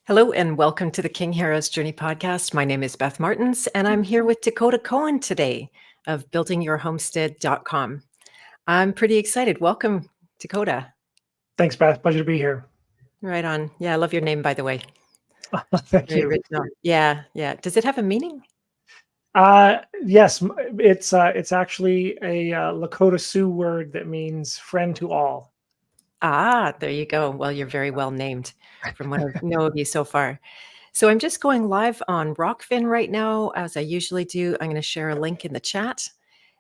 Hello and welcome to the King Heroes Journey podcast. My name is Beth Martins and I'm here with Takota Coen today of buildingyourhomestead.com. I'm pretty excited. Welcome, Takota. Thanks, Beth. Pleasure to be here. Right on. Yeah, I love your name, by the way. Thank Very you. original. Yeah. Does it have a meaning? Yes, it's actually a Lakota Sioux word that means friend to all. Ah, there you go. Well, you're very well named from what I know of you so far. So I'm just going live on Rockfin right now, as I usually do. I'm going to share a link in the chat.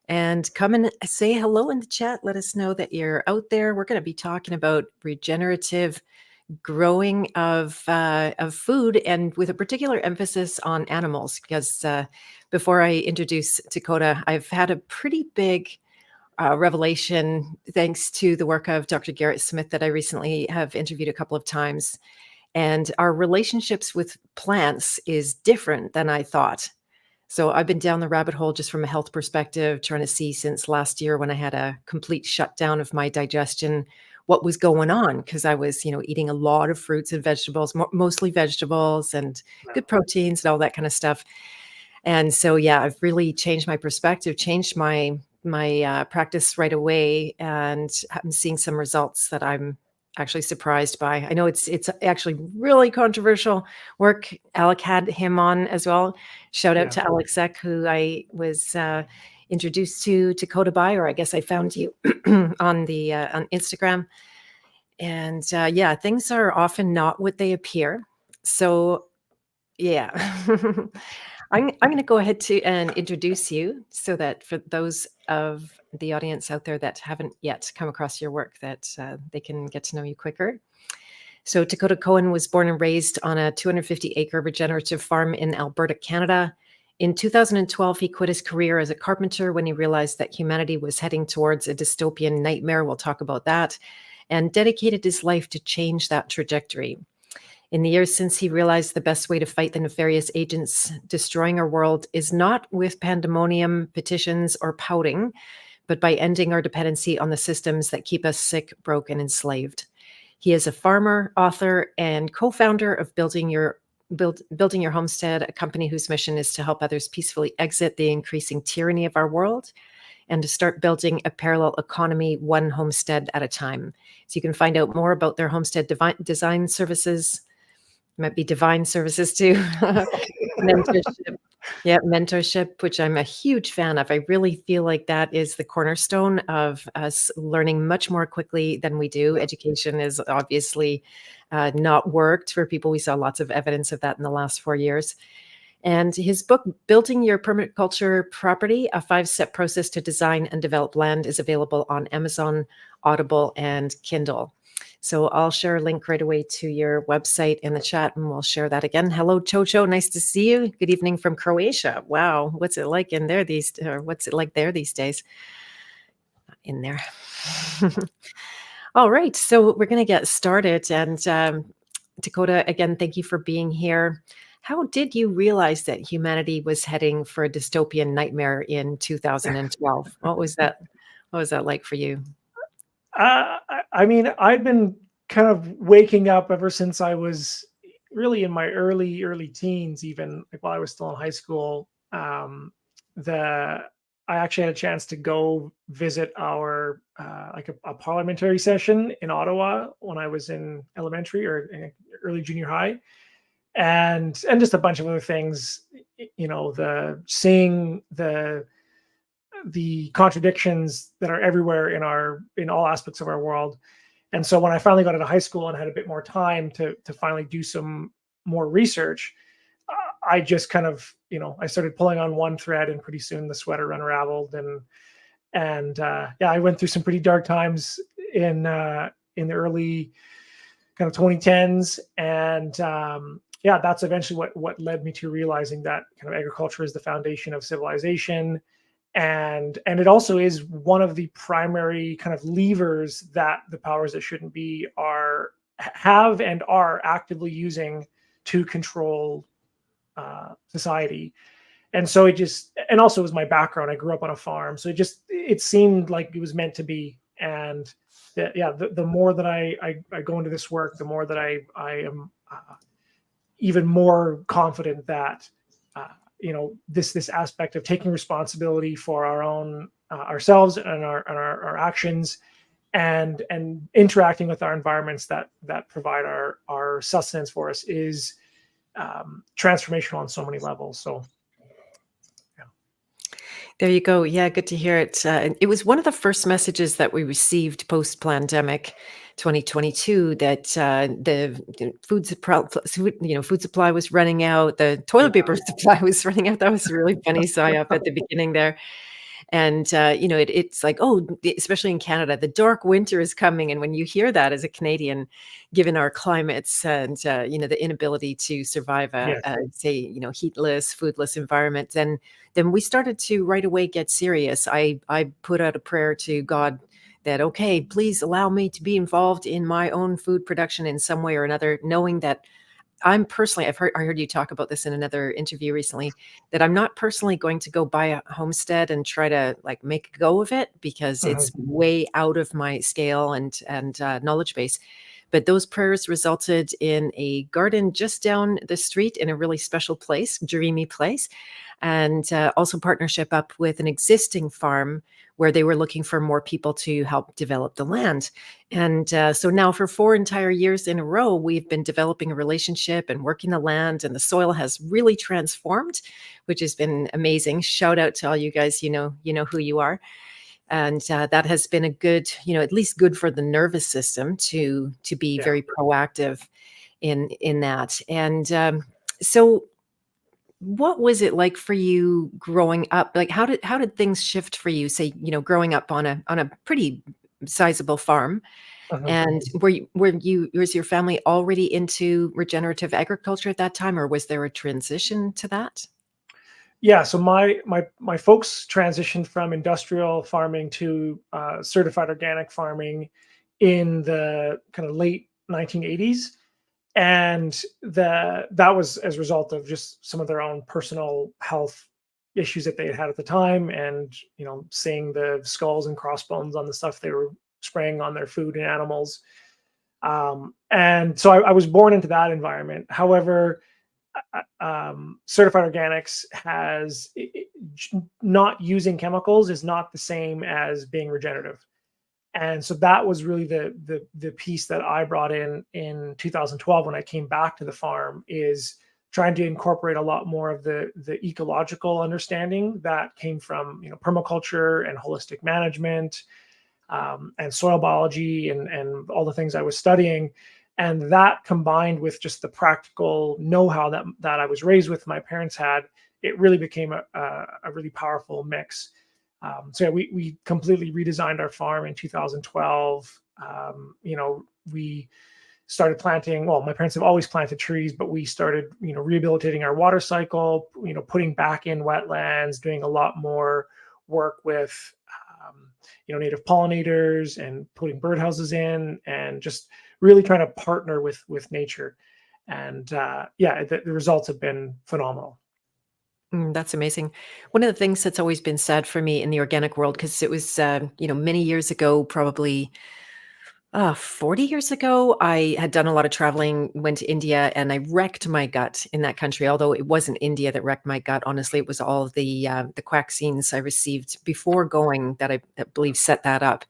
And come and say hello in the chat. Let us know that you're out there. We're going to be talking about regenerative growing of food, and with a particular emphasis on animals. Because before I introduce Takota, I've had a pretty big revelation thanks to the work of Dr. Garrett Smith that I recently have interviewed a couple of times. And our relationships with plants is different than I thought. So I've been down the rabbit hole just from a health perspective, trying to see since last year when I had a complete shutdown of my digestion, what was going on, because I was, eating a lot of fruits and vegetables, mostly vegetables and good proteins and all that kind of stuff. And so, yeah, I've really changed my perspective, changed my practice right away, and I'm seeing some results that I'm actually surprised by. I know it's actually really controversial work. Alec had him on as well. Shout out to Alex Eck, who I was introduced to Dakota by, or I guess I found you on Instagram. And yeah, things are often not what they appear. So yeah. I'm going to go ahead and introduce you so that for those of the audience out there that haven't yet come across your work, that they can get to know you quicker. So Takota Coen was born and raised on a 250-acre regenerative farm in Alberta, Canada. In 2012, he quit his career as a carpenter when he realized that humanity was heading towards a dystopian nightmare. We'll talk about that. And dedicated his life to change that trajectory. In the years since, he realized the best way to fight the nefarious agents destroying our world is not with pandemonium, petitions, or pouting, but by ending our dependency on the systems that keep us sick, broke, and enslaved. He is a farmer, author, and co-founder of Building Your Homestead, a company whose mission is to help others peacefully exit the increasing tyranny of our world and to start building a parallel economy, one homestead at a time. So you can find out more about their homestead design services. Might be divine services too. Mentorship. Yeah, mentorship, which I'm a huge fan of. I really feel like that is the cornerstone of us learning much more quickly than we do. Education is obviously not worked for people. We saw lots of evidence of that in the last 4 years. And his book, Building Your Permaculture Property, a 5-step process to design and develop land, is available on Amazon, Audible, and Kindle. So I'll share a link right away to your website in the chat, and we'll share that again. Hello, Chocho. Nice to see you. Good evening from Croatia. Wow, what's it like in there what's it like there these days? In there. All right, so we're going to get started. And Takota, again, thank you for being here. How did you realize that humanity was heading for a dystopian nightmare in 2012? What was that like for you? I mean, I'd been kind of waking up ever since I was really in my early teens, even like while I was still in high school. I actually had a chance to go visit our like a parliamentary session in Ottawa when I was in elementary or in early junior high, and just a bunch of other things. Seeing the contradictions that are everywhere in all aspects of our world. And so when I finally got into high school and had a bit more time to finally do some more research, I just kind of, I started pulling on one thread, and pretty soon the sweater unraveled. And yeah, I went through some pretty dark times in the early kind of 2010s. And yeah, that's eventually what led me to realizing that kind of agriculture is the foundation of civilization. And it also is one of the primary kind of levers that the powers that shouldn't be have and are actively using to control society. And so and also it was my background. I grew up on a farm, so it seemed like it was meant to be. And the more that I go into this work, the more that I am even more confident that this aspect of taking responsibility for our own ourselves and our actions, and interacting with our environments that provide our sustenance for us is transformational on so many levels. So There you go. Yeah, good to hear it. It was one of the first messages that we received post-pandemic 2022 that the food supply was running out, the toilet paper supply was running out. That was really funny psyop at the beginning there. And it's like, oh, especially in Canada, the dark winter is coming. And when you hear that as a Canadian, given our climates and the inability to survive say heatless, foodless environment, then we started to right away get serious. I put out a prayer to God that, okay, please allow me to be involved in my own food production in some way or another, knowing that I'm personally, I heard you talk about this in another interview recently, that I'm not personally going to go buy a homestead and try to like make a go of it, because it's way out of my scale and knowledge base. But those prayers resulted in a garden just down the street in a really special place, dreamy place, and also partnership up with an existing farm where they were looking for more people to help develop the land. And so now for 4 entire years in a row, we've been developing a relationship and working the land, and the soil has really transformed, which has been amazing. Shout out to all you guys, you know who you are. And that has been a good, at least good for the nervous system to be very proactive in that. And so what was it like for you growing up? Like, how did things shift for you, say, growing up on a pretty sizable farm? And was your family already into regenerative agriculture at that time, or was there a transition to that? Yeah, so my folks transitioned from industrial farming to certified organic farming in the kind of late 1980s, and that was as a result of just some of their own personal health issues that they had at the time, and seeing the skulls and crossbones on the stuff they were spraying on their food and animals. And so I was born into that environment. However, certified organics not using chemicals is not the same as being regenerative. And so that was really the piece that I brought in 2012 when I came back to the farm, is trying to incorporate a lot more of the ecological understanding that came from permaculture and holistic management, and soil biology and all the things I was studying. And that combined with just the practical know-how that I was raised with, my parents had, it really became a really powerful mix. So yeah, we completely redesigned our farm in 2012. We started planting. Well, my parents have always planted trees, but we started, rehabilitating our water cycle, putting back in wetlands, doing a lot more work with, native pollinators and putting birdhouses in, and just really trying to partner with nature. And the results have been phenomenal. That's amazing. One of the things that's always been sad for me in the organic world, because it was, many years ago, probably 40 years ago, I had done a lot of traveling, went to India, and I wrecked my gut in that country. Although it wasn't India that wrecked my gut, honestly, it was all the vaccines I received before going that I believe set that up.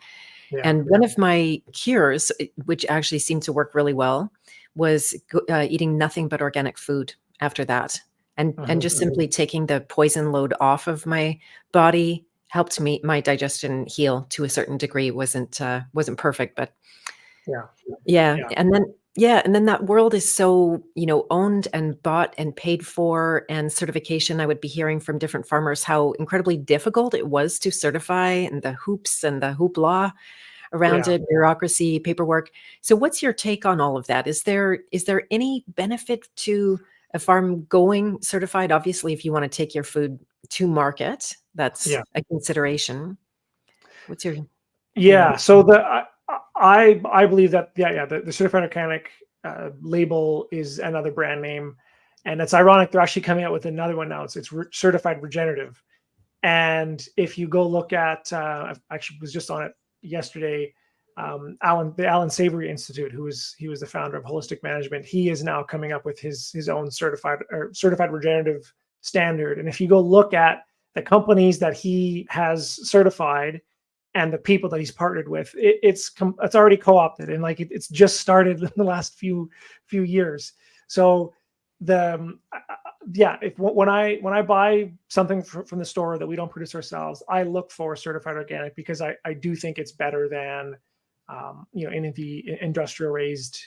Yeah. And one of my cures, which actually seemed to work really well, was eating nothing but organic food after that. And just simply taking the poison load off of my body helped my digestion heal to a certain degree. It wasn't perfect, but Yeah. yeah. Yeah. And then that world is so, owned and bought and paid for, and certification. I would be hearing from different farmers how incredibly difficult it was to certify, and the hoops and the hoopla around Yeah. it, bureaucracy, paperwork. So what's your take on all of that? Is there any benefit to a farm going certified? Obviously, if you want to take your food to market, that's Yeah. a consideration. What's your opinion? Yeah. So I believe that the certified organic label is another brand name, and it's ironic they're actually coming out with another one now. It's certified regenerative. And if you go look at, I actually was just on it yesterday. the Alan Savory Institute, he was the founder of Holistic Management. He is now coming up with his own certified regenerative standard. And if you go look at the companies that he has certified and the people that he's partnered with, it's already co-opted, and like it's just started in the last few years. So when I buy something from the store that we don't produce ourselves, I look for certified organic, because I do think it's better than any of the industrial raised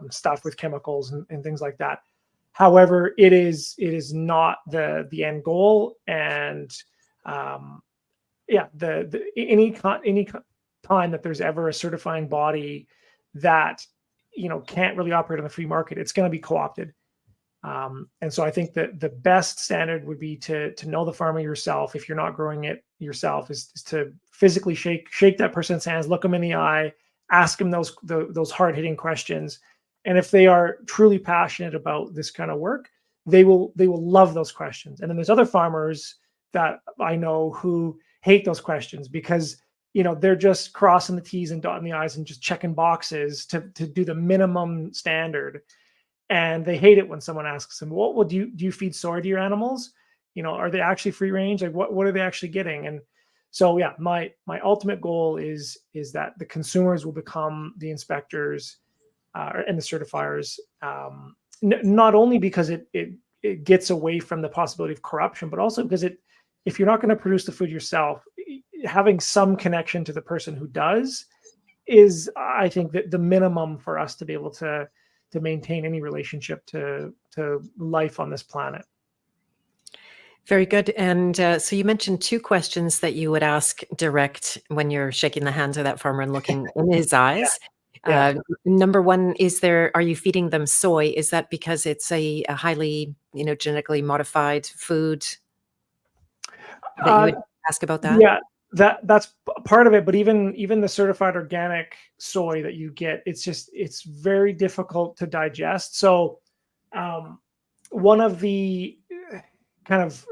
stuff with chemicals and things like that. However, it is not the end goal, and any time that there's ever a certifying body that can't really operate on the free market, it's going to be co-opted. And so I think that the best standard would be to know the farmer yourself. If you're not growing it yourself, is to physically shake that person's hands, look them in the eye, ask them those hard-hitting questions. And if they are truly passionate about this kind of work, they will love those questions. And then there's other farmers that I know who hate those questions, because they're just crossing the T's and dotting the I's and just checking boxes to do the minimum standard. And they hate it when someone asks them, "What do you feed soy to your animals? Are they actually free range? Like what are they actually getting?" And so, yeah, my ultimate goal is that the consumers will become the inspectors and the certifiers, not only because it gets away from the possibility of corruption, but also because if you're not going to produce the food yourself, having some connection to the person who does is, I think, that the minimum for us to be able to maintain any relationship to life on this planet. Very good. And so you mentioned two questions that you would ask direct when you're shaking the hands of that farmer and looking in his eyes. Yeah. Number one, are you feeding them soy? Is that because it's a highly, genetically modified food that you would ask about that? Yeah, that's part of it. But even the certified organic soy that you get, it's very difficult to digest. So one of the kind of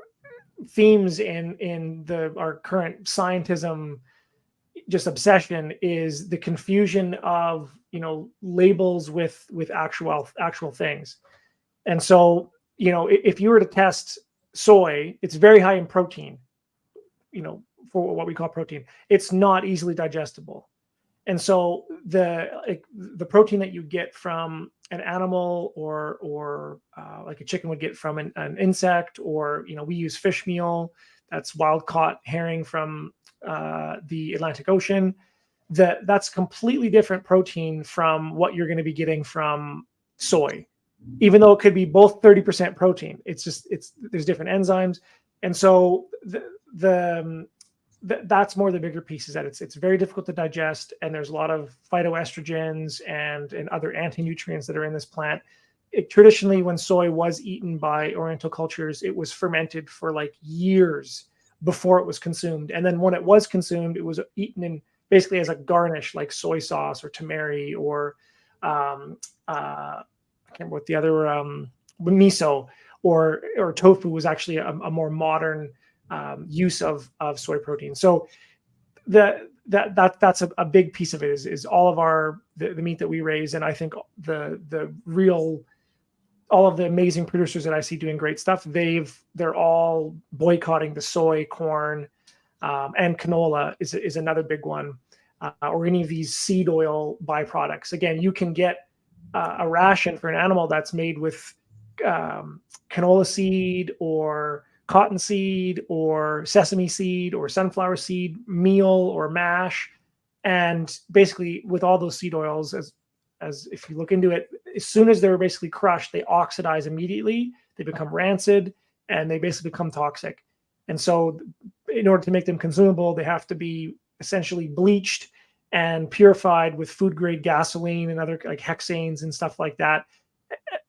themes in our current scientism just obsession is the confusion of labels with actual things. And so if you were to test soy, it's very high in protein, for what we call protein. It's not easily digestible. And so the protein that you get from an animal or like a chicken would get from an insect, or we use fish meal that's wild caught herring from the Atlantic Ocean. That's completely different protein from what you're going to be getting from soy, even though it could be both 30% protein. There's different enzymes, and so that's more the bigger piece, is that it's very difficult to digest, and there's a lot of phytoestrogens and other anti-nutrients that are in this plant. Traditionally, when soy was eaten by Oriental cultures, it was fermented for like years before it was consumed, and then when it was consumed, it was eaten in basically as a garnish, like soy sauce or tamari or I can't remember what the other miso or tofu was actually a more modern use of soy protein. So that's a big piece of it, is all of the meat that we raise. And I think all of the amazing producers that I see doing great stuff, they're all boycotting the soy, corn, and canola is another big one, or any of these seed oil byproducts. Again, you can get a ration for an animal that's made with canola seed or cottonseed or sesame seed or sunflower seed meal or mash, and basically with all those seed oils, as if you look into it, as soon as they're basically crushed, they oxidize immediately, they become rancid, and they basically become toxic. And so in order to make them consumable, they have to be essentially bleached and purified with food grade gasoline and other like hexanes and stuff like that.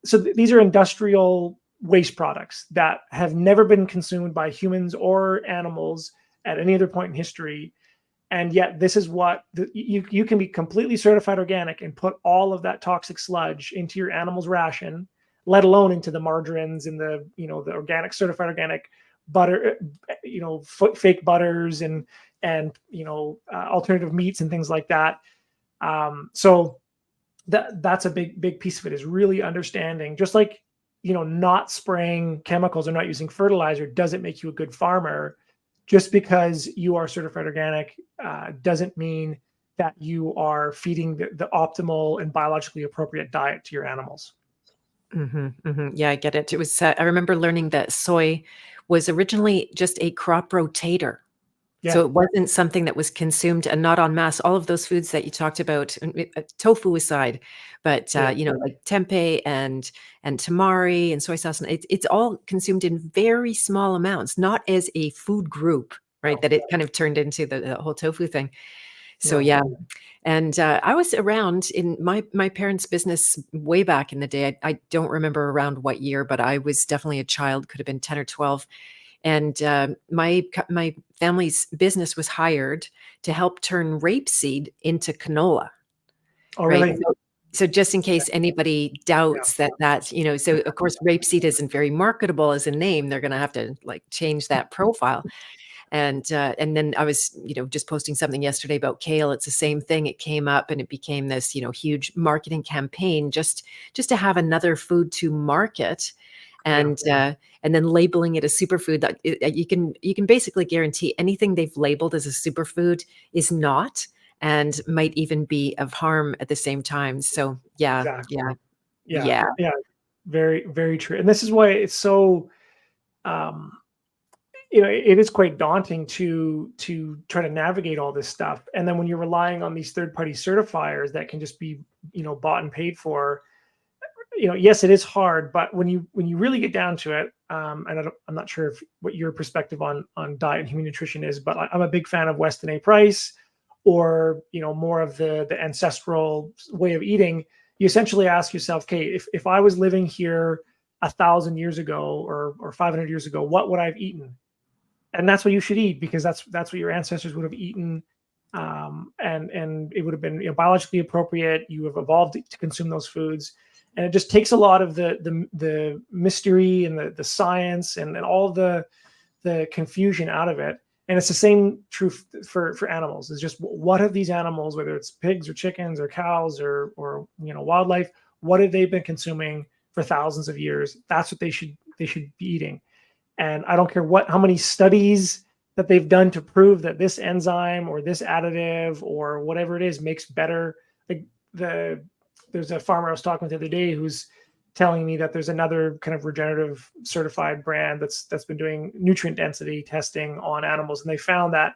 So these are industrial waste products that have never been consumed by humans or animals at any other point in history. And yet this is what you can be completely certified organic and put all of that toxic sludge into your animal's ration, let alone into the margarines and the organic, certified organic butter, fake butters and alternative meats and things like that. So that's a big piece of it, is really understanding, just like, not spraying chemicals or not using fertilizer doesn't make you a good farmer. Just because you are certified organic doesn't mean that you are feeding the optimal and biologically appropriate diet to your animals. Yeah, I get it. It was, I remember learning that soy was originally just a crop rotator. So Yeah, it wasn't something that was consumed and not en masse. All of those foods that you talked about, tofu aside, but yeah, like tempeh and tamari and soy sauce, and it's all consumed in very small amounts, not as a food group, right? no, That it kind of turned into the whole tofu thing. So no, yeah, and I was around in my parents' business way back in the day. I don't remember around what year, but I was definitely a child, could have been 10 or 12. And my family's business was hired to help turn rapeseed into canola, oh right? really? So just in case anybody Yeah, doubts that, so of course rapeseed isn't very marketable as a name. They're going to have to like change that profile. And then I was, just posting something yesterday about kale. It's the same thing. It came up and it became this, huge marketing campaign just to have another food to market, yeah, and then labeling it a superfood. That you can basically guarantee anything they've labeled as a superfood is not, and might even be of harm at the same time. So yeah, exactly. yeah, Yeah, yeah. yeah, very, very true. And this is why it's so, um, it is quite daunting to try to navigate all this stuff. And then when you're relying on these third party certifiers that can just be, bought and paid for, yes, it is hard. But when you really get down to it, and I'm not sure what your perspective on diet and human nutrition is, but I'm a big fan of Weston A. Price, or more of the ancestral way of eating. You essentially ask yourself, okay, if I was living here 1,000 years ago, or 500 years ago, what would I have eaten? And that's what you should eat, because that's what your ancestors would have eaten, and it would have been, biologically appropriate. You have evolved to consume those foods, and it just takes a lot of the mystery and the science and all the confusion out of it. And it's the same truth for animals. It's just, what have these animals, whether it's pigs or chickens or cows or wildlife, what have they been consuming for thousands of years? That's what they should be eating. And I don't care how many studies that they've done to prove that this enzyme or this additive or whatever it is makes better. Like, there's a farmer I was talking with the other day who's telling me that there's another kind of regenerative certified brand that's been doing nutrient density testing on animals, and they found that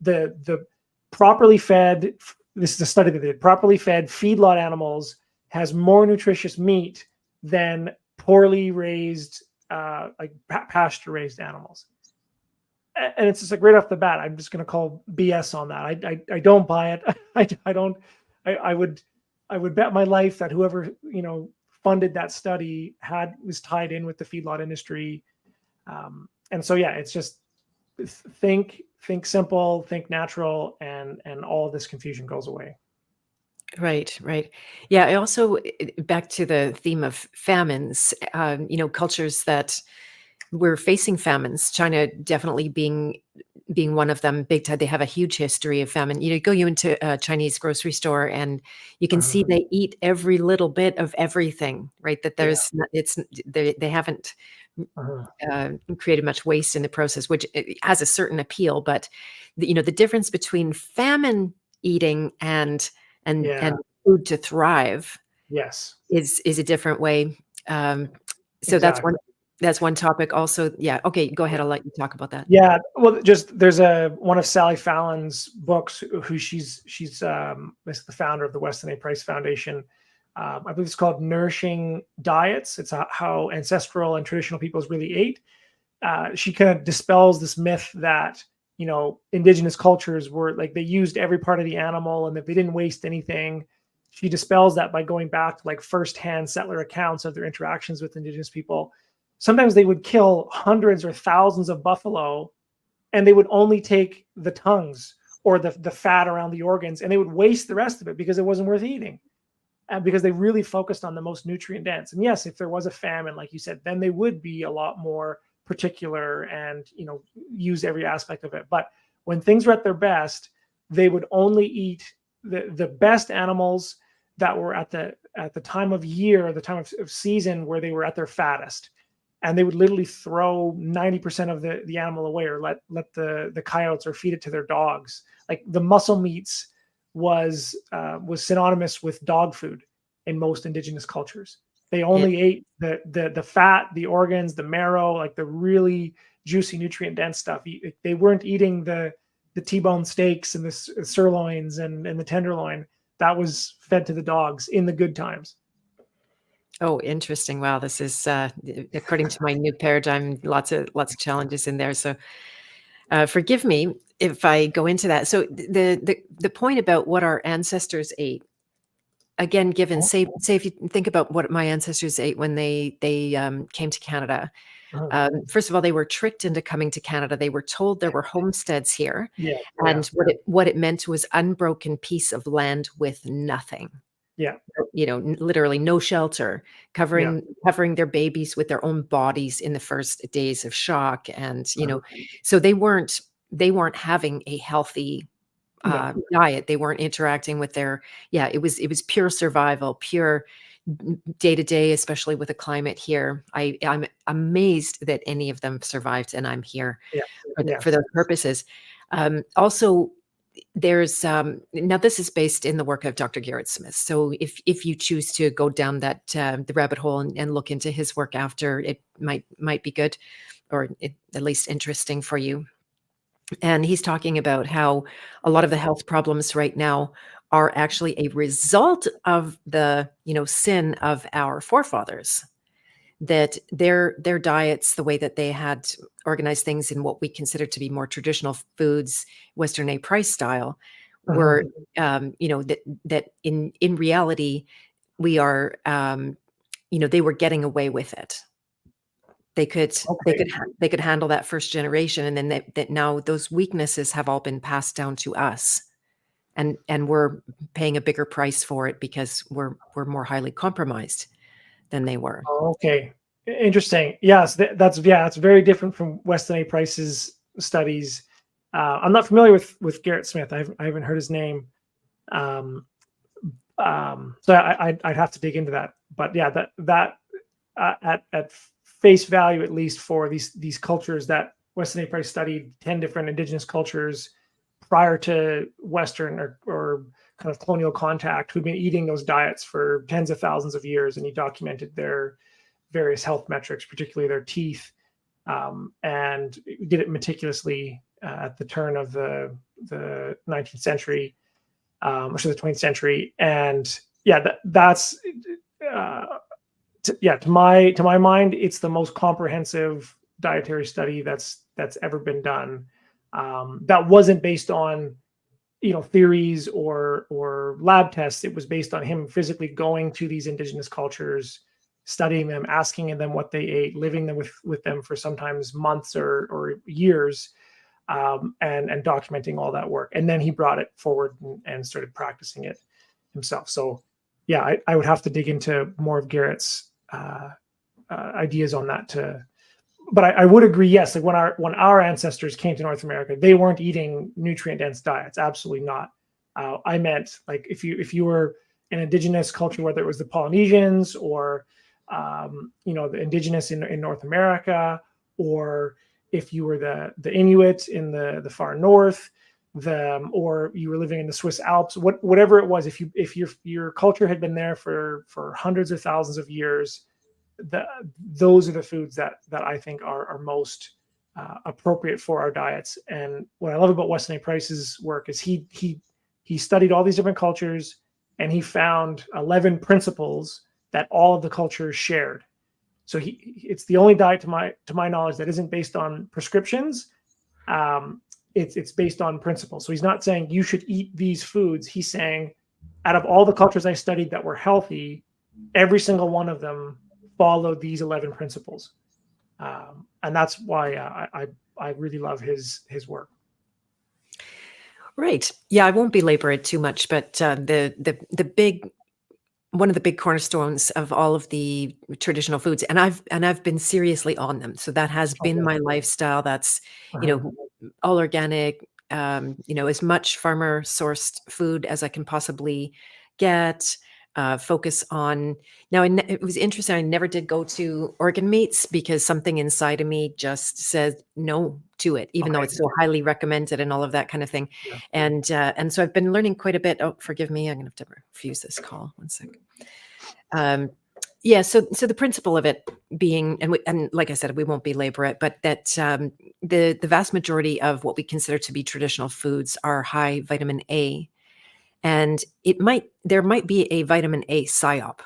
the properly fed, this is a study that they did, properly fed feedlot animals has more nutritious meat than poorly raised, like pasture raised animals. And it's just like, right off the bat, I'm just going to call BS on that. I don't buy it. I don't. I would bet my life that whoever funded that study was tied in with the feedlot industry. And so yeah, it's just think simple, think natural, and all of this confusion goes away. Right, right. Yeah, I also, back to the theme of famines, cultures that we're facing famines, China definitely being one of them, big time. They have a huge history of famine. Go into a Chinese grocery store and you can see Uh-huh. they eat every little bit of everything, right? That Yeah. they haven't Uh-huh. created much waste in the process, which has a certain appeal. But the difference between famine eating and Yeah. food to thrive Yes. is a different way. So Exactly. that's one topic. Also, yeah. Okay, go ahead. I'll let you talk about that. Yeah, well, just there's one of Sally Fallon's books, who she's the founder of the Weston A. Price Foundation. I believe it's called Nourishing Diets. It's how ancestral and traditional peoples really ate. She kind of dispels this myth that indigenous cultures were like, they used every part of the animal and that they didn't waste anything. She dispels that by going back to like firsthand settler accounts of their interactions with indigenous people. Sometimes they would kill hundreds or thousands of buffalo, and they would only take the tongues or the fat around the organs, and they would waste the rest of it because it wasn't worth eating, and because they really focused on the most nutrient dense. And yes, if there was a famine, like you said, then they would be a lot more particular and use every aspect of it. But when things were at their best, they would only eat the best animals that were at the time of year, the time of season where they were at their fattest, and they would literally throw 90% of the animal away, or let the coyotes, or feed it to their dogs. Like the muscle meats was synonymous with dog food in most indigenous cultures. They only ate the fat, the organs, the marrow, like the really juicy, nutrient dense stuff. They weren't eating the T-bone steaks and the sirloins and the tenderloin. That was fed to the dogs in the good times. Oh, interesting. Wow, this is according to my new paradigm, lots of challenges in there. So forgive me if I go into that. So the point about what our ancestors ate, again, given say if you think about what my ancestors ate when they came to Canada. First of all, they were tricked into coming to Canada. They were told there were homesteads here, and what it meant was unbroken piece of land with nothing. Yeah. Literally no shelter, covering their babies with their own bodies in the first days of shock. And, so they weren't having a healthy diet. They weren't interacting with it was pure survival, pure day to day, especially with the climate here. I'm amazed that any of them survived, and I'm here for those purposes. Also, there's now this is based in the work of Dr. Garrett Smith. So if you choose to go down that the rabbit hole and look into his work after, it might be good, or at least interesting for you. And he's talking about how a lot of the health problems right now are actually a result of the sin of our forefathers, that their diets, the way that they had organized things in what we consider to be more traditional foods, Western A price style, were that in reality we are they were getting away with it. They could handle that first generation, and then that now those weaknesses have all been passed down to us, and we're paying a bigger price for it because we're more highly compromised than they were. Okay, interesting. Yes, that's very different from Weston A. Price's studies. I'm not familiar with Garrett Smith. I haven't heard his name. So I'd have to dig into that. But yeah, that at face value, at least for these cultures that Weston A. Price studied, 10 different indigenous cultures prior to Western or kind of colonial contact, who've been eating those diets for tens of thousands of years, and he documented their various health metrics, particularly their teeth, and did it meticulously at the turn of the 19th century, or the 20th century. And that's to my mind, it's the most comprehensive dietary study that's ever been done. That wasn't based on theories or lab tests. It was based on him physically going to these indigenous cultures, studying them, asking them what they ate, living them with them for sometimes months or years, and documenting all that work. And then he brought it forward and started practicing it himself. So yeah, I would have to dig into more of Garrett's ideas on that but I would agree, yes, like when our ancestors came to North America, they weren't eating nutrient dense diets. Absolutely not. I meant, like, if you were an indigenous culture, whether it was the Polynesians or the indigenous in North America, or if you were the Inuit in the far north, or you were living in the Swiss Alps, whatever it was, if your culture had been there for hundreds of thousands of years, those are the foods that I think are most appropriate for our diets. And what I love about Weston A. Price's work is he studied all these different cultures, and he found 11 principles that all of the cultures shared. So it's the only diet to my knowledge that isn't based on prescriptions. It's based on principles. So he's not saying you should eat these foods. He's saying, out of all the cultures I studied that were healthy, every single one of them followed these 11 principles. And that's why I really love his work. Right. Yeah, I won't belabor it too much, but one of the big cornerstones of all of the traditional foods, and I've been seriously on them. So that has been my lifestyle. That's all organic, as much farmer sourced food as I can possibly get. Focus on now. It was interesting. I never did go to organ meats because something inside of me just said no to it, even though Okay. it's so highly recommended and all of that kind of thing. Yeah. And so I've been learning quite a bit. Oh, forgive me. I'm gonna have to refuse this call. One second. Yeah. So the principle of it being, and like I said, we won't belabor it, but that the vast majority of what we consider to be traditional foods are high vitamin A, and there might be a vitamin A psyop.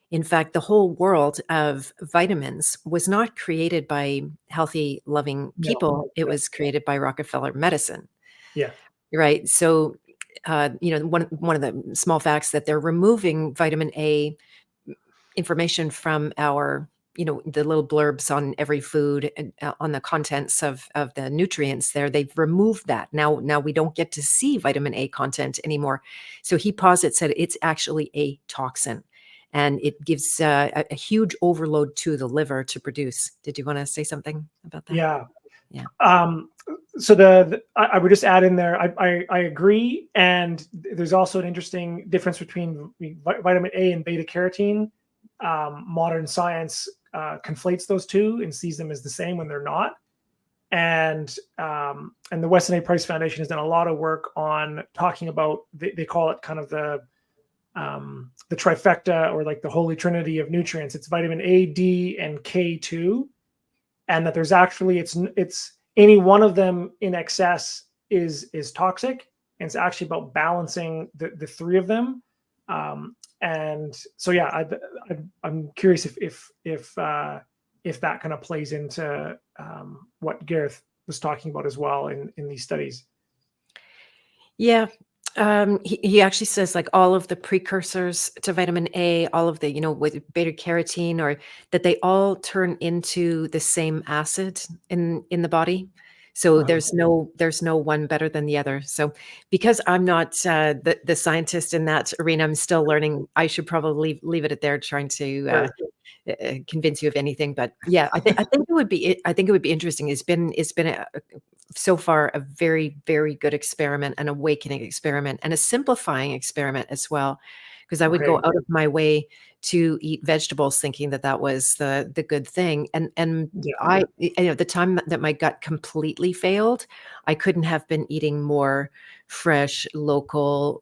In fact, the whole world of vitamins was not created by healthy, loving No. people. It No. was created by Rockefeller medicine, Yeah. right? So, one of the small facts that they're removing vitamin A information from our, the little blurbs on every food and on the contents of the nutrients there. They've removed that. Now we don't get to see vitamin A content anymore. So he posits that it's actually a toxin, and it gives a huge overload to the liver to produce. Did you want to say something about that? Yeah. Yeah. So I would just add in there, I agree. And there's also an interesting difference between vitamin A and beta carotene. Modern science conflates those two and sees them as the same when they're not. And the Weston A. Price Foundation has done a lot of work on talking about, they call it kind of the trifecta, or like the holy trinity of nutrients. It's vitamin A, D, and K2, and that there's actually it's any one of them in excess is toxic, and it's actually about balancing the three of them. And so yeah, I'm curious if that kind of plays into what Gareth was talking about as well in these studies. Yeah. He actually says like all of the precursors to vitamin A, all of the, with beta carotene, or that they all turn into the same acid in the body. So there's no one better than the other. So because I'm not the scientist in that arena, I'm still learning. I should probably leave it at there, trying to convince you of anything. But yeah, I think it would be interesting. It's been so far a very, very good experiment, an awakening experiment, and a simplifying experiment as well, because I would go out of my way to eat vegetables thinking that was the good thing. And I, the time that my gut completely failed, I couldn't have been eating more fresh, local,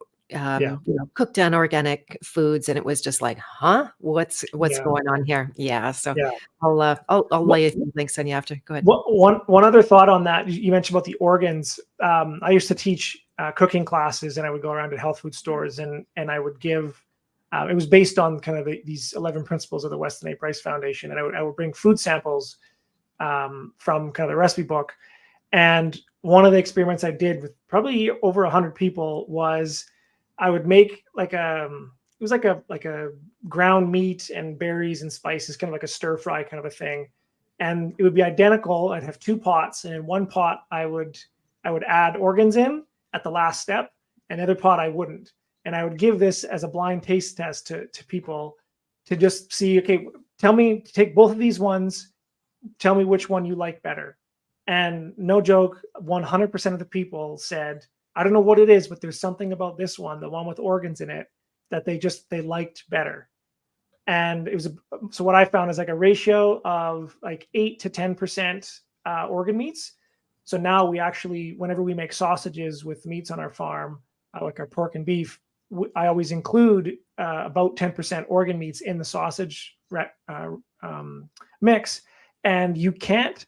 cooked down organic foods, and it was just like, what's going on here? Yeah. So I'll lay a few links on you after. Go ahead. One other thought on that. You mentioned about the organs. I used to teach cooking classes, and I would go around to health food stores, and I would give. It was based on kind of these 11 principles of the Weston A. Price Foundation, and I would bring food samples from kind of the recipe book. And one of the experiments I did with probably over 100 people was I would make like it was like a ground meat and berries and spices, kind of like a stir fry kind of a thing. And it would be identical. I'd have two pots, and in one pot I would add organs in at the last step, and the other pot I wouldn't. And I would give this as a blind taste test to people to just see, okay, take both of these ones, tell me which one you like better. And no joke, 100% of the people said, I don't know what it is, but there's something about this one, the one with organs in it, that they liked better. And it was so what I found is like a ratio of like 8 to 10% organ meats. So now we actually, whenever we make sausages with meats on our farm, like our pork and beef, I always include about 10% organ meats in the sausage mix. And you can't,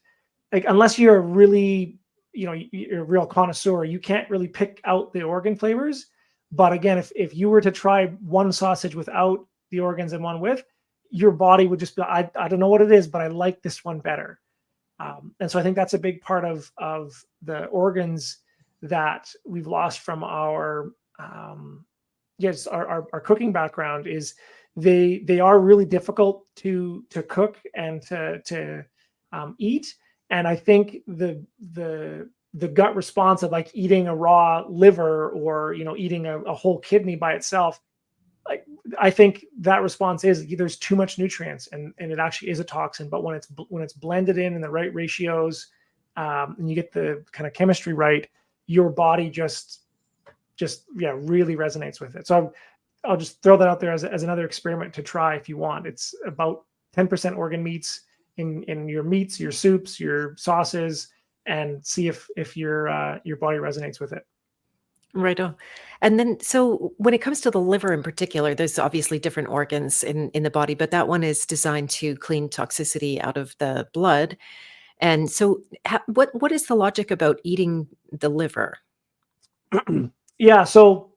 like, unless you're a really, you're a real connoisseur, you can't really pick out the organ flavors. But again, if you were to try one sausage without the organs and one with, your body would just be, I don't know what it is, but I like this one better. And so I think that's a big part of the organs that we've lost from our our cooking background. Is they are really difficult to cook and to eat. And I think the gut response of like eating a raw liver, or eating a whole kidney by itself, like I think that response is there's too much nutrients, and it actually is a toxin. But when it's blended in the right ratios, and you get the kind of chemistry right, your body just yeah, really resonates with it. So I'll just throw that out there as another experiment to try if you want. It's about 10% organ meats in your meats, your soups, your sauces, and see if your body resonates with it. Right on. And then, so when it comes to the liver in particular, there's obviously different organs in the body, but that one is designed to clean toxicity out of the blood. And so, what is the logic about eating the liver? Yeah, so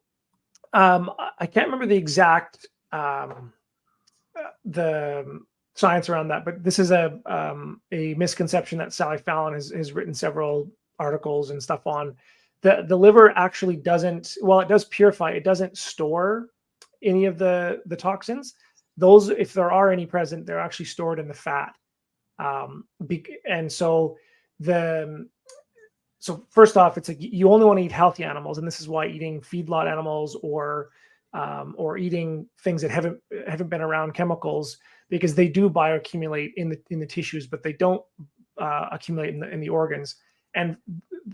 I can't remember the exact the science around that, but this is a misconception that Sally Fallon has written several articles and stuff on. The liver actually doesn't, while it does purify, it doesn't store any of the toxins. Those, if there are any present, they're actually stored in the fat. And so the so first off, it's like you only want to eat healthy animals, and this is why eating feedlot animals or eating things that haven't been around chemicals, because they do bioaccumulate in the tissues, but they don't accumulate in the organs. And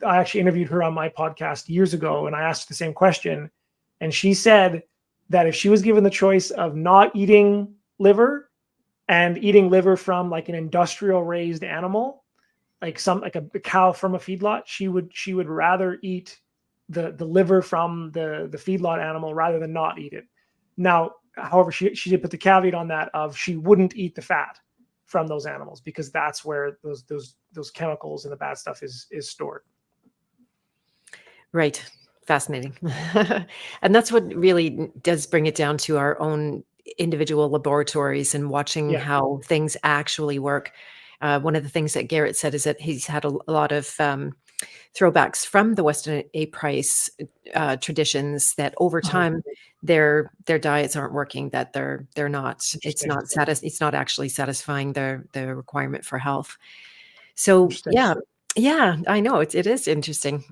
I actually interviewed her on my podcast years ago, and I asked the same question, and she said that if she was given the choice of not eating liver and eating liver from like an industrial raised animal, like a cow from a feedlot, she would rather eat the liver from the feedlot animal rather than not eat it. Now, however, she did put the caveat on that of she wouldn't eat the fat from those animals because that's where those chemicals and the bad stuff is stored. Right. Fascinating. And that's what really does bring it down to our own individual laboratories and watching Yeah. how things actually work. One of the things that Garrett said is that he's had a lot of throwbacks from the Weston A. Price traditions that over time their diets aren't working, that they're not, it's not actually satisfying the requirement for health. So yeah, I know it is interesting.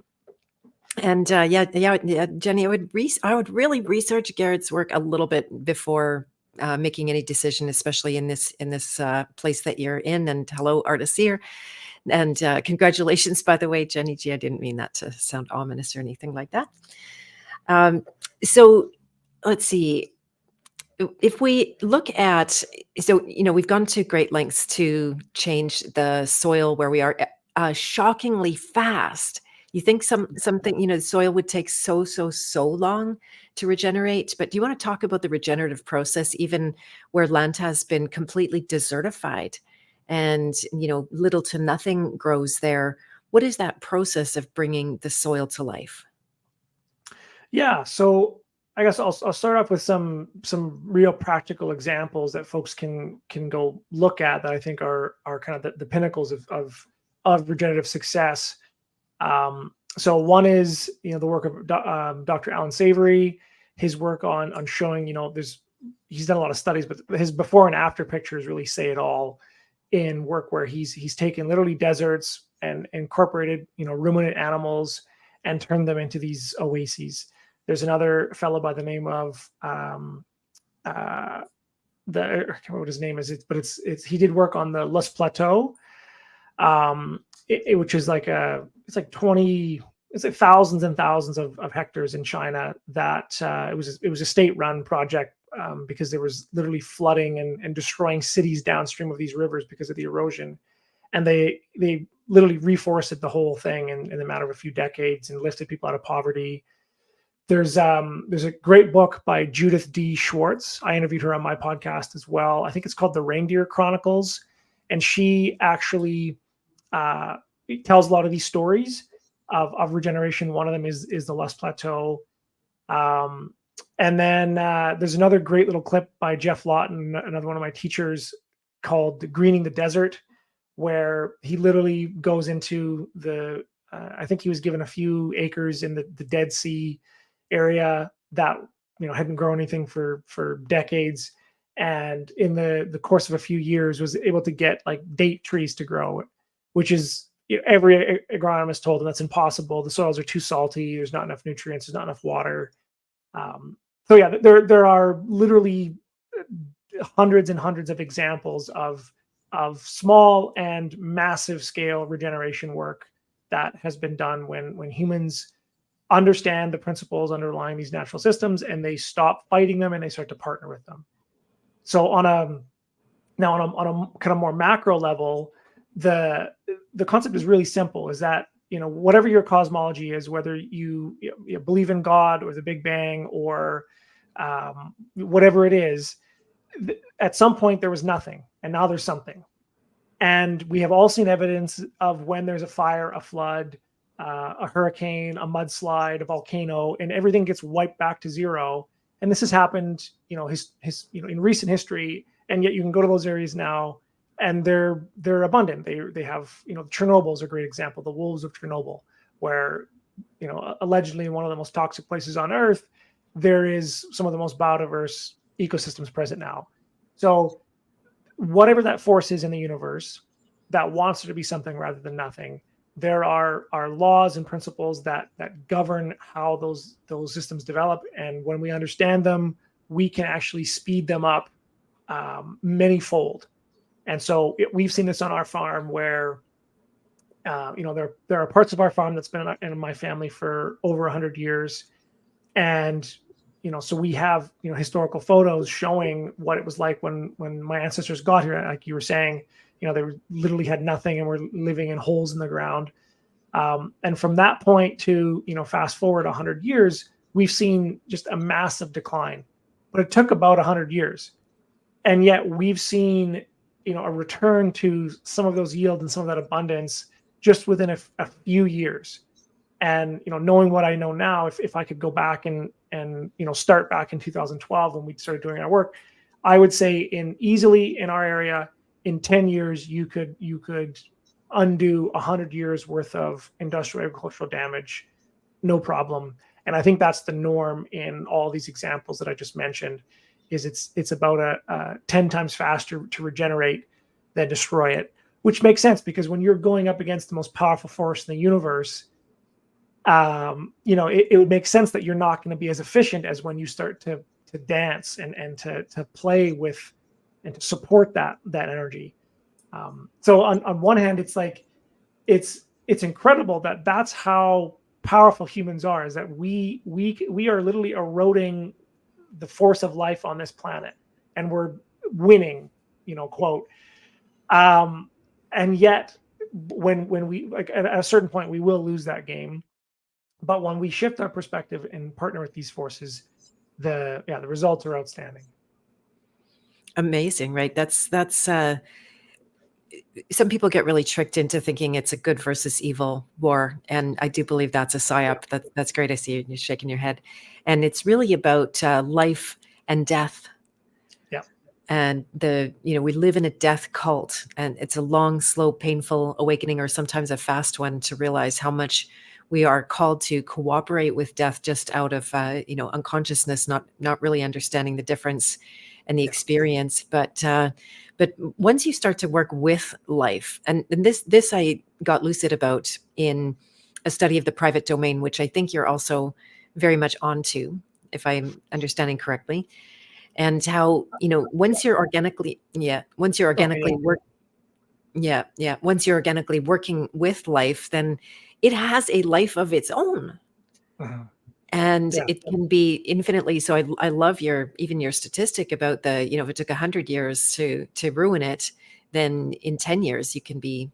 And yeah, Jenny, I would really research Garrett's work a little bit before making any decision, especially in this place that you're in. And hello, artists here. And congratulations, by the way, Jenny G. I didn't mean that to sound ominous or anything like that. So let's see. If we look at, so, we've gone to great lengths to change the soil where we are shockingly fast. You think something, the soil would take so long to regenerate, but do you want to talk about the regenerative process, even where land has been completely desertified and, little to nothing grows there? What is that process of bringing the soil to life? Yeah, so I guess I'll start off with some real practical examples that folks can go look at that I think are kind of the pinnacles of regenerative success. So one is the work of Dr. Alan Savory, his work on showing he's done a lot of studies, but his before and after pictures really say it all in work where he's taken literally deserts and incorporated ruminant animals and turned them into these oases. There's another fellow by the name of I can't remember what his name is, but he did work on the Loess Plateau, which is it's like thousands and thousands of hectares in China that it was a state-run project because there was literally flooding and destroying cities downstream of these rivers because of the erosion, and they literally reforested the whole thing in a matter of a few decades and lifted people out of poverty. There's a great book by Judith D. Schwartz. I interviewed her on my podcast as well. I think it's called The Reindeer Chronicles, and she actually tells a lot of these stories of regeneration. One of them is the Loess Plateau. And then there's another great little clip by Jeff Lawton, another one of my teachers, called Greening the Desert, where he literally goes into I think he was given a few acres in the Dead Sea area that hadn't grown anything for decades, and in the course of a few years was able to get like date trees to grow, which is every agronomist told him that's impossible. The soils are too salty. There's not enough nutrients. There's not enough water. So yeah, there are literally hundreds and hundreds of examples of small and massive scale regeneration work that has been done when humans understand the principles underlying these natural systems and they stop fighting them and they start to partner with them. So on a kind of more macro level, the concept is really simple, is that, whatever your cosmology is, whether you believe in God or the Big Bang or whatever it is, at some point there was nothing and now there's something. And we have all seen evidence of when there's a fire, a flood, a hurricane, a mudslide, a volcano, and everything gets wiped back to zero. And this has happened, in recent history. And yet you can go to those areas now, and they're abundant. They have, Chernobyl is a great example, the wolves of Chernobyl, where, allegedly in one of the most toxic places on Earth, there is some of the most biodiverse ecosystems present now. So whatever that force is in the universe that wants there to be something rather than nothing, there are laws and principles that govern how those systems develop. And when we understand them, we can actually speed them up many-fold. And so we've seen this on our farm where, there are parts of our farm that's been in my family for over 100 years. And so we have, historical photos showing what it was like when my ancestors got here. Like you were saying, they literally had nothing and were living in holes in the ground. And from that point to, fast forward 100 years, we've seen just a massive decline. But it took about 100 years. And yet we've seen, a return to some of those yield and some of that abundance just within a few years. And, knowing what I know now, if I could go back and start back in 2012 when we started doing our work, I would say easily in our area, in 10 years, you could undo 100 years worth of industrial agricultural damage, no problem. And I think that's the norm in all these examples that I just mentioned, is it's about a 10 times faster to regenerate than destroy it, which makes sense because when you're going up against the most powerful force in the universe, it would make sense that you're not going to be as efficient as when you start to dance and to play with and to support that energy. So on one hand, it's like it's incredible that that's how powerful humans are, is that we are literally eroding the force of life on this planet, and we're winning, quote. And yet, when we at a certain point, we will lose that game. But when we shift our perspective and partner with these forces, the results are outstanding. Amazing, right? That's some people get really tricked into thinking it's a good versus evil war, and I do believe that's a psyop. That's great. I see you shaking your head, and it's really about life and death. Yeah, and we live in a death cult, and it's a long, slow, painful awakening, or sometimes a fast one, to realize how much we are called to cooperate with death just out of unconsciousness, not really understanding the difference and the experience. But once you start to work with life, and this I got lucid about in a study of the private domain, which I think you're also very much onto, if I'm understanding correctly, and how once you're organically once you're organically working with life, then it has a life of its own. And it can be infinitely. So I love your statistic about the, if it took 100 years to ruin it, then in 10 years you can be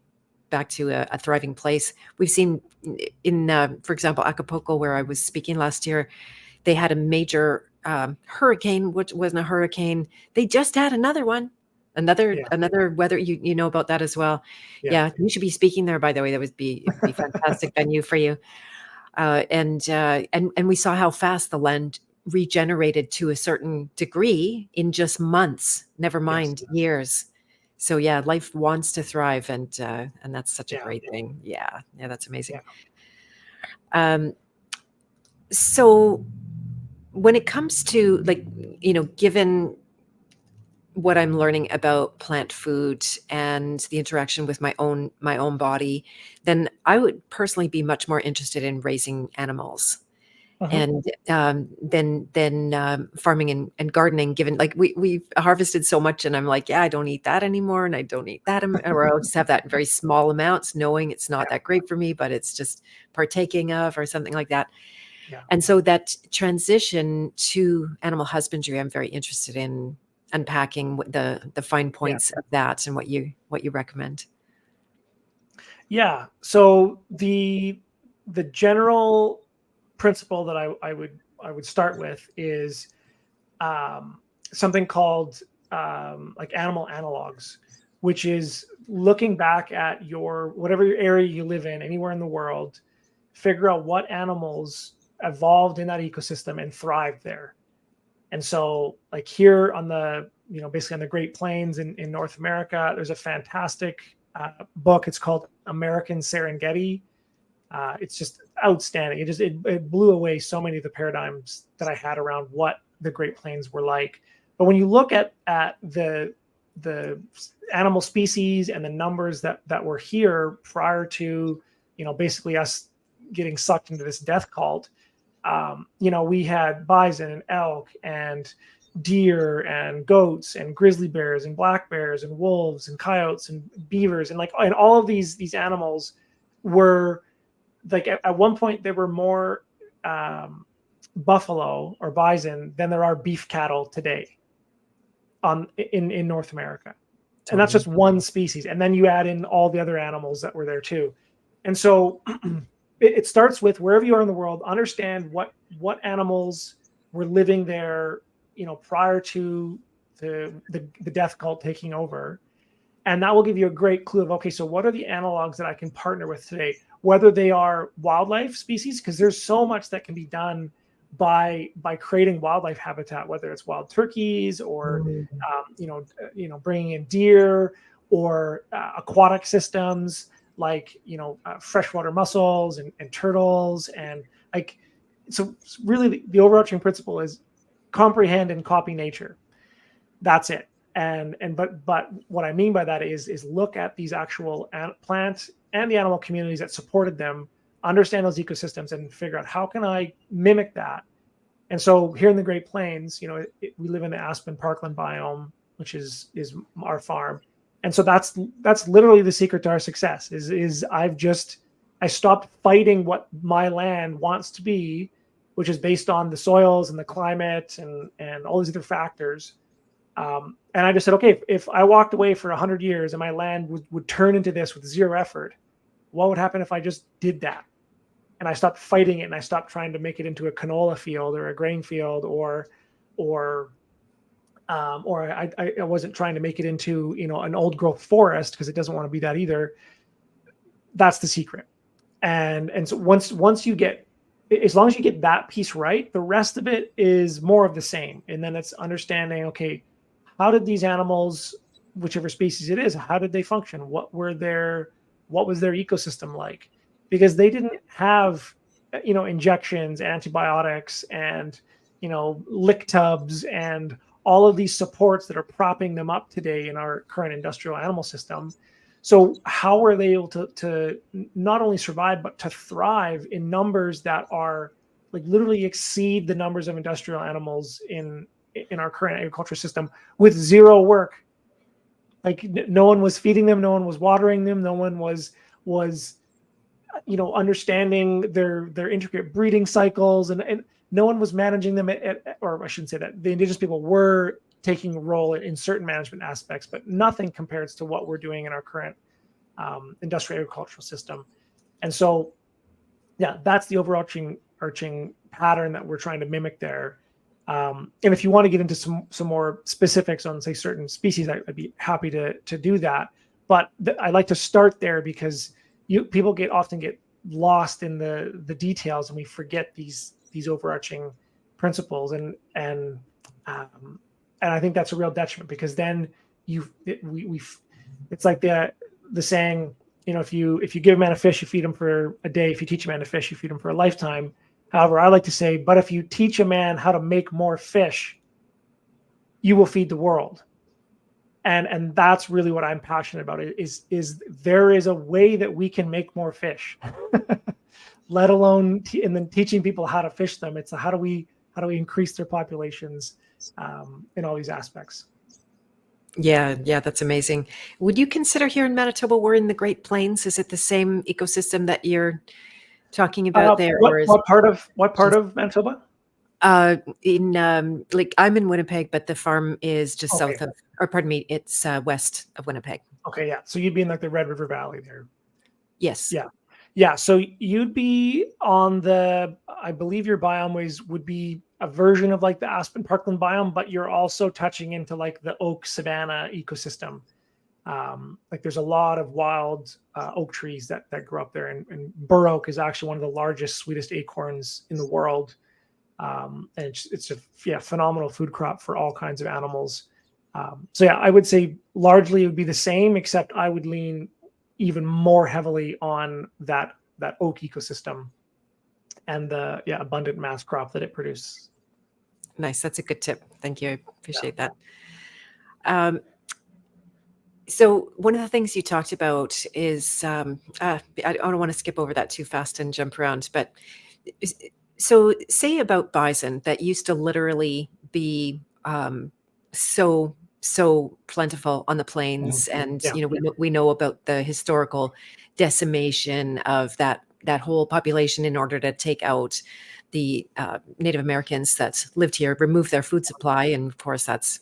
back to a thriving place. We've seen in, for example, Acapulco, where I was speaking last year, they had a major hurricane, which wasn't a hurricane. They just had another one. Another weather, you know about that as well. Yeah, you should be speaking there, by the way. That would be fantastic venue for you. And we saw how fast the land regenerated to a certain degree in just months, never mind years. So yeah, life wants to thrive, and that's such a great thing. Yeah, that's amazing. So when it comes to given what I'm learning about plant food and the interaction with my own body, then I would personally be much more interested in raising animals. Mhm. And then farming and gardening, given like we've harvested so much, and I'm like, yeah, I don't eat that anymore, and I don't eat that, or I'll just have that in very small amounts, knowing it's not that great for me, but it's just partaking of or something like that. Yeah. And so that transition to animal husbandry, I'm very interested in unpacking the fine Yeah. points of that and what you recommend. Yeah. So the general principle that I would start with is um, something called like animal analogs, which is looking back at your whatever area you live in, anywhere in the world, figure out what animals evolved in that ecosystem and thrived there. And so, like here on the, basically on the Great Plains in North America, there's a fantastic book. It's called American Serengeti. It's just outstanding. It blew away so many of the paradigms that I had around what the Great Plains were like. But when you look at the animal species and the numbers that were here prior to, basically us getting sucked into this death cult, we had bison and elk and deer and goats and grizzly bears and black bears and wolves and coyotes and beavers and all of these animals were like at one point there were more buffalo or bison than there are beef cattle today in North America. And that's Totally. just one species. And then you add in all the other animals that were there too. And so it starts with wherever you are in the world, understand what animals were living there, prior to the death cult taking over. And that will give you a great clue of, okay, so what are the analogs that I can partner with today, whether they are wildlife species, because there's so much that can be done by creating wildlife habitat, whether it's wild turkeys or Mm. bringing in deer or aquatic systems like freshwater mussels and turtles and like. So really the overarching principle is comprehend and copy nature. That's it. But what I mean by that is look at these actual plant and the animal communities that supported them, understand those ecosystems, and figure out how can I mimic that. And so here in the Great Plains, we live in the aspen parkland biome, which is our farm, and so that's literally the secret to our success. Is I stopped fighting what my land wants to be, which is based on the soils and the climate and all these other factors. And I just said, okay, if I walked away for 100 years and my land would turn into this with zero effort, what would happen if I just did that? And I stopped fighting it and I stopped trying to make it into a canola field or a grain field or I wasn't trying to make it into, an old growth forest because it doesn't want to be that either. That's the secret. And so once you get, as long as you get that piece right, the rest of it is more of the same. And then it's understanding, okay, how did these animals, whichever species it is, how did they function? What was their ecosystem like? Because they didn't have, injections, antibiotics, and, lick tubs and all of these supports that are propping them up today in our current industrial animal system. So how were they able to not only survive, but to thrive in numbers that are like literally exceed the numbers of industrial animals in our current agriculture system with zero work? Like no one was feeding them, no one was watering them, no one was understanding their intricate breeding cycles, and no one was managing them or I shouldn't say that. The indigenous people were taking a role in certain management aspects, but nothing compares to what we're doing in our current industrial agricultural system. And so, yeah, that's the overarching pattern that we're trying to mimic there. And if you want to get into some more specifics on, say, certain species, I'd be happy to do that. But I like to start there because people often get lost in the details, and we forget these overarching principles, and I think that's a real detriment, because then it's like the saying, if you give a man a fish, you feed him for a day. If you teach a man to fish, you feed him for a lifetime. However, I like to say, but if you teach a man how to make more fish, you will feed the world. And that's really what I'm passionate about, is there is a way that we can make more fish, let alone and then teaching people how to fish them. It's how do we increase their populations in all these aspects. Yeah, yeah, that's amazing. Would you consider here in Manitoba, we're in the Great Plains? Is it the same ecosystem that you're talking about there, or is What part just of Manitoba? in like I'm in Winnipeg, but the farm is just Okay, south of, or pardon me, it's west of Winnipeg. okay, yeah. So you'd be in like the Red River Valley there. Yes. Yeah. Yeah. So you'd be on the, I believe your biome would be a version of like the Aspen Parkland biome, but you're also touching into like the oak savanna ecosystem. Like there's a lot of wild oak trees that grow up there, and bur oak is actually one of the largest, sweetest acorns in the world. And it's a phenomenal food crop for all kinds of animals. So yeah, I would say largely it would be the same, except I would lean even more heavily on that oak ecosystem and the abundant mass crop that it produces. Nice. That's a good tip. Thank you. I Yeah. appreciate that. So one of the things you talked about is I don't want to skip over that too fast and jump around, but so say about bison that used to literally be so plentiful on the plains, and Yeah. we know about the historical decimation of that whole population in order to take out the Native Americans that lived here, remove their food supply, and of course that's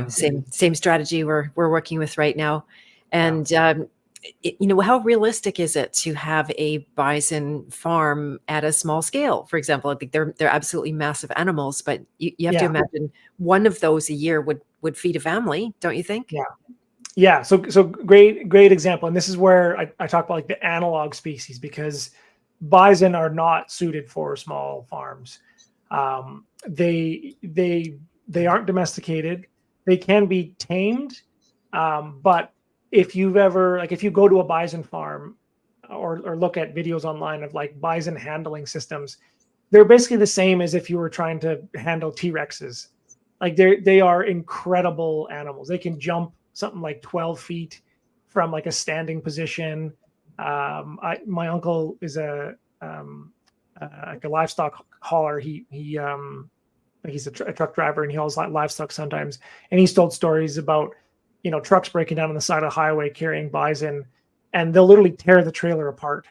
same strategy we're working with right now. And how realistic is it to have a bison farm at a small scale? For example, I think they're absolutely massive animals, but you have to Yeah. imagine one of those a year would feed a family, don't you think? Yeah. Yeah. So great example. And this is where I talk about like the analog species, because bison are not suited for small farms. They aren't domesticated. They can be tamed, but if you go to a bison farm or look at videos online of like bison handling systems, they're basically the same as if you were trying to handle T-Rexes. Like they are incredible animals. They can jump something like 12 feet from like a standing position. My uncle is like a livestock hauler. He's a truck driver, and he hauls livestock sometimes. And he's told stories about trucks breaking down on the side of the highway carrying bison, and they'll literally tear the trailer apart.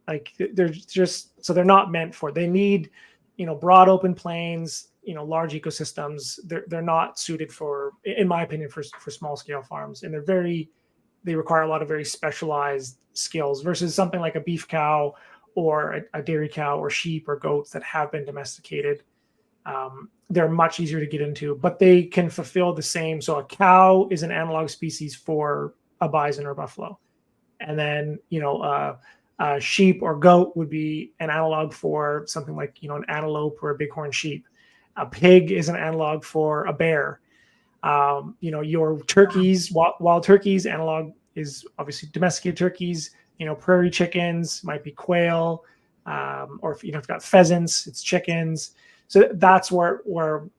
Like they're not meant for. They need broad open plains, large ecosystems. They're not suited for, in my opinion, for small scale farms, and they require a lot of very specialized skills versus something like a beef cow or a dairy cow or sheep or goats that have been domesticated. They're much easier to get into, but they can fulfill the same. So a cow is an analog species for a bison or buffalo, and then a sheep or goat would be an analog for something like an antelope or a bighorn sheep. A pig is an analog for a bear. Your turkeys, wild turkeys, analog is obviously domesticated turkeys. Prairie chickens might be quail, or if you've got pheasants, it's chickens. So that's where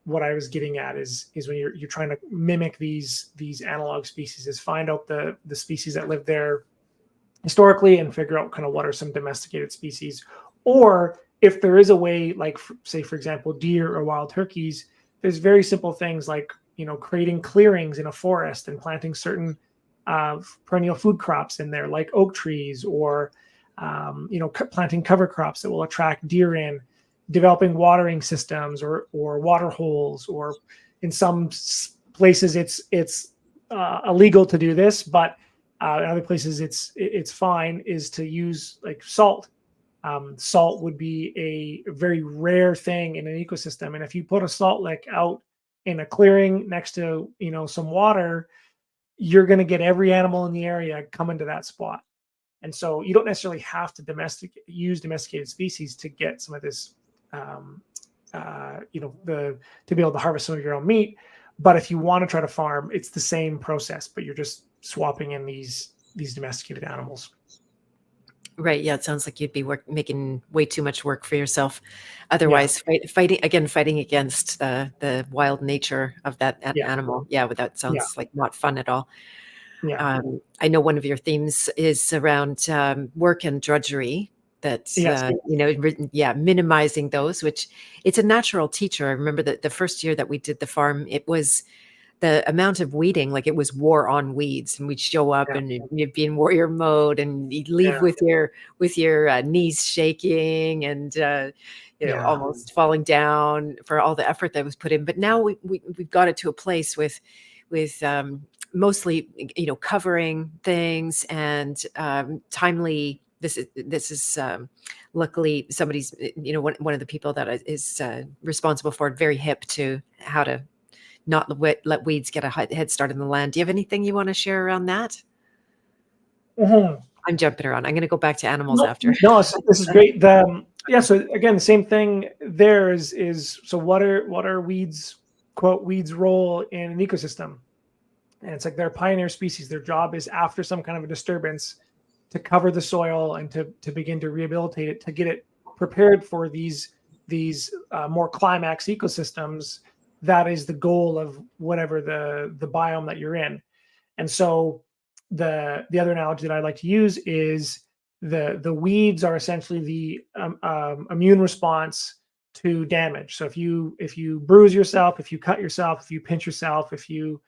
what I was getting at is when you're trying to mimic these analog species, is find out the species that live there historically and figure out kind of what are some domesticated species. Or if there is a way, like say for example deer or wild turkeys, there's very simple things like creating clearings in a forest and planting certain perennial food crops in there, like oak trees, or planting cover crops that will attract deer in, developing watering systems or water holes, or in some places it's illegal to do this, but in other places it's fine, is to use like salt. Salt would be a very rare thing in an ecosystem, and if you put a salt lick out in a clearing next to some water, you're going to get every animal in the area coming to that spot. And so you don't necessarily have to use domesticated species to get some of this to be able to harvest some of your own meat. But if you want to try to farm, it's the same process, but you're just swapping in these domesticated animals. Right. Yeah. It sounds like you'd be making way too much work for yourself. Yeah, Otherwise, fighting against the wild nature of that yeah, animal. Yeah. But that yeah, sounds like not fun at all. yeah, I know one of your themes is around work and drudgery. That yes, minimizing those, which it's a natural teacher. I remember that the first year that we did the farm, it was the amount of weeding, like it was war on weeds, and we'd show up yeah, and you'd be in warrior mode, and you'd leave yeah, with your knees shaking and yeah. almost falling down for all the effort that was put in. But now we've got it to a place with mostly covering things and timely. This is luckily somebody's one of the people that is responsible for it, very hip to how to not let weeds get a head start in the land. Do you have anything you want to share around that? Mhm. I'm jumping around. I'm going to go back to animals No, after. no, this is great. Yeah, so again, the same thing there is so what are weeds, quote, weeds role in an ecosystem? And it's like they're pioneer species. Their job is after some kind of a disturbance to cover the soil and to begin to rehabilitate it, to get it prepared for these more climax ecosystems. That is the goal of whatever the biome that you're in. And so the other analogy that I like to use is the weeds are essentially the immune response to damage. So if you bruise yourself, if you cut yourself, if you pinch yourself, if you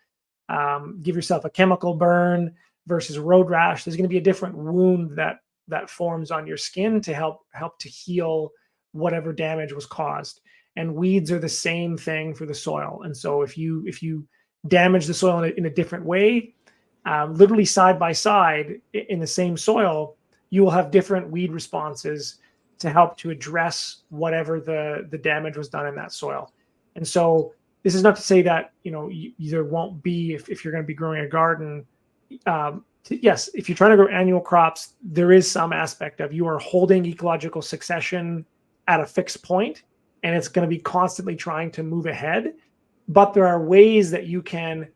give yourself a chemical burn versus road rash, there's going to be a different wound that forms on your skin to help to heal whatever damage was caused. And weeds are the same thing for the soil. And so if you damage the soil in a different way, literally side by side in the same soil, you will have different weed responses to help to address whatever the damage was done in that soil. And so this is not to say that there won't be, if you're going to be growing a garden. Yes, if you're trying to grow annual crops, there is some aspect of you are holding ecological succession at a fixed point, and it's going to be constantly trying to move ahead. But there are ways that you can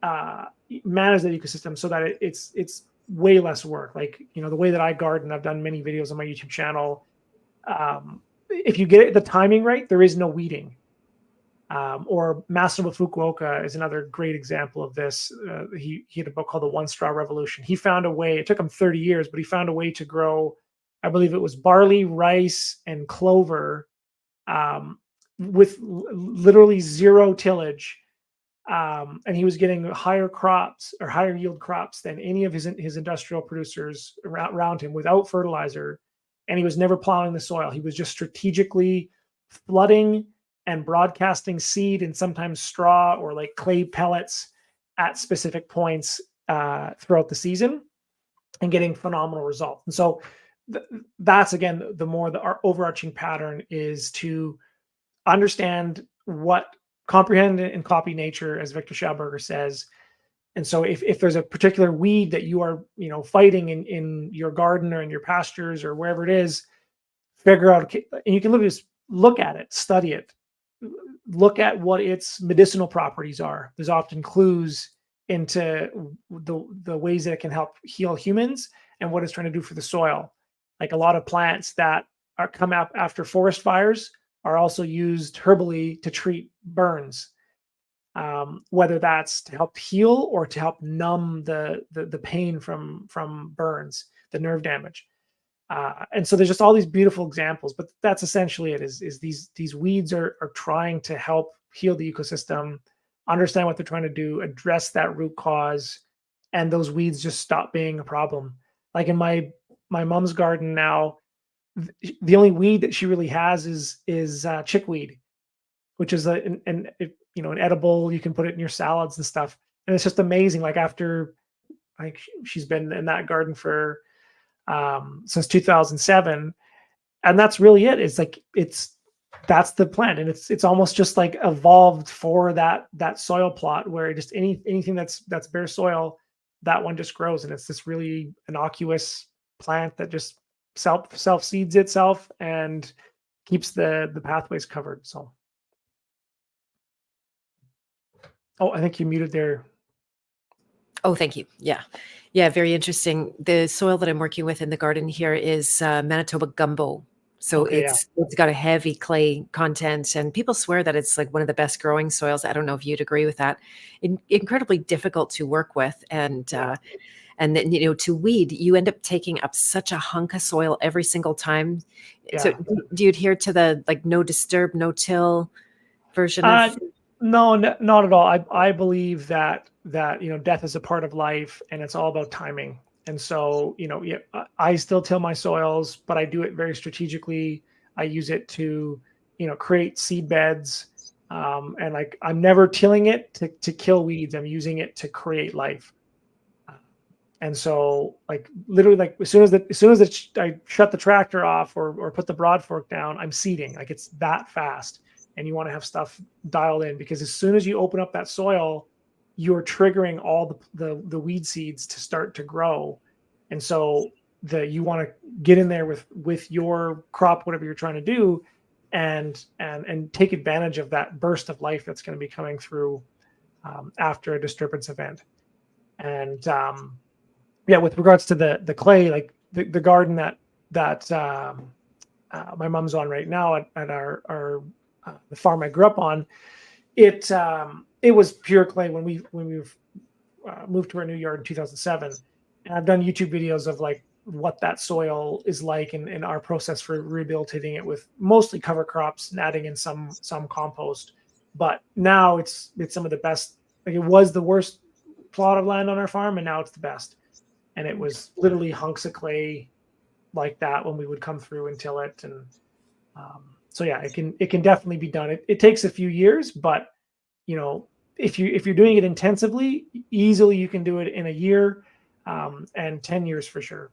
uh, manage that ecosystem so that it's way less work. Like the way that I garden, I've done many videos on my YouTube channel. If you get the timing right, there is no weeding. Or Masamu Fukuoka is another great example of this. He had a book called The One Straw Revolution. He found a way, it took him 30 years, but he found a way to grow, I believe it was barley, rice, and clover with literally zero tillage. And he was getting higher crops or higher yield crops than any of his industrial producers around him without fertilizer. And he was never plowing the soil. He was just strategically flooding and broadcasting seed and sometimes straw or like clay pellets at specific points throughout the season and getting phenomenal results. And so that's again our overarching pattern is to understand what comprehend and copy nature, as Victor Schauberger says. And so if there's a particular weed that you are fighting in your garden or in your pastures or wherever it is, figure out, and you can look at it, study it, look at what its medicinal properties are. There's often clues into the ways that it can help heal humans and what it's trying to do for the soil. Like a lot of plants that come up after forest fires are also used herbally to treat burns, whether that's to help heal or to help numb the pain from burns, the nerve damage. And so there's just all these beautiful examples, but that's essentially it. Is these weeds are trying to help heal the ecosystem, understand what they're trying to do, address that root cause, and those weeds just stop being a problem. Like in my mom's garden now, the only weed that she really has is chickweed, which is an edible. You can put it in your salads and stuff, and it's just amazing. Like after like she's been in that garden for since 2007, and that's really it. It's like that's the plant, and it's almost just like evolved for that soil plot where just anything that's bare soil, that one just grows, and it's this really innocuous plant that just self seeds itself and keeps the pathways covered. So, oh, I think you muted there. Oh, thank you. Yeah. Yeah, very interesting. The soil that I'm working with in the garden here is Manitoba gumbo. So Okay, yeah. it's got a heavy clay content, and people swear that it's like one of the best growing soils. I don't know if you'd agree with that. Incredibly difficult to work with, Yeah. and then to weed, you end up taking up such a hunk of soil every single time. So Yeah. do you adhere to the like no disturb, no till version Uh, of? no, not at all. I believe that death is a part of life, and it's all about timing. And so yeah, I still till my soils, but I do it very strategically. I use it to create seed beds, and like I'm never tilling it to kill weeds. I'm using it to create life. And so, like literally, like as soon as I shut the tractor off or put the broad fork down, I'm seeding. Like it's that fast. And you want to have stuff dialed in, because as soon as you open up that soil, you're triggering all the weed seeds to start to grow. And so you want to get in there with your crop, whatever you're trying to do, and take advantage of that burst of life that's going to be coming through after a disturbance event. And yeah, with regards to the clay, like the garden that my mom's on right now at our the farm I grew up on, it was pure clay when we moved to our new yard in 2007. And I've done YouTube videos of like what that soil is like, and our process for rehabilitating it with mostly cover crops and adding in some compost. But now it's some of the best. Like it was the worst plot of land on our farm, and now it's the best. And it was literally hunks of clay like that when we would come through and till it. And so yeah, it can definitely be done. It takes a few years, but if you're doing it intensively, easily you can do it in a year, and 10 years for sure.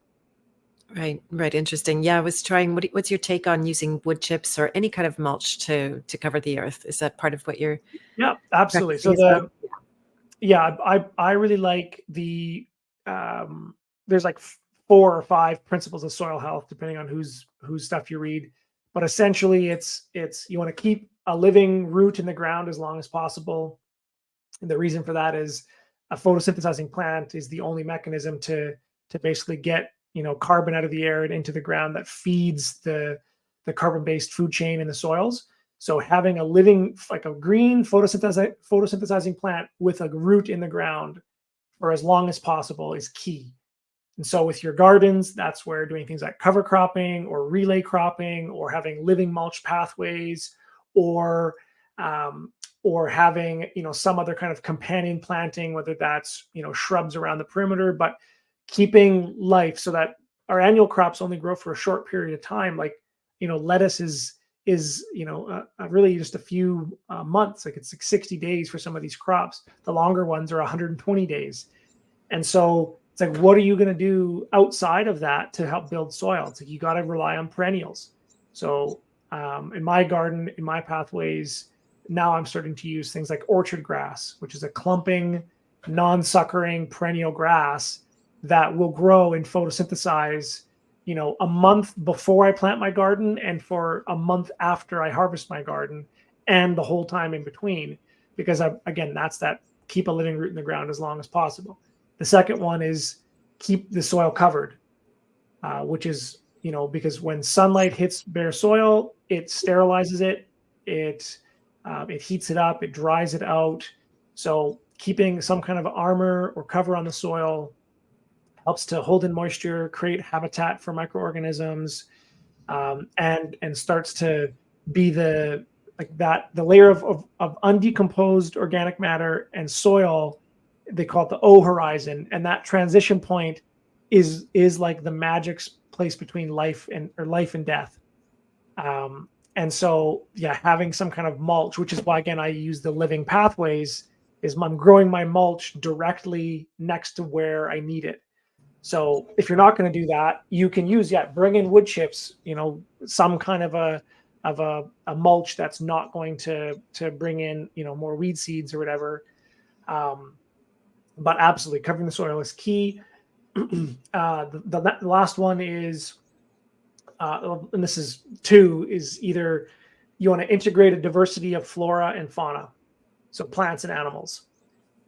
Right, right. Interesting. Yeah, I was trying. What's your take on using wood chips or any kind of mulch to cover the earth? Is that part of what you're Yeah, absolutely. practicing So as well? yeah, I really like there's like 4 or 5 principles of soil health, depending on whose stuff you read. But essentially, it's you want to keep a living root in the ground as long as possible. And the reason for that is a photosynthesizing plant is the only mechanism to basically get carbon out of the air and into the ground that feeds the carbon-based food chain in the soils. So having a living, like a green photosynthesizing plant with a root in the ground for as long as possible is key. And so with your gardens, that's where doing things like cover cropping or relay cropping or having living mulch pathways, or having some other kind of companion planting, whether that's shrubs around the perimeter, but keeping life so that our annual crops only grow for a short period of time. Like lettuce is really just a few months. Like it's like 60 days for some of these crops. The longer ones are 120 days. And so it's like, what are you going to do outside of that to help build soil? It's like you got to rely on perennials. So in my garden, in my pathways, now I'm starting to use things like orchard grass, which is a clumping, non-suckering perennial grass that will grow and photosynthesize, a month before I plant my garden and for a month after I harvest my garden, and the whole time in between. Because again, that's that keep a living root in the ground as long as possible. The second one is keep the soil covered, which is, because when sunlight hits bare soil, it sterilizes it, it heats it up, it dries it out. So keeping some kind of armor or cover on the soil helps to hold in moisture, create habitat for microorganisms, and starts to be the layer of undecomposed organic matter and soil. They call it the O horizon, and that transition point is like the magic place between life and death. And so yeah, having some kind of mulch, which is why again I use the living pathways, is I'm growing my mulch directly next to where I need it. So if you're not going to do that, you can use bring in wood chips, some kind of a mulch that's not going to bring in more weed seeds or whatever. But absolutely, covering the soil is key. The last one is, and this is two, is either you want to integrate a diversity of flora and fauna, so plants and animals.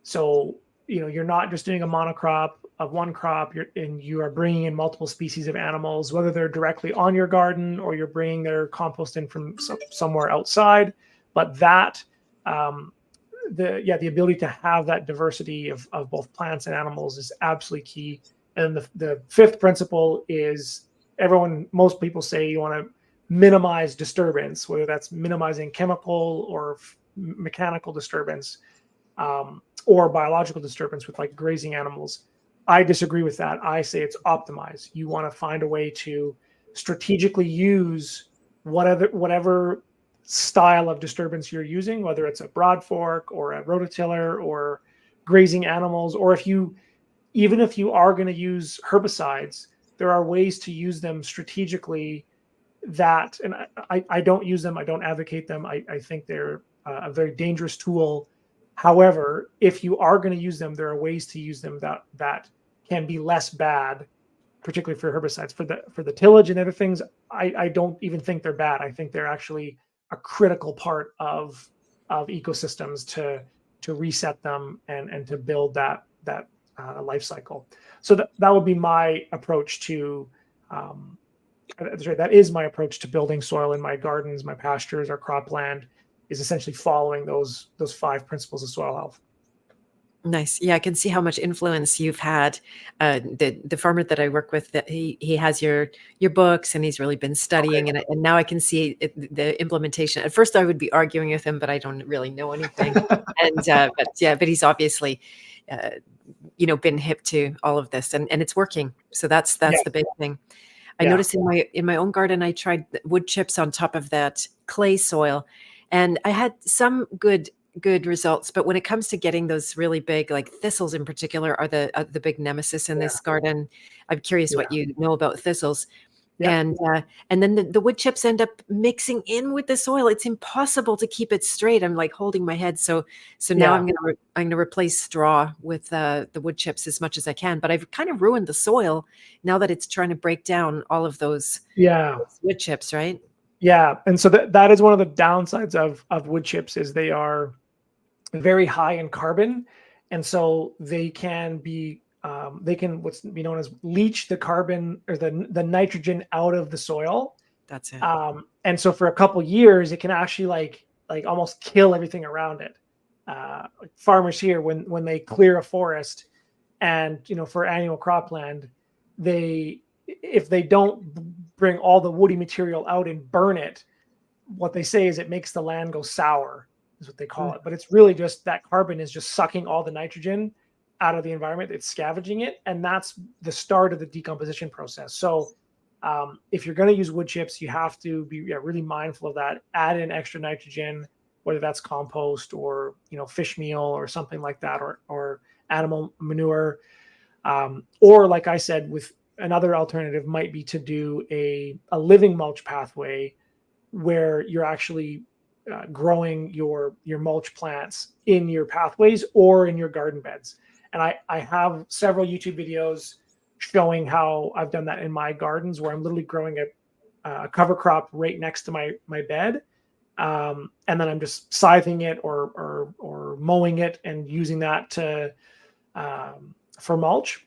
So you're not just doing a monocrop of one crop, you are bringing in multiple species of animals, whether they're directly on your garden or you're bringing their compost in from somewhere outside. But that, the ability to have that diversity of both plants and animals is absolutely key. And the fifth principle is most people say you want to minimize disturbance, whether that's minimizing chemical or mechanical disturbance, or biological disturbance with like grazing animals. I disagree with that. I say it's optimize. You want to find a way to strategically use whatever style of disturbance you're using, whether it's a broad fork or a rototiller or grazing animals, or even if you are going to use herbicides, there are ways to use them strategically and I don't use them. I don't advocate them. I think they're a very dangerous tool. However, if you are going to use them, there are ways to use them that can be less bad, particularly for herbicides. For the tillage and other things, I don't even think they're bad. I think they're actually a critical part of ecosystems to reset them and to build that life cycle. So that would be my approach to. That's right. That is my approach to building soil in my gardens, my pastures, our cropland, is essentially following those 5 principles of soil health. Nice. Yeah, I can see how much influence you've had. The farmer that I work with, that he has your books, and he's really been studying, and now I can see the implementation. At first, I would be arguing with him, but I don't really know anything. And but he's obviously, been hip to all of this, and it's working. So that's the big thing. I noticed in my own garden, I tried wood chips on top of that clay soil, and I had some good results. But when it comes to getting those really big, like thistles in particular, are the big nemesis in this garden. I'm curious what you know about thistles. And then the wood chips end up mixing in with the soil. It's impossible to keep it straight. I'm like holding my head. So now I'm gonna replace straw with the wood chips as much as I can. But I've kind of ruined the soil now that it's trying to break down all of those wood chips, right? Yeah, and so that is one of the downsides of wood chips, is they are very high in carbon, and so they can what's be known as leach the carbon or the nitrogen out of the soil. That's it. And so for a couple years, it can actually like almost kill everything around it. Farmers here, when they clear a forest, and for annual cropland, if they don't bring all the woody material out and burn it, what they say is it makes the land go sour, is what they call it. But it's really just that carbon is just sucking all the nitrogen out of the environment. It's scavenging it, and that's the start of the decomposition process. So if you're going to use wood chips, you have to be really mindful of that. Add in extra nitrogen, whether that's compost or fish meal or something like that, or animal manure, or like I said, with another alternative might be to do a living mulch pathway, where you're actually growing your mulch plants in your pathways or in your garden beds. And I have several YouTube videos showing how I've done that in my gardens, where I'm literally growing a cover crop right next to my bed. And then I'm just scything it or mowing it and using that for mulch.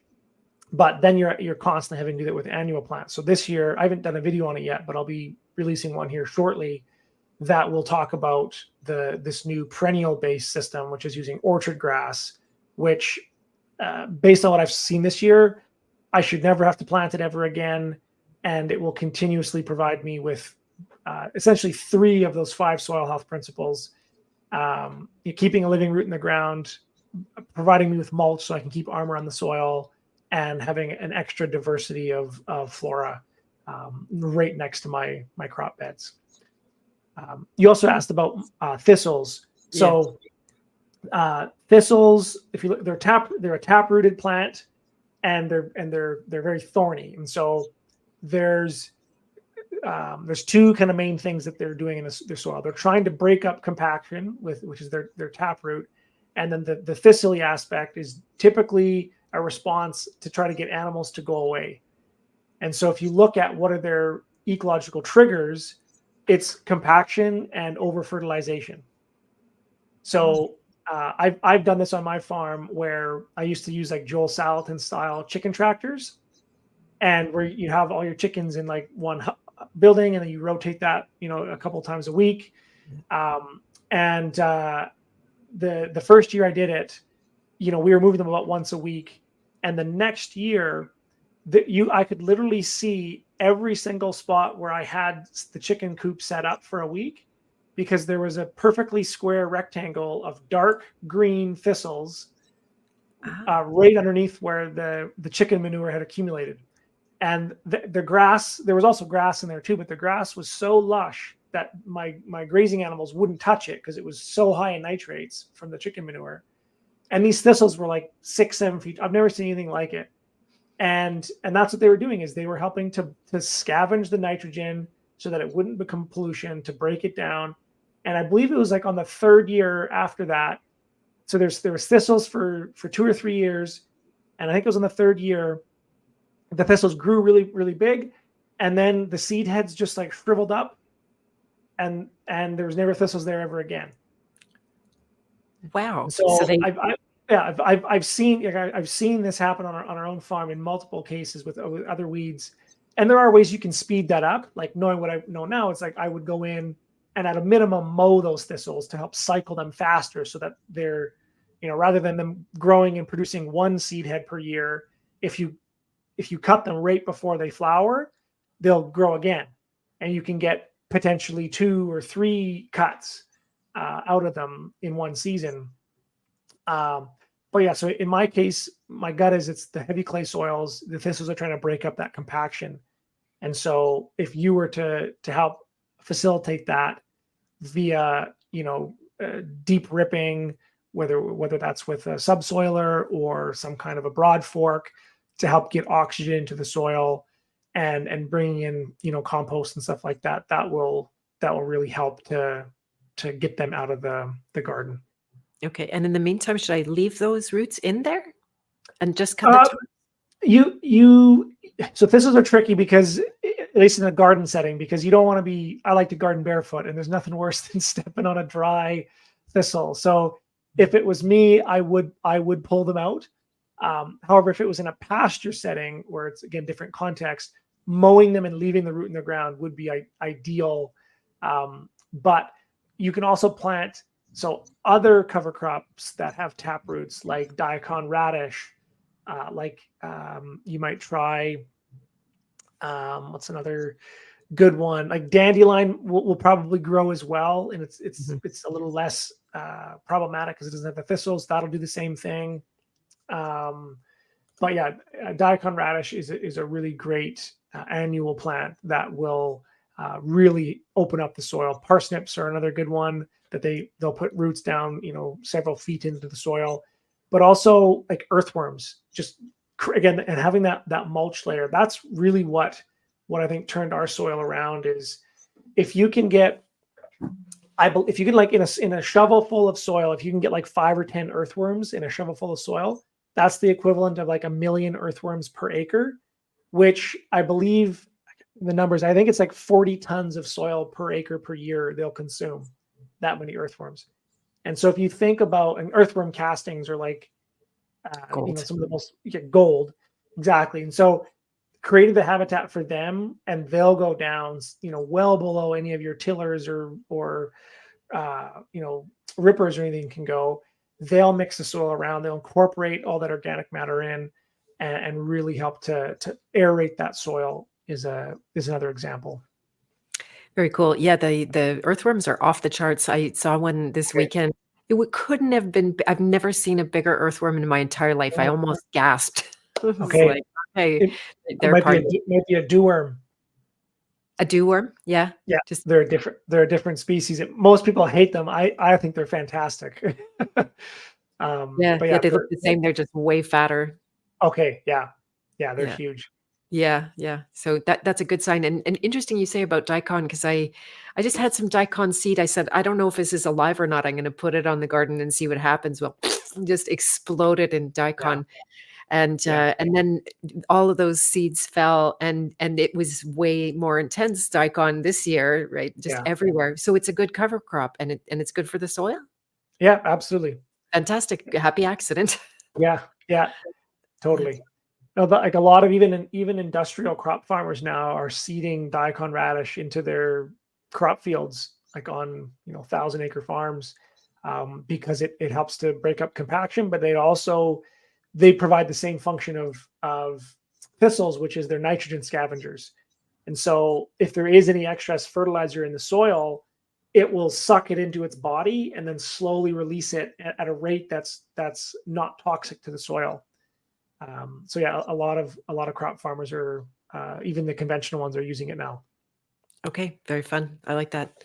But then you're constantly having to do that with annual plants. So this year, I haven't done a video on it yet, but I'll be releasing one here shortly that will talk about this new perennial based system, which is using orchard grass, which based on what I've seen this year, I should never have to plant it ever again. And it will continuously provide me with essentially 3 of those 5 soil health principles: keeping a living root in the ground, providing me with mulch so I can keep armor on the soil, and having an extra diversity of flora right next to my crop beds. You also asked about thistles. So thistles, if you look, they're a tap-rooted plant, and they're very thorny. And so there's 2 kind of main things that they're doing in their soil. They're trying to break up compaction, which is their taproot, and then the thistly aspect is typically a response to try to get animals to go away. And so if you look at what are their ecological triggers, it's compaction and over fertilization. So I've done this on my farm where I used to use like Joel Salatin style chicken tractors, and where you have all your chickens in like one building, and then you rotate that, a couple times a week. And the first year I did it, we were moving them about once a week, and the next year, I could literally see every single spot where I had the chicken coop set up for a week, because there was a perfectly square rectangle of dark green thistles right underneath where the chicken manure had accumulated. And the grass, there was also grass in there too, but the grass was so lush that my grazing animals wouldn't touch it because it was so high in nitrates from the chicken manure. And these thistles were like 6-7 feet. I've never seen anything like it. And that's what they were doing, is they were helping to scavenge the nitrogen so that it wouldn't become pollution, to break it down. And I believe it was like on the third year after that. So there was thistles for 2 or 3 years, and I think it was on the third year the thistles grew really, really big, and then the seed heads just like shriveled up, and there was never thistles there ever again. Wow. So, So they I've seen this happen on our own farm in multiple cases with other weeds, and there are ways you can speed that up. Like, knowing what I know now, it's like I would go in and at a minimum mow those thistles to help cycle them faster, so that they're, rather than them growing and producing one seed head per year, if you cut them right before they flower, they'll grow again, and you can get potentially 2 or 3 cuts out of them in one season. But yeah, so in my case, my gut is it's the heavy clay soils. The thistles are trying to break up that compaction. And so if you were to help facilitate that via, deep ripping, whether that's with a subsoiler or some kind of a broad fork to help get oxygen into the soil, and bringing in, compost and stuff like that, that will really help to get them out of the garden. Okay. And in the meantime, should I leave those roots in there and just cut the top? So thistles are tricky, because at least in a garden setting, because you don't want to be, I like to garden barefoot, and there's nothing worse than stepping on a dry thistle. So if it was me, I would pull them out. However, if it was in a pasture setting where it's, again, different context, mowing them and leaving the root in the ground would be ideal. But you can also plant other cover crops that have tap roots, like daikon radish, you might try, what's another good one? Like dandelion will probably grow as well, and it's a little less problematic because it doesn't have the thistles. That'll do the same thing. But yeah, daikon radish is a really great annual plant that will really open up the soil. Parsnips are another good one that they'll put roots down, several feet into the soil. But also like earthworms, just again, and having that mulch layer. That's really what I think turned our soil around. Is if you can get, if you can, like, in a shovel full of soil, if you can get like 5 or 10 earthworms in a shovel full of soil, that's the equivalent of like 1 million earthworms per acre, which I believe the numbers, I think it's like 40 tons of soil per acre per year they'll consume, that many earthworms. And so if you think about, and earthworm castings are like, some of the most, gold. Exactly. And so creating the habitat for them, and they'll go down, well below any of your tillers or rippers or anything can go. They'll mix the soil around. They'll incorporate all that organic matter in, and really help to aerate that soil is another example. Very cool. Yeah, the earthworms are off the charts. I saw one this weekend. Couldn't have been. I've never seen a bigger earthworm in my entire life. I almost gasped. It was like, okay, it might be a dewworm. A dewworm, yeah. Yeah, they're a different species. Most people hate them. I think they're fantastic. But they look the same. They're just way fatter. Okay, yeah, they're huge. Yeah. So that's a good sign. And interesting you say about daikon, because I just had some daikon seed. I said, I don't know if this is alive or not. I'm going to put it on the garden and see what happens. Well, just exploded in daikon. Yeah. And then all of those seeds fell, and it was way more intense daikon this year, right? Just everywhere. So it's a good cover crop, and it's good for the soil. Yeah, absolutely. fantastic. Happy accident. Yeah, yeah, totally. No, like a lot of even industrial crop farmers now are seeding daikon radish into their crop fields, like on 1,000-acre farms, because it helps to break up compaction, but they provide the same function of thistles, which is their nitrogen scavengers. And so if there is any excess fertilizer in the soil, it will suck it into its body and then slowly release it at a rate that's not toxic to the soil. So yeah, a lot of crop farmers are, even the conventional ones, are using it now. Okay, very fun. I like that.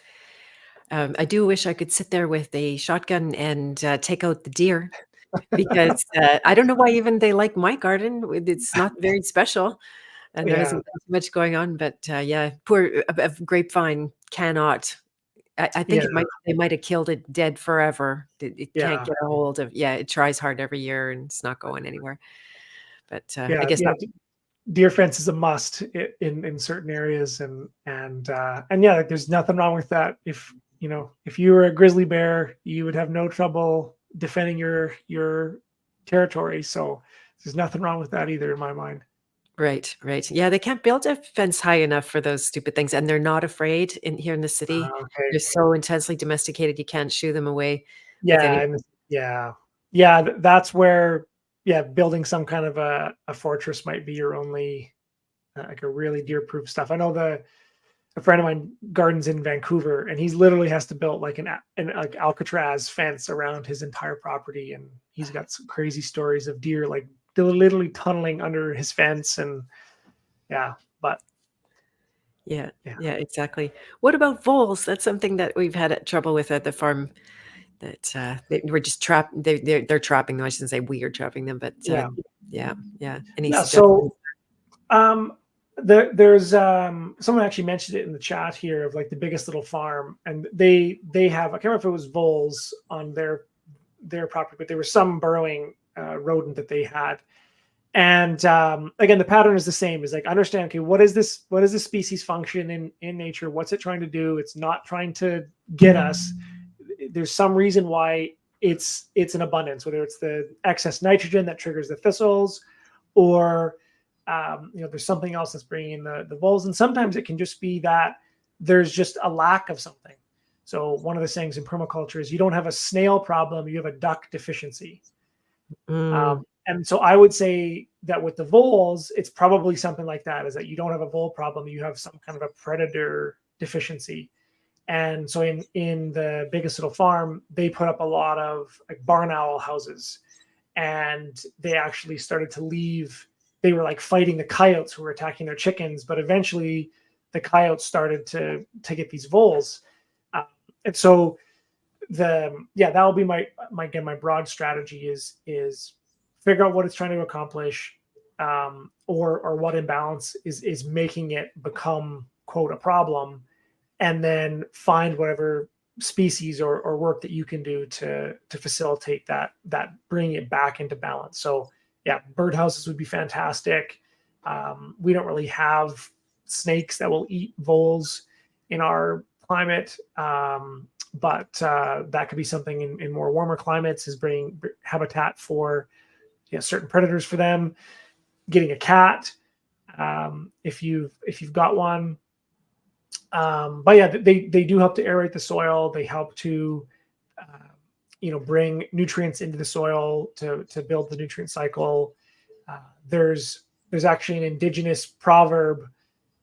I do wish I could sit there with a shotgun and take out the deer because I don't know why even they like my garden. It's not very special, and there Yeah, isn't much going on. But yeah, poor a grapevine cannot. I think yeah, they might have killed it dead forever. It can't yeah, get a hold of. Yeah, it tries hard every year and it's not going anywhere. But I yeah, guess yeah. that Deer fence is a must in certain areas, and yeah, like, there's nothing wrong with that. If you were a grizzly bear, you would have no trouble defending your territory. So there's nothing wrong with that either, in my mind. right, right. Yeah, they can't build a fence high enough for those stupid things, and they're not afraid here in the city. Okay. They're so intensely domesticated, you can't shoo them away with Yeah, any. and yeah, that's where, yeah, building some kind of a fortress might be your only, like, a really deer-proof stuff. I know a friend of mine gardens in Vancouver, and he's literally has to build like an like Alcatraz fence around his entire property, and he's got some crazy stories of deer like literally tunneling under his fence, and yeah, but Yeah, yeah, yeah, exactly. What about voles? That's something that we've had trouble with at the farm. That we're just trapped. They're trapping them. I shouldn't say we are trapping them, but yeah, yeah, yeah. Any yeah. suggestions? So Um, there's someone actually mentioned it in the chat here of like the biggest little farm, and they have, I can't remember if it was voles on their property, but there was some burrowing rodent that they had. And again, the pattern is the same. Is like, understand, okay, what is this species function in nature? What's it trying to do? It's not trying to get us. There's some reason why it's in abundance, whether it's the excess nitrogen that triggers the thistles, or there's something else that's bringing in the voles. And sometimes it can just be that there's just a lack of something. So one of the things in permaculture is you don't have a snail problem, you have a duck deficiency. Mm, And so I would say that with the voles, it's probably something like that, is that you don't have a vole problem, you have some kind of a predator deficiency. And so in the biggest little farm, they put up a lot of like barn owl houses, and they actually started to leave. They were like fighting the coyotes who were attacking their chickens, but eventually the coyotes started to get these voles. And so that will be my broad strategy is figure out what it's trying to accomplish, or what imbalance is making it become, quote, a problem, and then find whatever species or work that you can do to facilitate that bring it back into balance. So yeah, birdhouses would be fantastic. We don't really have snakes that will eat voles in our climate, but that could be something in more warmer climates, is bringing habitat for certain predators for them. Getting a cat, if you've got one. But yeah, they do help to aerate the soil. They help to bring nutrients into the soil to build the nutrient cycle. There's actually an indigenous proverb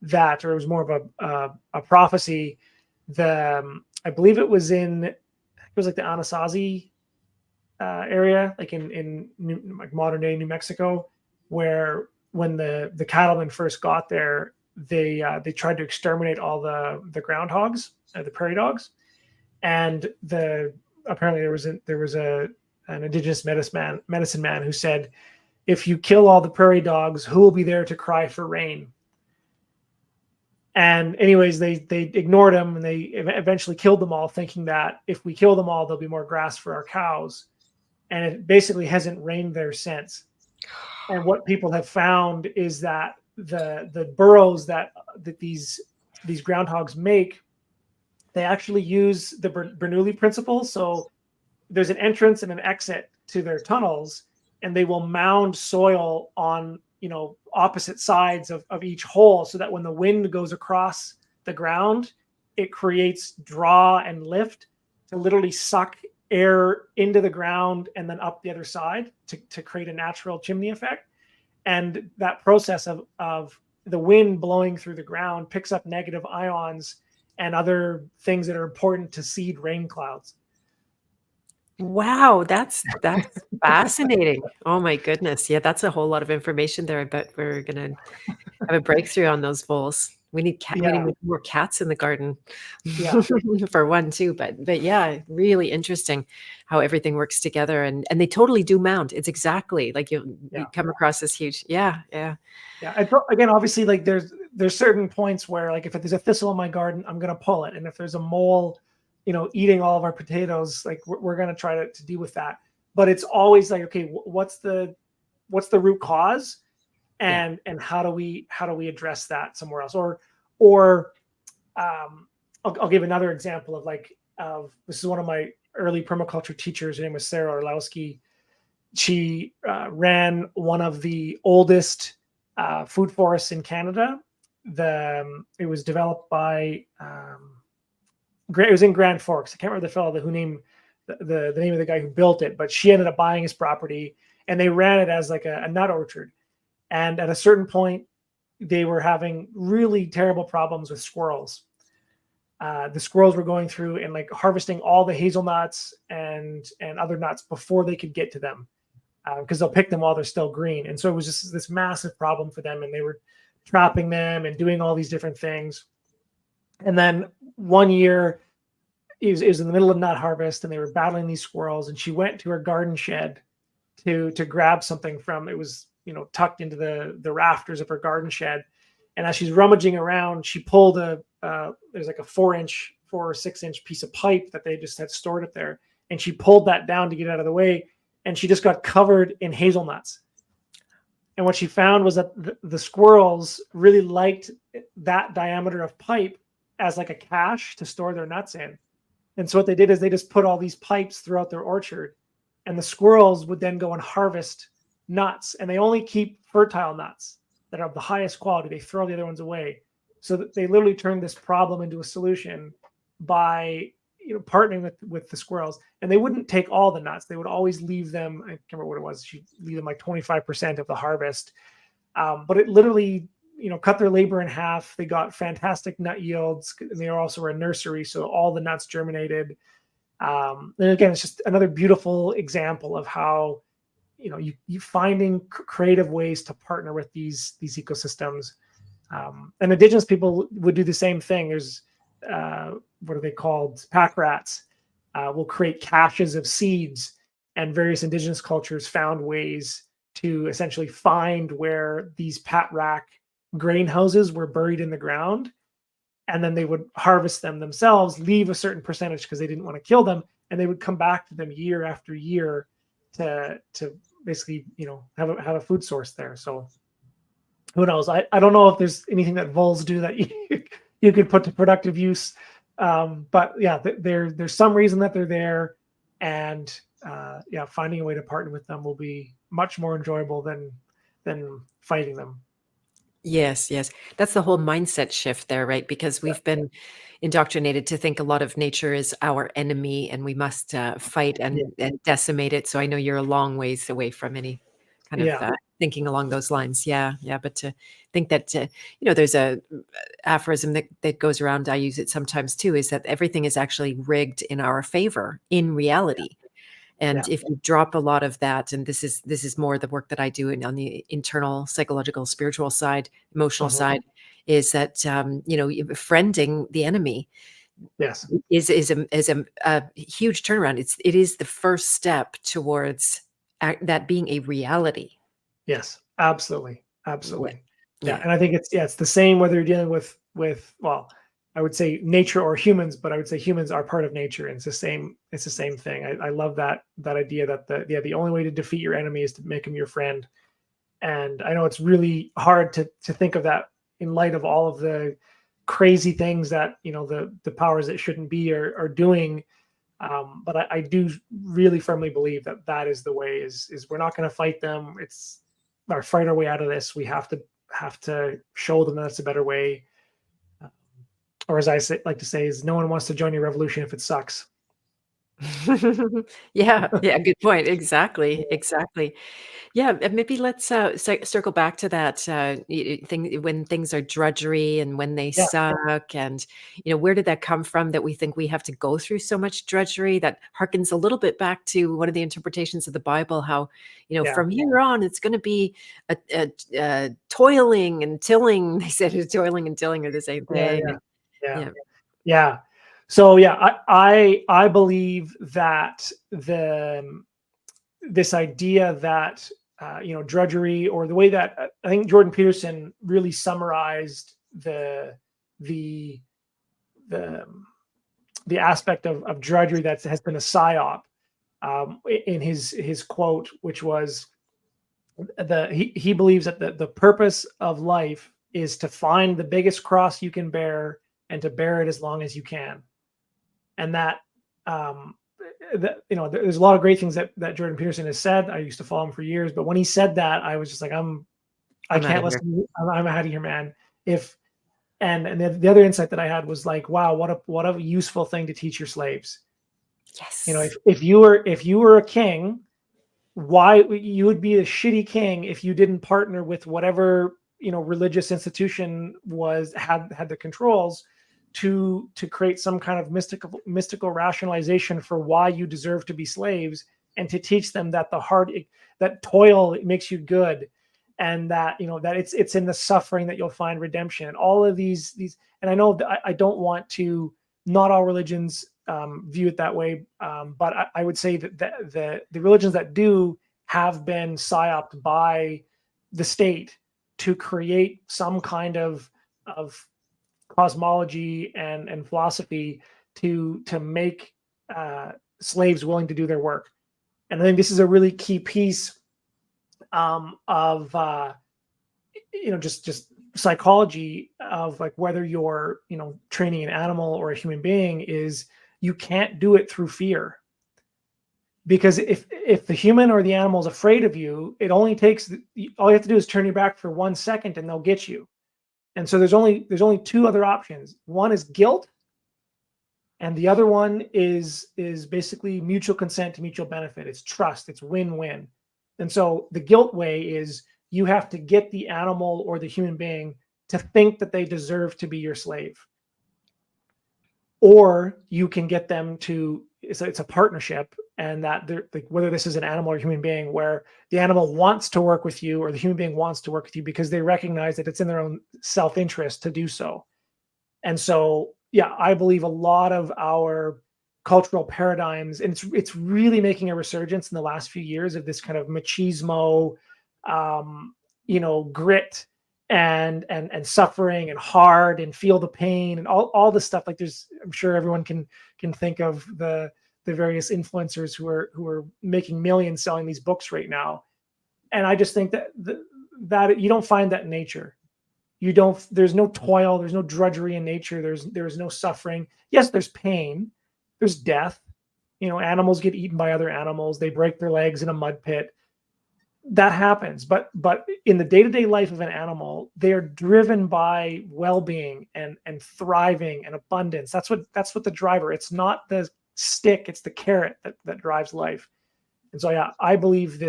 that, or it was more of a prophecy. I believe it was like the Anasazi area, like in like modern day New Mexico, where when the cattlemen first got there, they tried to exterminate all the groundhogs, the prairie dogs, and apparently there was an indigenous medicine man who said, if you kill all the prairie dogs, who will be there to cry for rain? And anyways, they ignored him, and they eventually killed them all, thinking that if we kill them all, there'll be more grass for our cows. And it basically hasn't rained there since. And what people have found is that the burrows that these groundhogs make, they actually use the Bernoulli principle. So there's an entrance and an exit to their tunnels, and they will mound soil on, opposite sides of each hole, so that when the wind goes across the ground, it creates draw and lift to literally suck air into the ground and then up the other side to create a natural chimney effect. And that process of the wind blowing through the ground picks up negative ions and other things that are important to seed rain clouds. Wow, that's fascinating. Oh my goodness. Yeah, that's a whole lot of information there. I bet we're gonna have a breakthrough on those voles. We Yeah, need more cats in the garden yeah, for one too. But yeah, really interesting how everything works together, and they totally do mount. It's exactly like you yeah, come across this huge, yeah, yeah. yeah. And again, obviously, like there's certain points where, like, if there's a thistle in my garden, I'm gonna pull it, and if there's a mole, eating all of our potatoes, like we're gonna try to deal with that. But it's always like, okay, what's the root cause, Yeah. and how do we address that somewhere else? Or I'll give another example of this is one of my early permaculture teachers. Her name was Sarah Orlowski. She ran one of the oldest food forests in Canada. It was developed by it was in Grand Forks. I can't remember the fellow who named the name of the guy who built it, but she ended up buying his property, and they ran it as like a nut orchard. And at a certain point, they were having really terrible problems with squirrels. The squirrels were going through and like harvesting all the hazelnuts and other nuts before they could get to them, because they'll pick them while they're still green. And so it was just this massive problem for them, and they were trapping them and doing all these different things. And then one year, it was in the middle of nut harvest, and they were battling these squirrels. And she went to her garden shed to grab something from it was tucked into the rafters of her garden shed. And as she's rummaging around, she pulled there's like a 4 or 6 inch piece of pipe that they just had stored up there, and she pulled that down to get out of the way, and she just got covered in hazelnuts. And what she found was that the squirrels really liked that diameter of pipe as like a cache to store their nuts in. And so what they did is they just put all these pipes throughout their orchard, and the squirrels would then go and harvest nuts, and they only keep fertile nuts that are of the highest quality. They throw the other ones away. So that they literally turned this problem into a solution by partnering with the squirrels. And they wouldn't take all the nuts. They would always leave them. I can't remember what it was. She'd leave them like 25% of the harvest. But it literally cut their labor in half. They got fantastic nut yields, and they also were a nursery, so all the nuts germinated. And again, it's just another beautiful example of how you finding creative ways to partner with these ecosystems. And indigenous people would do the same thing. There's what are they called? Pack rats will create caches of seeds, and various indigenous cultures found ways to essentially find where these pat rack grain houses were buried in the ground, and then they would harvest them themselves, leave a certain percentage because they didn't want to kill them, and they would come back to them year after year to basically have a food source there. So who knows? I don't know if there's anything that voles do that you could put to productive use, but yeah, there's some reason that they're there, and finding a way to partner with them will be much more enjoyable than fighting them. Yes, yes. That's the whole mindset shift there, right? Because we've been indoctrinated to think a lot of nature is our enemy, and we must fight Yeah, and decimate it. So I know you're a long ways away from any kind of yeah, thinking along those lines. Yeah, yeah. But to think that there's a aphorism that goes around. I use it sometimes too. Is that everything is actually rigged in our favor in reality. And yeah. if you drop a lot of that, and this is more the work that I do on the internal, psychological, spiritual side, emotional Mhm. side, is that friending the enemy Yes, is a huge turnaround. It is the first step towards that being a reality. yes, absolutely, Yeah, absolutely. Yeah, yeah, and I think it's the same whether you're dealing with well, I would say nature or humans, but I would say humans are part of nature, and it's the same thing. I love that idea that the only way to defeat your enemy is to make him your friend. And I know it's really hard to think of that in light of all of the crazy things that the powers that shouldn't be are doing. But I do really firmly believe that that is the way. Is we're not going to fight them. It's or fight our way out of this. We have to show them that's a better way. Or as like to say, is no one wants to join your revolution if it sucks. Yeah, yeah, good point. Exactly, exactly. Yeah, and maybe let's circle back to that thing when things are drudgery and when they Yeah, suck, and where did that come from that we think we have to go through so much drudgery? That harkens a little bit back to one of the interpretations of the Bible, how yeah, from here on it's going to be a toiling and tilling. They said toiling and tilling are the same yeah, thing, yeah, and yeah, yeah, yeah. So yeah, I believe that this idea that drudgery, or the way that I think Jordan Peterson really summarized the the the aspect of drudgery that has been a psyop, in his quote, which was he believes that the purpose of life is to find the biggest cross you can bear and to bear it as long as you can. And that um, there's a lot of great things that Jordan Peterson has said. I used to follow him for years, but when he said that, I was just like, I I'm out can't of here. listen. I'm out of here, man. If and the other insight that I had was like, wow, what a useful thing to teach your slaves. Yes. If you were a king, why you would be a shitty king if you didn't partner with whatever religious institution had the controls to create some kind of mystical rationalization for why you deserve to be slaves, and to teach them that that toil makes you good, and that that it's in the suffering that you'll find redemption, and all of these. And I know that I don't want to, not all religions view it that way, but I would say that the religions that do have been psyoped by the state to create some kind of cosmology and philosophy to make slaves willing to do their work. And I think this is a really key piece of just psychology of like whether you're training an animal or a human being, is you can't do it through fear. Because if the human or the animal is afraid of you, it only takes all you have to do is turn your back for 1 second and they'll get you. And so there's only two other options. One is guilt, and the other one is basically mutual consent to mutual benefit. It's trust. It's win-win. And so the guilt way is you have to get the animal or the human being to think that they deserve to be your slave. Or you can get them to, it's a partnership, and that they're like, whether this is an animal or human being, where the animal wants to work with you or the human being wants to work with you because they recognize that it's in their own self-interest to do so. And so, yeah, I believe a lot of our cultural paradigms, and it's really making a resurgence in the last few years, of this kind of machismo, grit and suffering and hard and feel the pain and all this stuff. Like I'm sure everyone can think of the various influencers who are making millions selling these books right now. And I just think that you don't find that in nature. There's no toil, there's no drudgery in nature. There's no suffering. Yes, there's pain, there's death. Animals get eaten by other animals. They break their legs in a mud pit. That happens. But in the day-to-day life of an animal, they are driven by well-being and thriving and abundance. That's what the driver. It's not the stick, it's the carrot that drives life. And so, yeah, I believe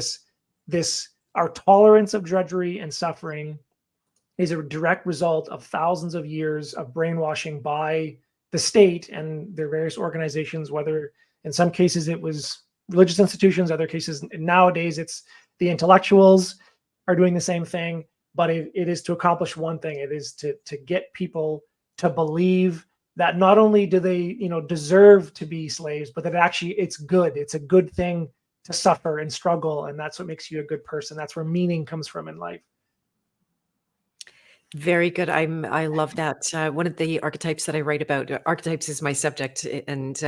our tolerance of drudgery and suffering is a direct result of thousands of years of brainwashing by the state and their various organizations, whether in some cases it was religious institutions, other cases nowadays it's the intellectuals are doing the same thing. But it is to accomplish one thing. It is to get people to believe that not only do they deserve to be slaves, but that actually it's good. It's a good thing to suffer and struggle, and that's what makes you a good person. That's where meaning comes from in life. Very good. I love that. One of the archetypes that I write about, archetypes is my subject, and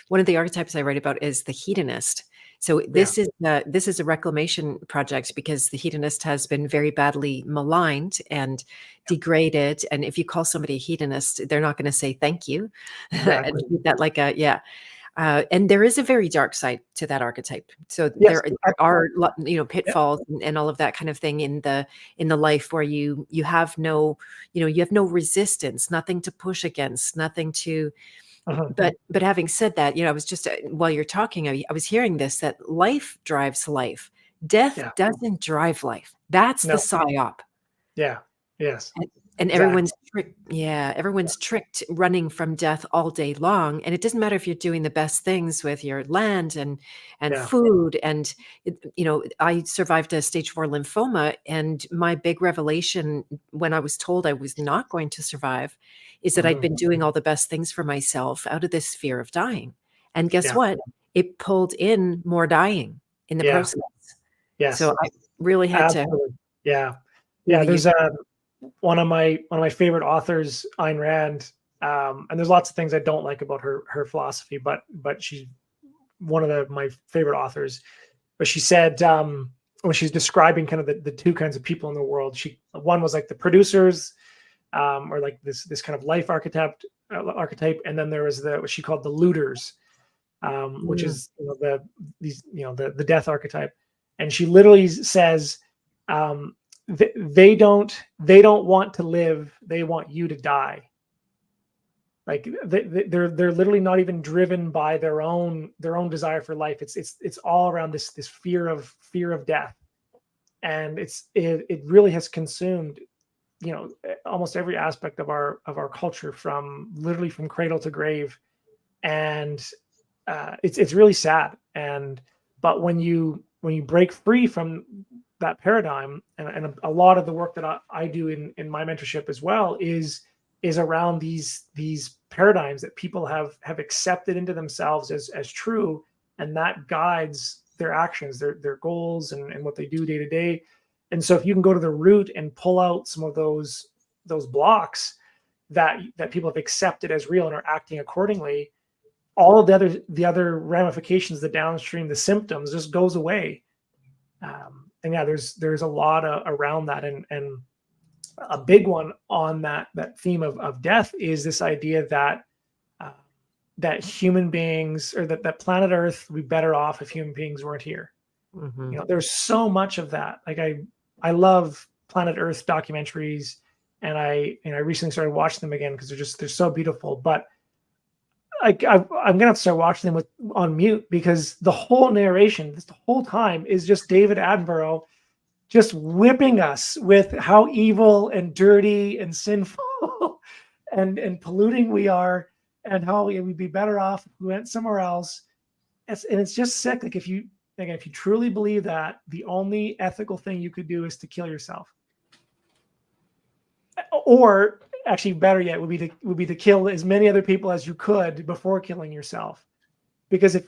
one of the archetypes I write about is the hedonist. So Yeah, this is a reclamation project because the hedonist has been very badly maligned and degraded. And if you call somebody a hedonist, they're not going to say thank you and exactly. treat that like a yeah. And there is a very dark side to that archetype. So Yes, there are yeah, pitfalls and all of that kind of thing in the life where you have no, you have no resistance, nothing to push against, nothing to. mhm, But having said that, I was just while you're talking, I was hearing this, that life drives life. Death yeah, doesn't drive life. That's the no, psyop. yeah, yes, And exactly. everyone's tricked running from death all day long. And it doesn't matter if you're doing the best things with your land and Yeah, food. And I survived a stage 4 lymphoma, and my big revelation when I was told I was not going to survive is that I'd mhm, been doing all the best things for myself out of this fear of dying. And guess yeah, what? It pulled in more dying in the yeah, process. So yes, I really had to absolutely. Yeah, yeah. really There's use. one of my favorite authors, Ayn Rand, and there's lots of things I don't like about her philosophy, but she's one of my favorite authors. But she said, when she's describing kind of the two kinds of people in the world, one was like the producers, or like this kind of life archetype, and then there was what she called the looters, which Mm, is the death archetype. And she literally says, um, they don't want to live, they want you to die. Like they're literally not even driven by their own desire for life. It's all around this fear of death. And it really has consumed, almost every aspect of our culture, from literally from cradle to grave. And it's really sad. And but when you break free from that paradigm, and a lot of the work that I do in my mentorship as well is around these paradigms that people have accepted into themselves as true, and that guides their actions, their goals, and what they do day to day. And so if you can go to the root and pull out some of those blocks that people have accepted as real and are acting accordingly, all of the other ramifications, the downstream, the symptoms, just goes away. And yeah, there's a lot around that. And a big one on that theme of death is this idea uh, that human beings, or that planet Earth would be better off if human beings weren't here. mhm. There's so much of that. Like I love planet Earth documentaries, and I recently started watching them again because they're so beautiful. But I'm gonna have to start watching them on mute, because the whole narration, this the whole time, is just David Attenborough just whipping us with how evil and dirty and sinful and polluting we are, and how we'd be better off if we went somewhere else. And it's just sick. Like, if you truly believe that, the only ethical thing you could do is to kill yourself. Or actually, better yet, would be to kill as many other people as you could before killing yourself. Because if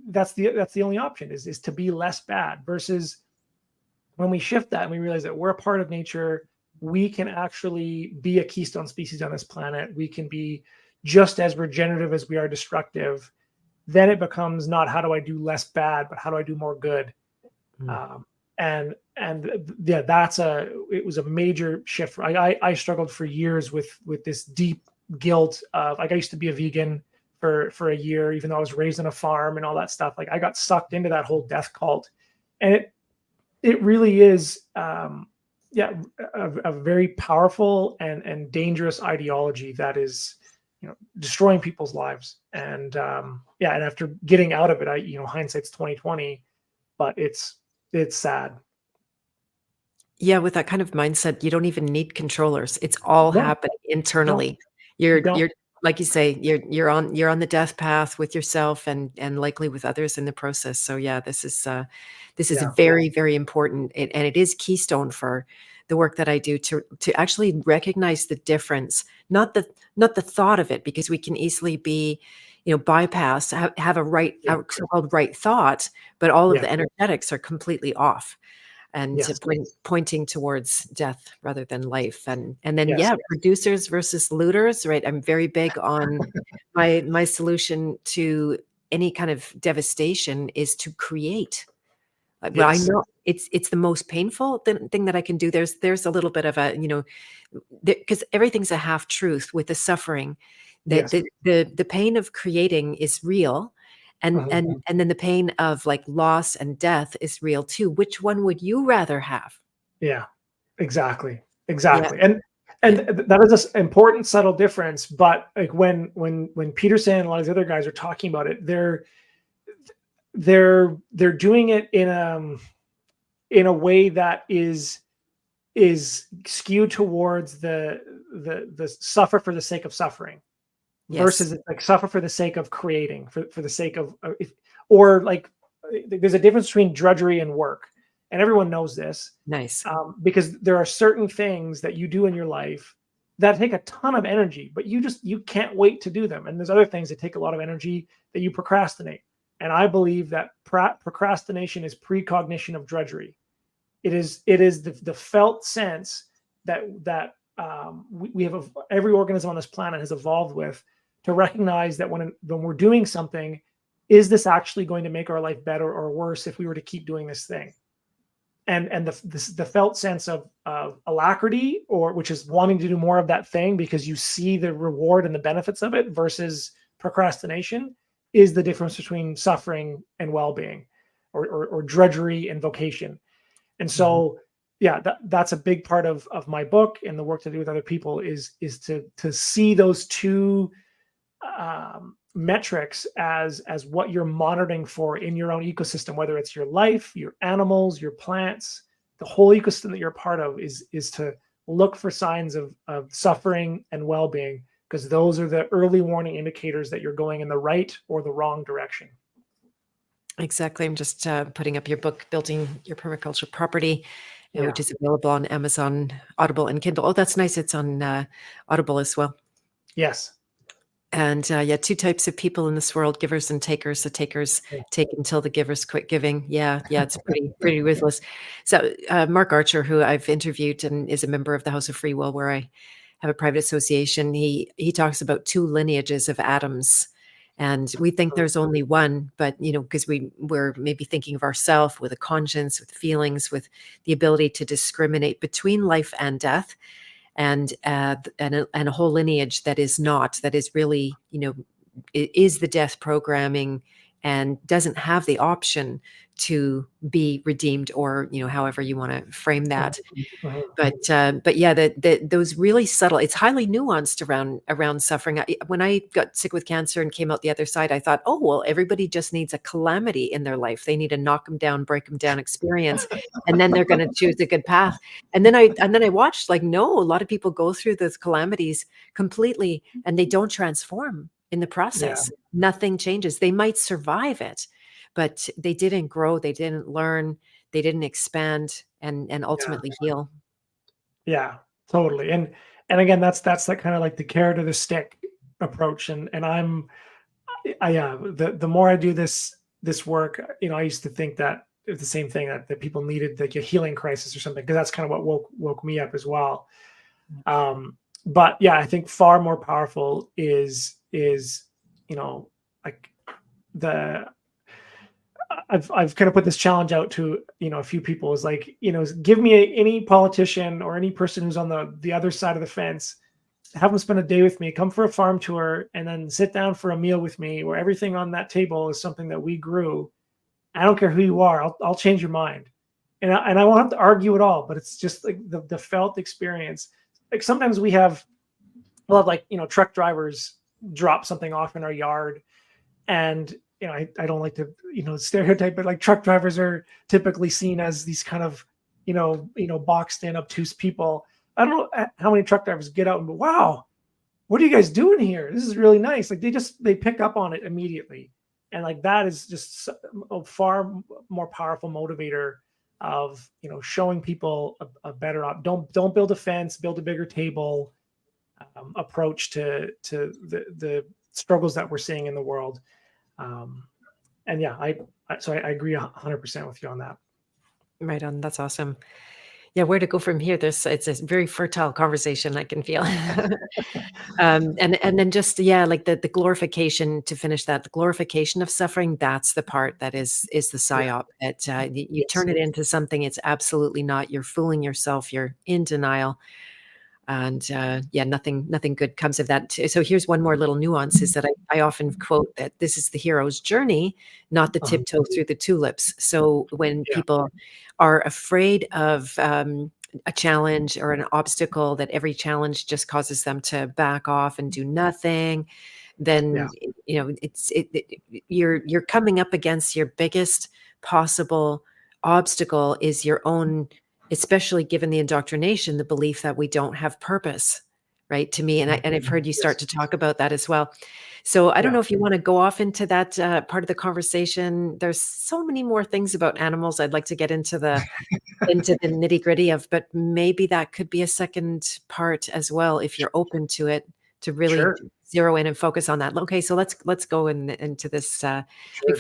that's the only option, is to be less bad. Versus when we shift that and we realize that we're a part of nature, we can actually be a keystone species on this planet. We can be just as regenerative as we are destructive. Then it becomes not how do I do less bad, but how do I do more good. Mm. And yeah, it was a major shift. I struggled for years with this deep guilt of, like, I used to be a vegan for a year, even though I was raised on a farm and all that stuff. Like, I got sucked into that whole death cult. And it really is, yeah, a very powerful and dangerous ideology that is, destroying people's lives. And yeah, and after getting out of it, hindsight's 2020, but it's sad. Yeah, with that kind of mindset, you don't even need controllers. It's all No, happening you don't. internally. You You're don't. you're like you say, you're on the death path with yourself and likely with others in the process. So yeah, this is Yeah. very, very important. And it is keystone for the work that I do to actually recognize the difference, not the thought of it, because we can easily be, bypass, have Yeah. a so-called right thought, but all of Yeah. the energetics are completely off and to Yes. pointing towards death rather than life. And then Yes. yeah, producers versus looters, right? I'm very big on my solution to any kind of devastation is to create. Well, I Yes. know it's the most painful thing that I can do. There's a little bit of a, because everything's a half truth with the suffering. That Yes. the pain of creating is real, And Mhm. and then the pain of like loss and death is real too. Which one would you rather have? Yeah, exactly, Yeah, exactly. yeah. That is this important subtle difference. But like when Peterson and a lot of the other guys are talking about it, they're doing it in a way that is skewed towards the suffer for the sake of suffering Yes. versus it's like suffer for the sake of creating for the sake of or like there's a difference between drudgery and work, and everyone knows this, Nice. because there are certain things that you do in your life that take a ton of energy, but you can't wait to do them, and there's other things that take a lot of energy that you procrastinate. And I believe that procrastination is precognition of drudgery. It is the felt sense that we have every organism on this planet has evolved with, to recognize that when we're doing something, is this actually going to make our life better or worse if we were to keep doing this thing? And the felt sense of alacrity, or which is wanting to do more of that thing because you see the reward and the benefits of it, versus procrastination, is the difference between suffering and well-being, or drudgery and vocation. And Mhm. so, yeah, that's a big part of my book and the work to do with other people, is to see those two metrics as what you're monitoring for in your own ecosystem, whether it's your life, your animals, your plants, the whole ecosystem that you're a part of, is to look for signs of suffering and well-being, because those are the early warning indicators that you're going in the right or the wrong direction. Exactly. I'm just putting up your book, Building Your Permaculture Property, Yeah. which is available on Amazon, Audible, and Kindle. Oh, that's nice. It's on Audible as well. Yes. And yeah, two types of people in this world: givers and takers. The takers Yeah. take until the givers quit giving. Yeah, yeah, it's pretty ruthless. So Mark Archer, who I've interviewed and is a member of the House of Free Will, where I have a private association, he talks about two lineages of atoms. And we think there's only one, but because we're maybe thinking of ourselves with a conscience, with feelings, with the ability to discriminate between life and death, and a whole lineage that is not, that is really, is the death programming and doesn't have the option to be redeemed, or however you want to frame Mhm. that. Mhm. But yeah, those really subtle, it's highly nuanced around suffering. When I got sick with cancer and came out the other side, I thought, oh well, everybody just needs a calamity in their life. They need a knock them down, break them down experience, and then they're going to choose a good path. And then I watched, like, no, a lot of people go through those calamities completely, and they don't transform in the Yeah. process. Nothing changes. They might survive it, but they didn't grow. They didn't learn. They didn't expand and Yeah. ultimately heal. Yeah, totally. And again, that's that kind of like the carrot or the stick approach. And yeah, the more I do this work, I used to think that it's the same thing, that people needed like a healing crisis or something, because that's kind of what woke me up as well. But yeah, I think far more powerful is like the I've kind of put this challenge out to a few people, is like, give me any politician or any person who's on the other side of the fence, have them spend a day with me, come for a farm tour, and then sit down for a meal with me where everything on that table is something that we grew. I don't care who you are, I'll change your mind, and I won't have to argue at all. But it's just like the felt experience. Like sometimes we'll have like truck drivers drop something off in our yard, and I don't like to stereotype, but like truck drivers are typically seen as these kind of boxed in obtuse people. I don't know how many truck drivers get out and go, wow, what are you guys doing here? This is really nice. Like they pick up on it immediately, and like that is just a far more powerful motivator of showing people a better don't build a fence, build a bigger table, approach to the struggles that we're seeing in the world. um, and yeah, I agree 100% with you on that. Right on. That's awesome. Yeah, where to go from here? It's a very fertile conversation, I can feel. And then just, yeah, like the glorification, to finish that, the glorification of suffering, that's the part that is the Yeah. psyop. That you Yes. turn it into something it's absolutely not. You're fooling yourself. You're in denial. And yeah, nothing good comes of that. So here's one more little nuance: is that I often quote that this is the hero's journey, not the Uh-huh. tiptoe through the tulips. So when Yeah. people are afraid of a challenge or an obstacle, that every challenge just causes them to back off and do nothing, Yeah. then you're coming up against your biggest possible obstacle is your own, especially given the indoctrination, the belief that we don't have purpose, right? To me, and I've heard you start Yes. to talk about that as well. So I don't Yeah. know if you want to go off into that part of the conversation. There's so many more things about animals I'd like to get into the nitty gritty of, but maybe that could be a second part as well if you're open to it, to really Sure. zero in and focus on that. Okay, so let's go into this. Like Sure.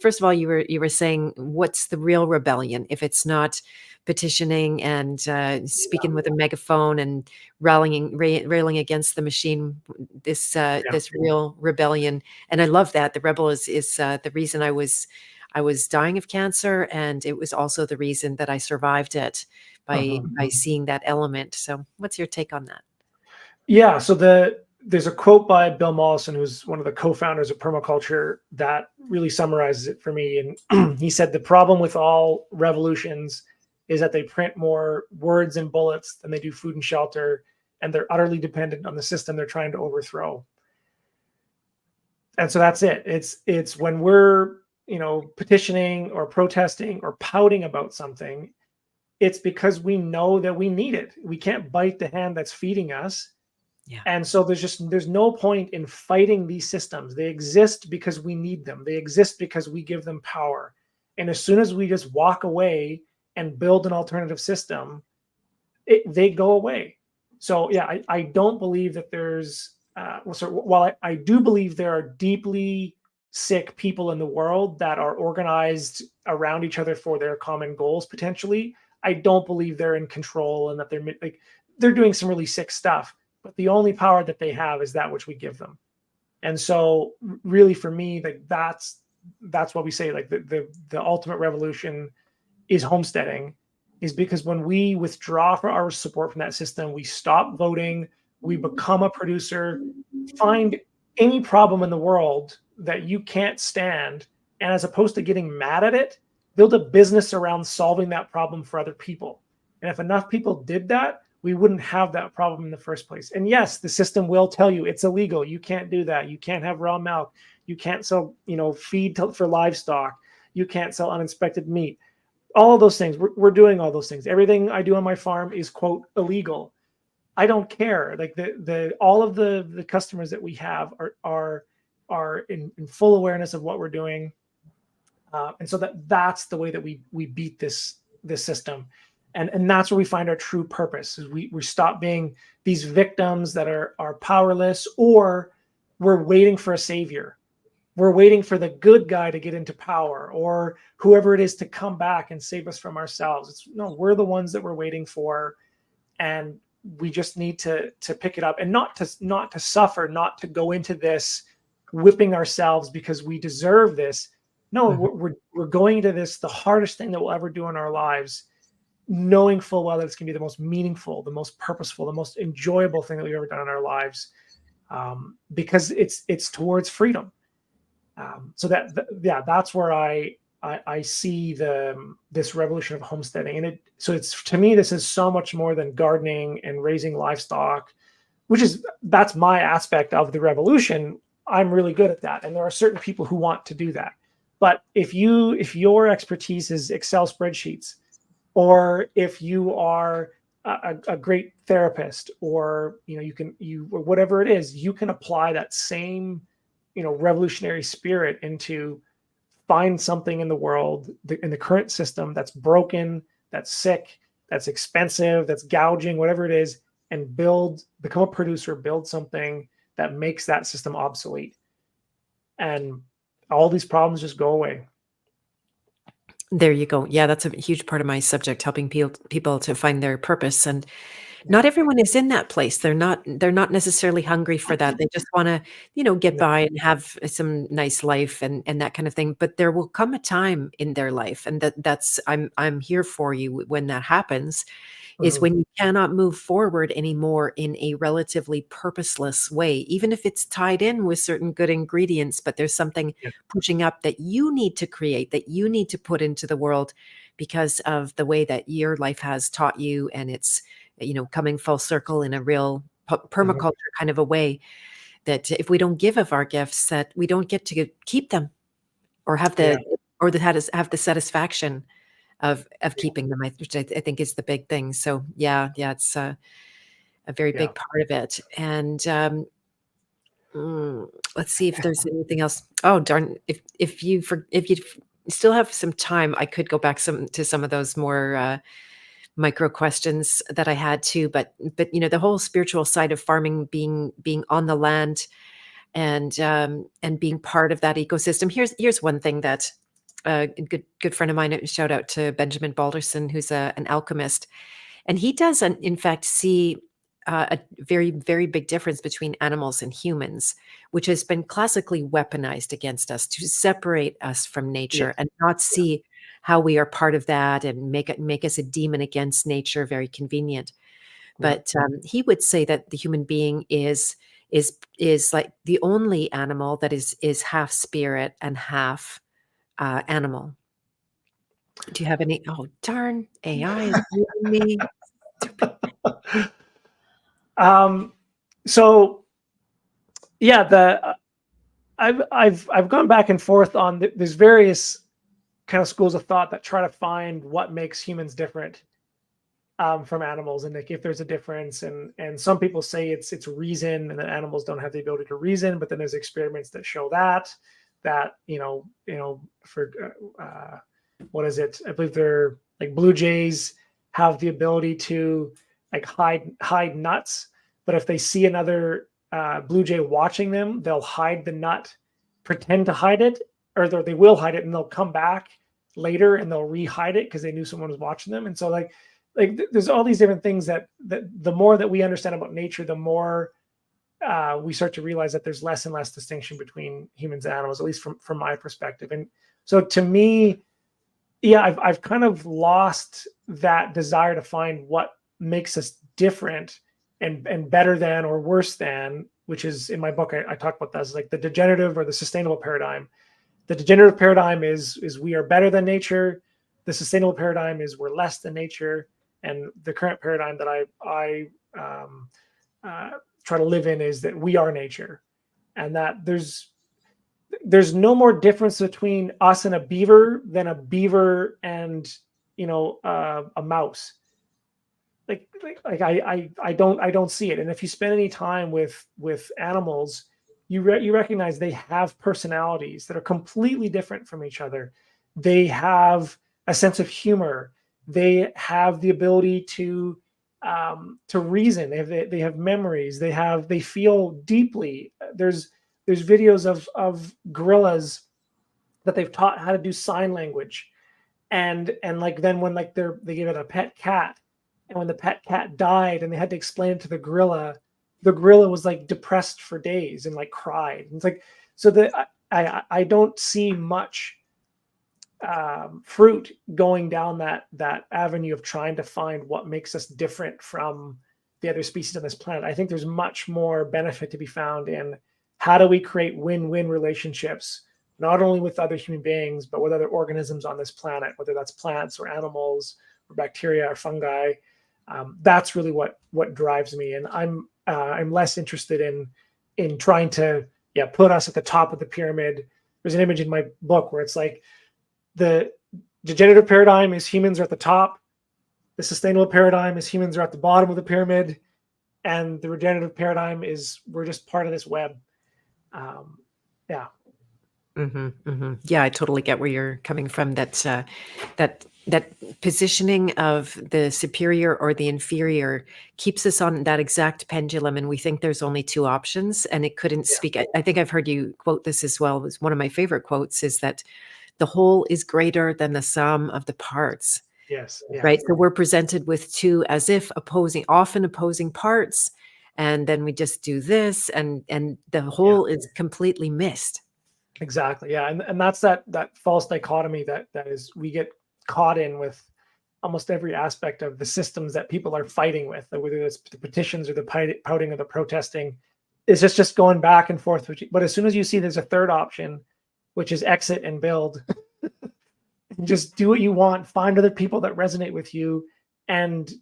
first of all, you were saying, what's the real rebellion if it's not petitioning and speaking with a megaphone and railing against the machine? Yeah. This real rebellion, and I love that the rebel is the reason I was dying of cancer, and it was also the reason that I survived it Uh-huh. by seeing that element. So, what's your take on that? Yeah. So there's a quote by Bill Mollison, who's one of the co-founders of permaculture, that really summarizes it for me. And he said the problem with all revolutions is that they print more words and bullets than they do food and shelter, and they're utterly dependent on the system they're trying to overthrow. And so that's it. It's when we're, petitioning or protesting or pouting about something, it's because we know that we need it. We can't bite the hand that's feeding us. Yeah. And so there's no point in fighting these systems. They exist because we need them. They exist because we give them power. And as soon as we just walk away and build an alternative system, they go away. So yeah, I don't believe that there's so while I do believe there are deeply sick people in the world that are organized around each other for their common goals potentially, I don't believe they're in control and that they're doing some really sick stuff. But the only power that they have is that which we give them. And so really for me, like that's what we say, like the ultimate revolution is homesteading, is because when we withdraw from our support from that system, we stop voting, we become a producer, find any problem in the world that you can't stand, and as opposed to getting mad at it, build a business around solving that problem for other people. And if enough people did that, we wouldn't have that problem in the first place. And yes, the system will tell you it's illegal. You can't do that. You can't have raw milk. You can't sell, feed for livestock. You can't sell uninspected meat. All of those things. We're doing all those things. Everything I do on my farm is, quote, illegal. I don't care. Like the all of the customers that we have are in full awareness of what we're doing, and so that's the way that we beat this system, and that's where we find our true purpose. Is we stop being these victims that are powerless, or we're waiting for a savior. We're waiting for the good guy to get into power, or whoever it is to come back and save us from ourselves. No, we're the ones that we're waiting for, and we just need to pick it up, and not to suffer, not to go into this whipping ourselves because we deserve this. No, we're going into this, the hardest thing that we'll ever do in our lives, knowing full well that it's going to be the most meaningful, the most purposeful, the most enjoyable thing that we've ever done in our lives, because it's towards freedom. So that's where I see this revolution of homesteading, and it's to me, this is so much more than gardening and raising livestock, that's my aspect of the revolution. I'm really good at that, and there are certain people who want to do that. But if your expertise is Excel spreadsheets, or if you are a great therapist, or or whatever it is, you can apply that same revolutionary spirit into find something in the world, in the current system, that's broken, that's sick, that's expensive, that's gouging, whatever it is, and become a producer, build something that makes that system obsolete, and all these problems just go away. There you go. Yeah, that's a huge part of my subject, helping people to find their purpose. And Yeah. not everyone is in that place. They're not necessarily hungry for that. They just want to, get No. by and have some nice life and that kind of thing. But there will come a time in their life, and that's I'm here for you when that happens. is Mhm. when you cannot move forward anymore in a relatively purposeless way, even if it's tied in with certain good ingredients, but there's something Yeah. pushing up that you need to create, that you need to put into the world because of the way that your life has taught you. And it's, coming full circle in a real Mhm. permaculture kind of a way, that if we don't give of our gifts, that we don't get to keep them or have Yeah. have the satisfaction of keeping them, which I think is the big thing. So yeah, it's a very Yeah. big part of it. And mm, let's see if there's anything else. Oh darn! If you still have some time, I could go back to some of those more micro questions that I had too. But the whole spiritual side of farming, being on the land and being part of that ecosystem. Here's one thing that a good friend of mine. Shout out to Benjamin Balderson, who's an alchemist, and he does, in fact, see a very, very big difference between animals and humans, which has been classically weaponized against us to separate us from Yeah. nature and not see how we are part of that and make us a demon against nature. Very convenient. Yeah. But he would say that the human being is like the only animal that is half spirit and half animal. Do you have any? Oh darn! AI is muting me. Stupid. Um, so yeah, I've gone back and forth on there's various kind of schools of thought that try to find what makes humans different from animals, and like if there's a difference. And some people say it's reason, and that animals don't have the ability to reason. But then there's experiments that show that for what is it? I believe they're like blue jays have the ability to like hide nuts, but if they see another blue jay watching them, they'll hide the nut, pretend to hide it, or they will hide it, and they'll come back later and they'll re-hide it because they knew someone was watching them. And so there's all these different things that the more that we understand about nature, the more we start to realize that there's less and less distinction between humans and animals, at least from my perspective. And so to me, yeah, I've kind of lost that desire to find what makes us different and better than or worse than, which is in my book. I talk about that as like the degenerative or the sustainable paradigm. The degenerative paradigm is we are better than nature. The sustainable paradigm is we're less than nature. And the current paradigm that I try to live in is that we are nature, and that there's no more difference between us and a beaver than a beaver and a mouse. I don't see it. And if you spend any time with animals, you recognize they have personalities that are completely different from each other. They have a sense of humor. They have the ability to reason. They have memories. They feel deeply. There's videos of gorillas that they've taught how to do sign language, and like then when like they gave it a pet cat, and when the pet cat died and they had to explain it to the gorilla was like depressed for days and like cried. And it's like, so that I don't see much fruit going down that avenue of trying to find what makes us different from the other species on this planet. I think there's much more benefit to be found in how do we create win-win relationships, not only with other human beings, but with other organisms on this planet, whether that's plants or animals or bacteria or fungi. That's really what drives me, and I'm less interested in trying to put us at the top of the pyramid. There's an image in my book where it's like the degenerative paradigm is humans are at the top, the sustainable paradigm is humans are at the bottom of the pyramid, and the regenerative paradigm is we're just part of this web. Yeah. Yeah, I totally get where you're coming from. That positioning of the superior or the inferior keeps us on that exact pendulum, and we think there's only two options, and it couldn't Yeah. speak. I think I've heard you quote this as well. It was one of my favorite quotes, is that the whole is greater than the sum of the parts. Yes. Yeah. Right? So we're presented with two as if often opposing parts, and then we just do this, and the Yeah. whole is completely missed. Exactly. Yeah. And that's that false dichotomy that is we get caught in with almost every aspect of the systems that people are fighting with, whether it's the petitions or the pouting or the protesting. Is just going back and forth. But as soon as you see there's a third option, which is exit and build, just do what you want, find other people that resonate with you. And,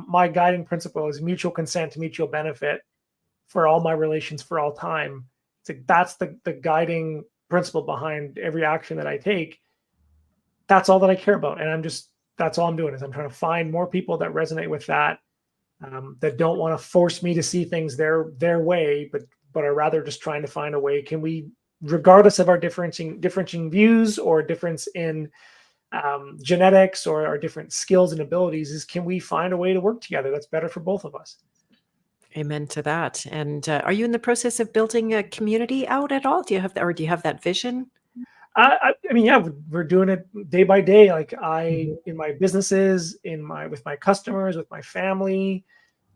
my guiding principle is mutual consent, mutual benefit for all my relations for all time. It's like, that's the guiding principle behind every action that I take. That's all that I care about. And that's all I'm doing is I'm trying to find more people that resonate with that, that don't want to force me to see things their way, but are rather just trying to find a way. Can we, regardless of our differentiating views or difference in genetics or our different skills and abilities, can we find a way to work together that's better for both of us? Amen to that. And are you in the process of building a community out at all? Do you have that vision? I mean, yeah, we're doing it day by day. Like Mhm. in my businesses, with my customers, with my family,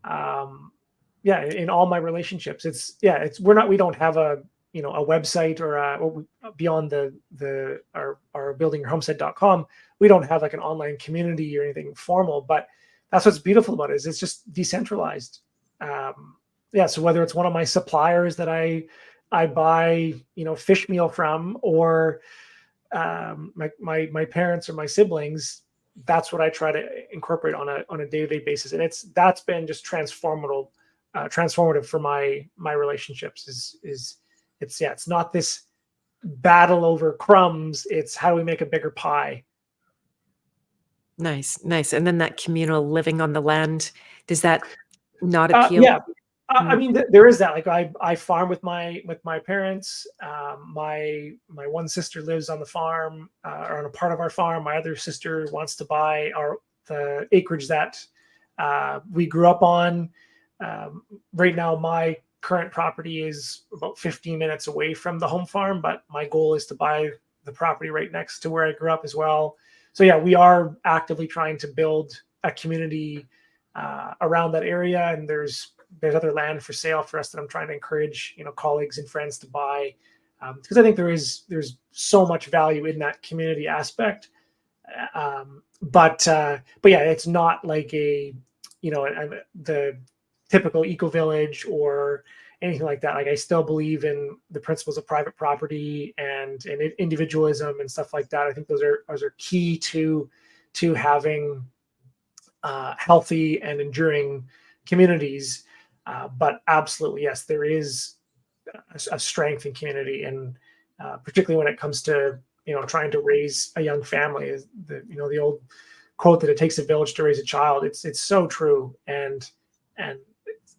yeah, in all my relationships. We don't have a website or beyond our buildingyourhomestead.com. We don't have like an online community or anything formal, but that's what's beautiful about it, is it's just decentralized. Yeah, so whether it's one of my suppliers that I buy fish meal from, or my parents or my siblings, that's what I try to incorporate on a day-to-day basis. And that's been just transformative for my relationships. It's not this battle over crumbs. It's how do we make a bigger pie. Nice, nice. And then that communal living on the land, does that not appeal? Yeah, I Mm, mean, there is that. Like I farm with my parents. My one sister lives on the farm, or on a part of our farm. My other sister wants to buy the acreage that we grew up on. Right now, my current property is about 15 minutes away from the home farm, but my goal is to buy the property right next to where I grew up as well. So yeah, we are actively trying to build a community around that area, and there's other land for sale for us that I'm trying to encourage colleagues and friends to buy, because I think there's so much value in that community aspect. But yeah, it's not like the typical eco village or anything like that. Like, I still believe in the principles of private property and individualism and stuff like that. I think those are key to having healthy and enduring communities. But absolutely, yes, there is a strength in community, and particularly when it comes to trying to raise a young family. The old quote that it takes a village to raise a child. It's so true, and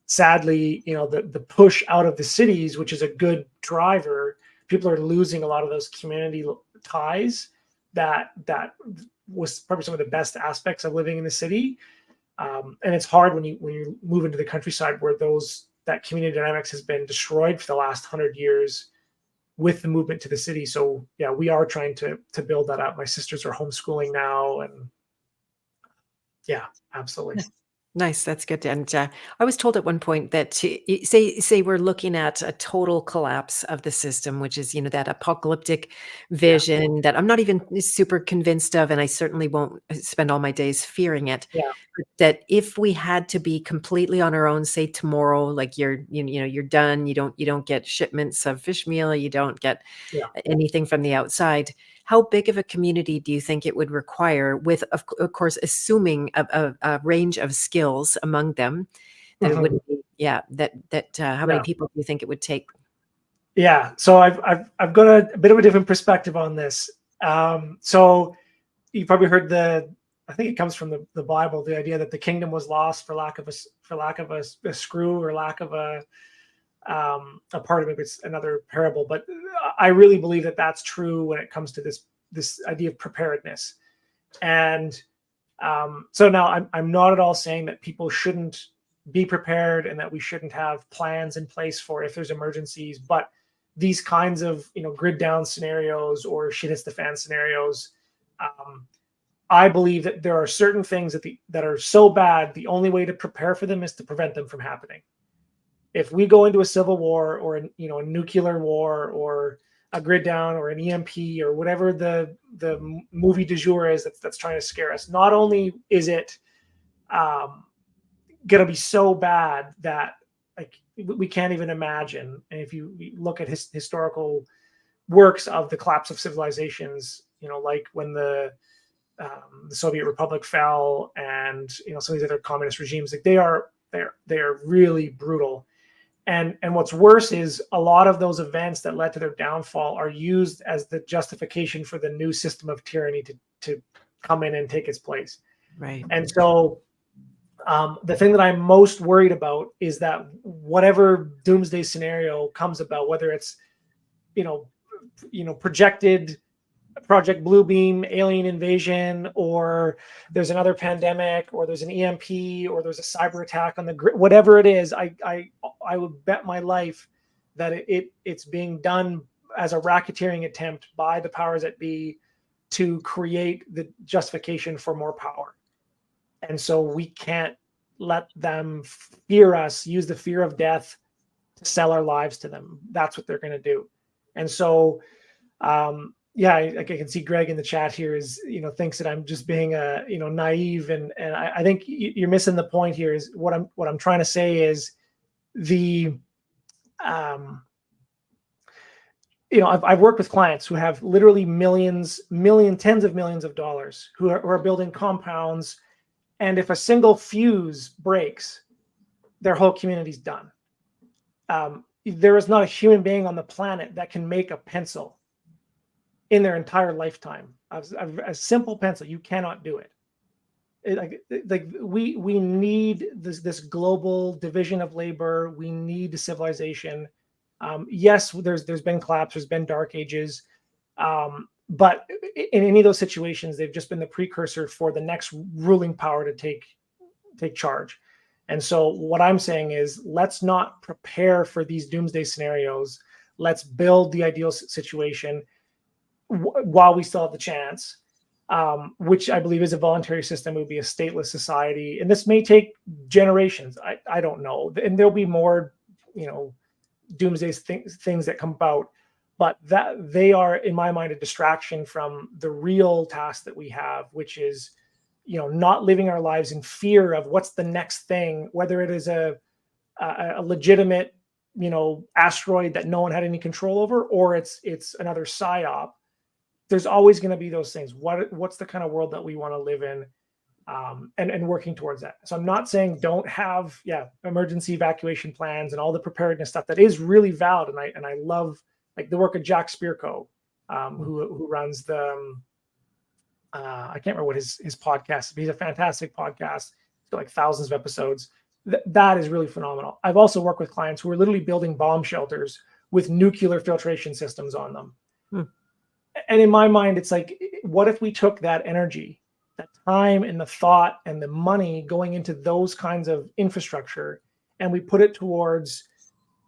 sadly, the push out of the cities, which is a good driver, people are losing a lot of those community ties that was probably some of the best aspects of living in the city. And it's hard when you move into the countryside, where that community dynamics has been destroyed for the last 100 years with the movement to the city. So yeah, we are trying to build that up. My sisters are homeschooling now, and yeah, absolutely. nice, that's good. And I was told at one point that say we're looking at a total collapse of the system, which is that apocalyptic Yeah, vision that I'm not even super convinced of, and I certainly won't spend all my days fearing it. yeah, But that if we had to be completely on our own, say tomorrow, like you're done, you don't get shipments of fish meal, you don't get yeah. anything from the outside. How big of a community do you think it would require, with, of course, assuming a range of skills among them, that it Mhm. wouldn't be, yeah, that how many Yeah. people do you think it would take? Yeah. So I've got a bit of a different perspective on this. So you probably heard I think it comes from the Bible, the idea that the kingdom was lost for lack of a screw, or lack of a part of it. It's another parable, but I really believe that that's true when it comes to this idea of preparedness. And so now I'm not at all saying that people shouldn't be prepared and that we shouldn't have plans in place for if there's emergencies, but these kinds of grid down scenarios or shit hits the fan scenarios, um, I believe that there are certain things that are so bad, the only way to prepare for them is to prevent them from happening. If we go into a civil war, or a nuclear war, or a grid down or an EMP or whatever the movie du jour is that's trying to scare us. Not only is it going to be so bad that like we can't even imagine. And if you look at historical works of the collapse of civilizations, like when the Soviet Republic fell, and some of these other communist regimes, like they are really brutal. And what's worse is a lot of those events that led to their downfall are used as the justification for the new system of tyranny to come in and take its place. Right. And so the thing that I'm most worried about is that whatever doomsday scenario comes about, whether it's projected Project Bluebeam, alien invasion, or there's another pandemic, or there's an EMP, or there's a cyber attack on the grid, whatever it is, I would bet my life that it's being done as a racketeering attempt by the powers that be to create the justification for more power. And so we can't let them fear us, use the fear of death to sell our lives to them. That's what they're going to do. And so, I can see Greg in the chat here is, thinks that I'm just being naive. And I think you're missing the point here. Is what I'm trying to say is I've worked with clients who have literally tens of millions of dollars who are building compounds. And if a single fuse breaks, their whole community's done. There is not a human being on the planet that can make a pencil in their entire lifetime. A simple pencil, you cannot do it. We need this global division of labor. We need civilization. Yes, there's been collapse, there's been dark ages, but in any of those situations, they've just been the precursor for the next ruling power to take charge. And so what I'm saying is, let's not prepare for these doomsday scenarios. Let's build the ideal situation while we still have the chance, which I believe is a voluntary system. It would be a stateless society. And this may take generations. I don't know. And there'll be more, doomsday things that come about. But that they are, in my mind, a distraction from the real task that we have, which is, not living our lives in fear of what's the next thing, whether it is a legitimate, asteroid that no one had any control over, or it's another psyop. There's always going to be those things. What's the kind of world that we want to live in, and working towards that. So I'm not saying don't have emergency evacuation plans and all the preparedness stuff that is really valid, and I love like the work of Jack Spirko, who runs the I can't remember what his podcast is, but he's a fantastic podcast. It's got like thousands of episodes. That is really phenomenal. I've also worked with clients who are literally building bomb shelters with nuclear filtration systems on them. And in my mind, it's like, what if we took that energy, that time and the thought and the money going into those kinds of infrastructure, and we put it towards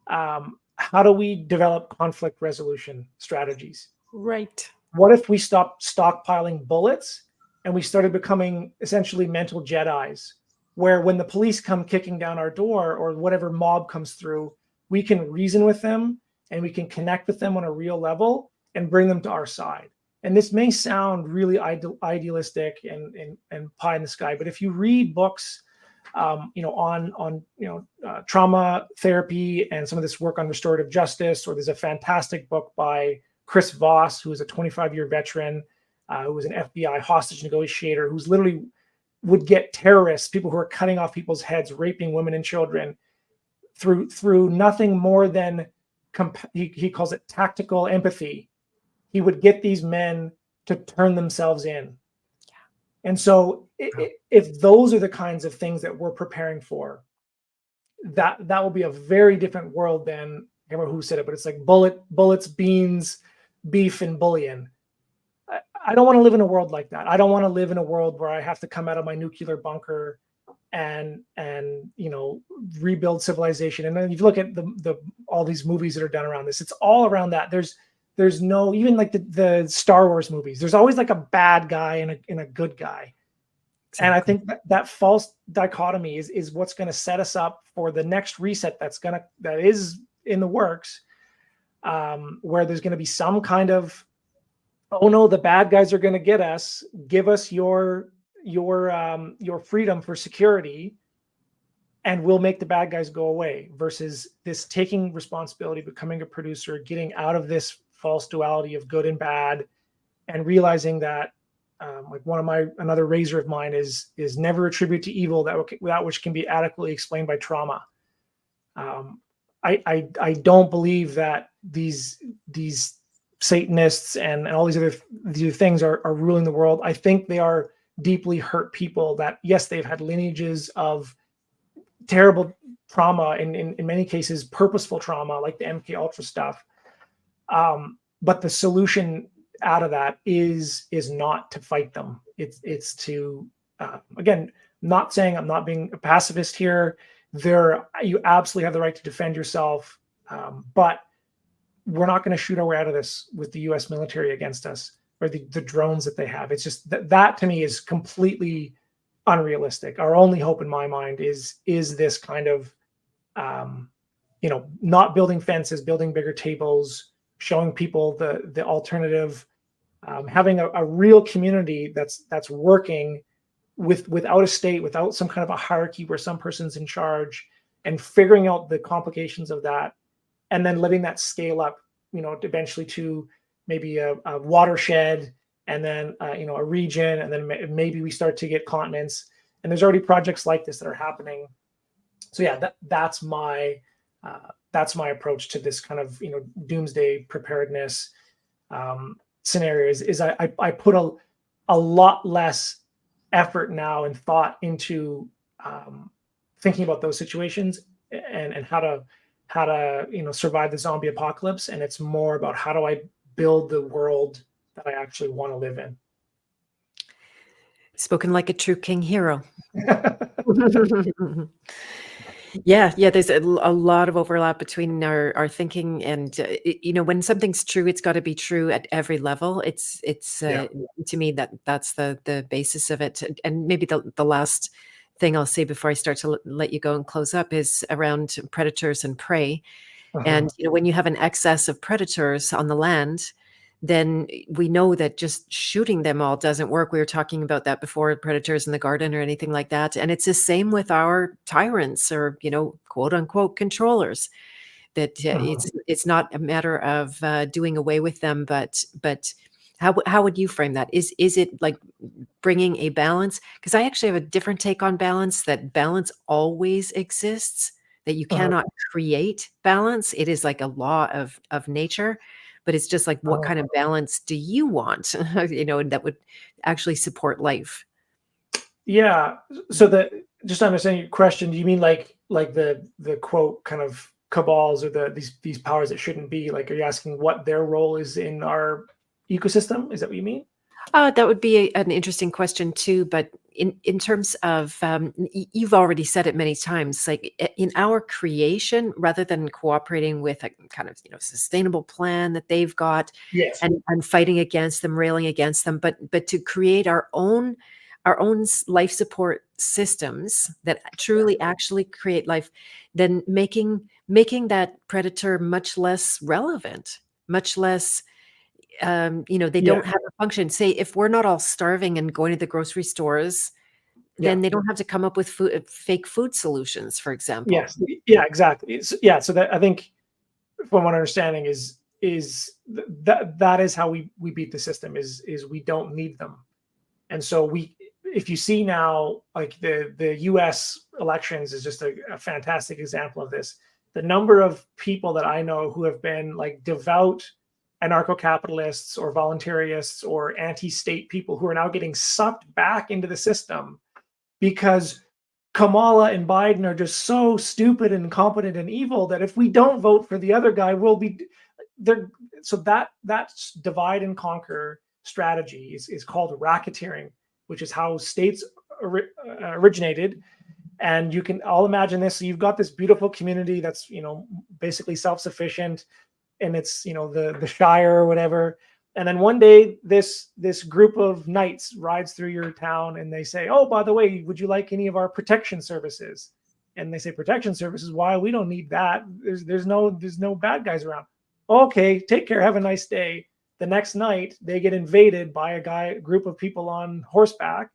how do we develop conflict resolution strategies? Right. What if we stopped stockpiling bullets and we started becoming essentially mental Jedis, where when the police come kicking down our door or whatever mob comes through, we can reason with them and we can connect with them on a real level and bring them to our side. And this may sound really idealistic and pie in the sky, but if you read books, on trauma therapy and some of this work on restorative justice, or there's a fantastic book by Chris Voss, who is a 25-year veteran, who was an FBI hostage negotiator, who's literally would get terrorists, people who are cutting off people's heads, raping women and children, through nothing more than he calls it tactical empathy. He would get these men to turn themselves in. And so if those are the kinds of things that we're preparing for, that will be a very different world than, I can't remember who said it, but it's like bullets, beans, beef, and bullion. I don't want to live in a world like that. I don't want to live in a world where I have to come out of my nuclear bunker and rebuild civilization. And then you look at the all these movies that are done around this, it's all around that. There's no, even like the Star Wars movies, there's always like a bad guy and a good guy. Exactly. And I think that false dichotomy is what's going to set us up for the next reset that is in the works, where there's going to be some kind of, oh no, the bad guys are going to get us. Give us your freedom for security, and we'll make the bad guys go away. Versus this taking responsibility, becoming a producer, getting out of this false duality of good and bad, and realizing that, like another razor of mine is never attribute to evil that which can be adequately explained by trauma. I don't believe that these Satanists and all these other things are ruling the world. I think they are deeply hurt people that, yes, they've had lineages of terrible trauma, in many cases purposeful trauma, like the MK Ultra stuff. But the solution out of that is not to fight them. It's to, again, not saying I'm not being a pacifist here. You absolutely have the right to defend yourself, but we're not going to shoot our way out of this with the U.S. military against us, or the drones that they have. It's just that to me is completely unrealistic. Our only hope in my mind is this kind of, not building fences, building bigger tables, showing people the alternative, having a real community that's working without a state, without some kind of a hierarchy where some person's in charge, and figuring out the complications of that, and then letting that scale up, eventually to maybe a watershed, and then a region, and then maybe we start to get continents. And there's already projects like this that are happening. So yeah, that's my approach to this kind of doomsday preparedness scenarios. Is I put a lot less effort now and thought into thinking about those situations and how to survive the zombie apocalypse. And it's more about, how do I build the world that I actually want to live in. Spoken like a true king hero. Yeah, there's a lot of overlap between our thinking and, when something's true, it's got to be true at every level. It's to me, that's the basis of it. And maybe the last thing I'll say before I start to let you go and close up is around predators and prey. And when you have an excess of predators on the land, then we know that just shooting them all doesn't work. We were talking about that before, predators in the garden or anything like that. And it's the same with our tyrants, or, quote unquote controllers, that it's not a matter of doing away with them, but how would you frame that? Is it like bringing a balance? Because I actually have a different take on balance, that balance always exists, that you cannot create balance. It is like a law of nature. But it's just like, what kind of balance do you want, that would actually support life? Yeah. So just to understand your question, do you mean like the quote kind of cabals, or these powers that shouldn't be? Like, are you asking what their role is in our ecosystem? Is that what you mean? That would be an interesting question too. But in terms of, you've already said it many times, like in our creation, rather than cooperating with a kind of sustainable plan that they've got, Yes, and fighting against them, railing against them, but to create our own life support systems that truly actually create life, then making that predator much less relevant, much less. They don't have a function. Say, if we're not all starving and going to the grocery stores, then they don't have to come up with fake food solutions, for example. Yes. Yeah, exactly. So that, I think, from what understanding is that is how we beat the system, is we don't need them. And so if you see now, like the US elections is just a fantastic example of this. The number of people that I know who have been like devout anarcho-capitalists or voluntarists or anti-state people who are now getting sucked back into the system because Kamala and Biden are just so stupid and incompetent and evil that if we don't vote for the other guy, we'll be there. So that divide and conquer strategy is called racketeering, which is how states originated. And you can all imagine this. So you've got this beautiful community that's basically self-sufficient, and it's the Shire or whatever. And then one day this group of knights rides through your town, and they say, oh, by the way, would you like any of our protection services? And they say, protection services? Why? We don't need that. There's no bad guys around. Okay, take care, have a nice day. The next night they get invaded by a group of people on horseback,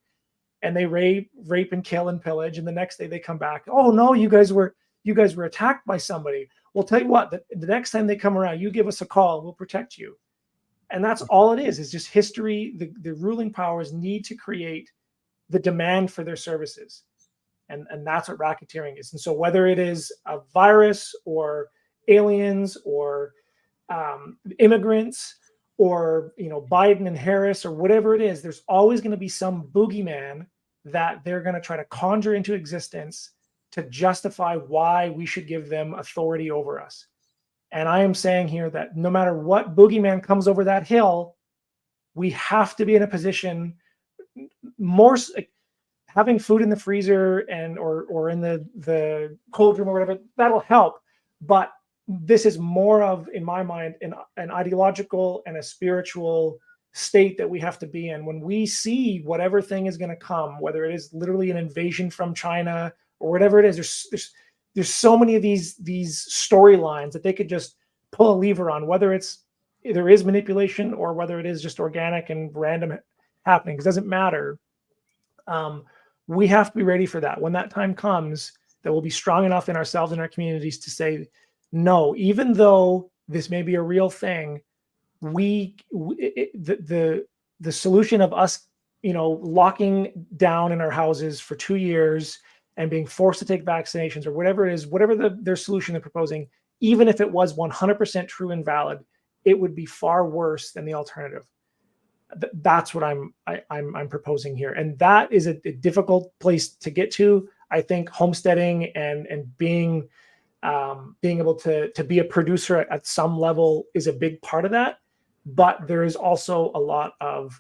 and they rape and kill and pillage. And the next day they come back, oh no, you guys were attacked by somebody. Well, tell you what, the next time they come around, you give us a call, we'll protect you. And that's all it is just history. The ruling powers need to create the demand for their services. And that's what racketeering is. And so whether it is a virus or aliens or immigrants or Biden and Harris or whatever it is, there's always going to be some boogeyman that they're going to try to conjure into existence to justify why we should give them authority over us. And I am saying here that no matter what boogeyman comes over that hill, we have to be in a position more having food in the freezer and or in the cold room or whatever, that'll help. But this is more of, in my mind, an ideological and a spiritual state that we have to be in. When we see whatever thing is going to come, whether it is literally an invasion from China or whatever it is, there's so many of these storylines that they could just pull a lever on, whether there is manipulation or whether it is just organic and random happenings. It doesn't matter. We have to be ready for that. When that time comes, that we'll be strong enough in ourselves and our communities to say, no, even though this may be a real thing, the solution of us, locking down in our houses for 2 years and being forced to take vaccinations or whatever it is, whatever their solution they're proposing, even if it was 100% true and valid, it would be far worse than the alternative. That's what I'm proposing here, and that is a difficult place to get to. I think homesteading and being able to be a producer at some level is a big part of that. But there is also a lot of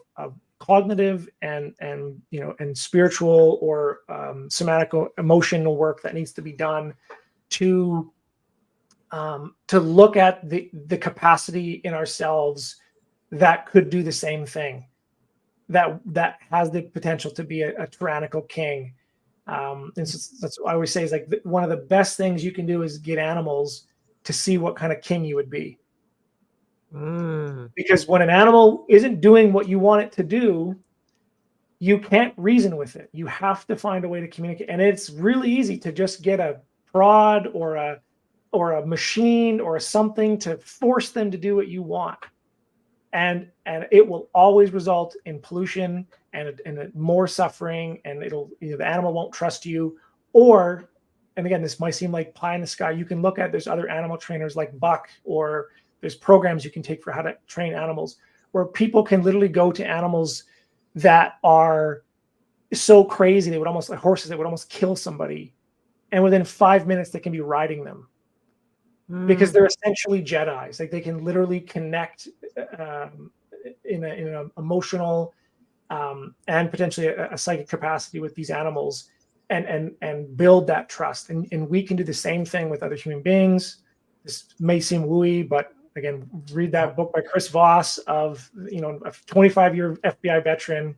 cognitive and spiritual or somatic emotional work that needs to be done to look at the capacity in ourselves that could do the same thing, that has the potential to be a tyrannical king. And so that's what I always say is like one of the best things you can do is get animals to see what kind of king you would be. Because when an animal isn't doing what you want it to do, you can't reason with it. You have to find a way to communicate. And it's really easy to just get a prod or a machine or something to force them to do what you want. And it will always result in pollution and more suffering, and the animal won't trust you. Or, and again, this might seem like pie in the sky. You can look at, there's other animal trainers like Buck, or there's programs you can take for how to train animals, where people can literally go to animals that are so crazy, they would almost, like horses that would almost kill somebody, and within 5 minutes they can be riding them. Because they're essentially Jedis. Like they can literally connect in an emotional and potentially a psychic capacity with these animals and build that trust. And we can do the same thing with other human beings. This may seem wooey, but again, read that book by Chris Voss of a 25-year FBI veteran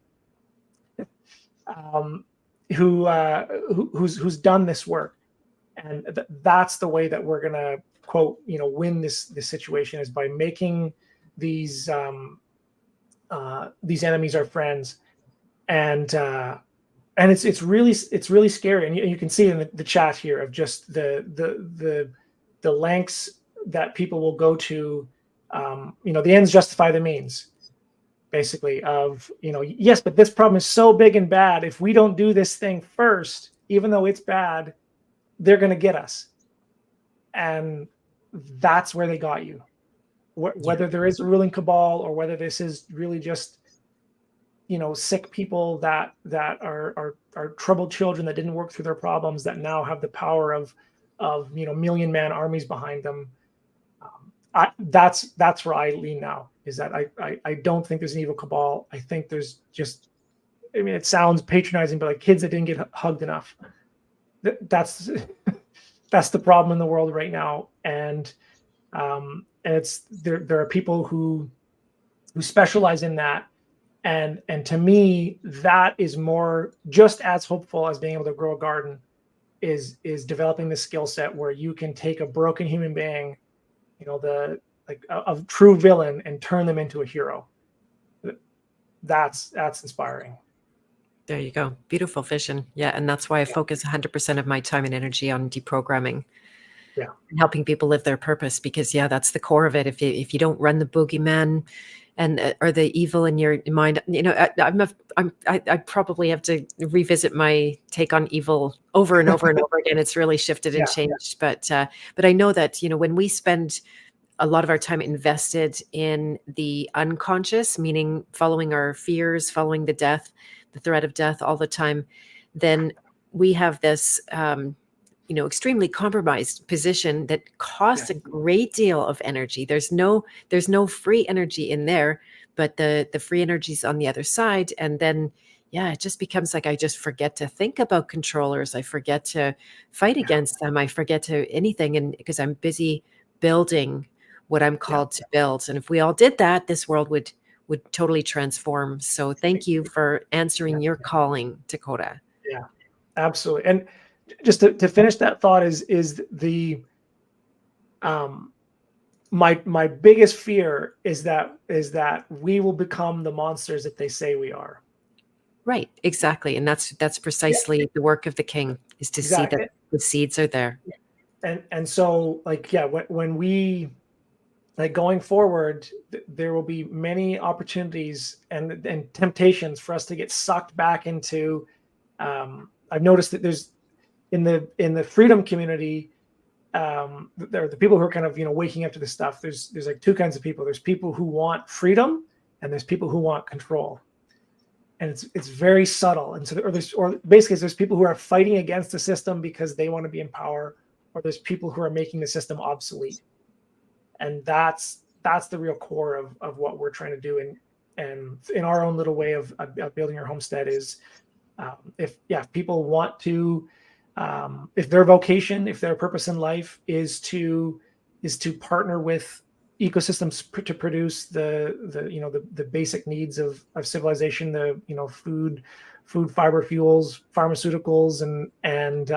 who's done this work. And that's the way that we're gonna, quote, win this situation, is by making these enemies our friends. And it's really scary. And you can see in the chat here of just the lengths that people will go to. The ends justify the means, basically, of yes, but this problem is so big and bad. If we don't do this thing first, even though it's bad, they're going to get us. And that's where they got you. Whether there is a ruling cabal or whether this is really just, sick people that are troubled children that didn't work through their problems, that now have the power of million-man armies behind them. That's where I lean now, is that I don't think there's an evil cabal. I think there's just, it sounds patronizing, but like kids that didn't get hugged enough. That's the problem in the world right now, and it's there are people who specialize in that, and to me that is more just as hopeful as being able to grow a garden, is developing the skill set where you can take a broken human being, the like a true villain and turn them into a hero. That's inspiring. There you go. Beautiful vision. Yeah. And that's why I focus 100% of my time and energy on deprogramming. Yeah. And helping people live their purpose, because that's the core of it. If you don't run the boogeyman and or the evil in your mind, I probably have to revisit my take on evil over and over and over again. It's really shifted and changed, but I know that when we spend a lot of our time invested in the unconscious, meaning following our fears, following the threat of death all the time, then we have this extremely compromised position that costs a great deal of energy. There's no free energy in there, but the free energy is on the other side. And then it just becomes like I just forget to think about controllers. I forget to fight against them. I forget to anything, and because I'm busy building what I'm called to build. And if we all did that, this world would totally transform. So thank you for answering your calling, Takota. Yeah, absolutely. And just to finish that thought is the my biggest fear is that we will become the monsters that they say we are. Right, exactly. And that's precisely the work of the king, is to see that the seeds are there. And so when we going forward, there will be many opportunities and temptations for us to get sucked back into. I've noticed that there's in the freedom community, there are the people who are kind of waking up to this stuff. There's like two kinds of people. There's people who want freedom, and there's people who want control, and it's very subtle. And so there's people who are fighting against the system because they want to be in power, or there's people who are making the system obsolete. And that's the real core of what we're trying to do and in our own little way of building our homestead is if people want to, if their vocation, if their purpose in life is to partner with ecosystems to produce the basic needs of civilization, food, fiber, fuels, pharmaceuticals, and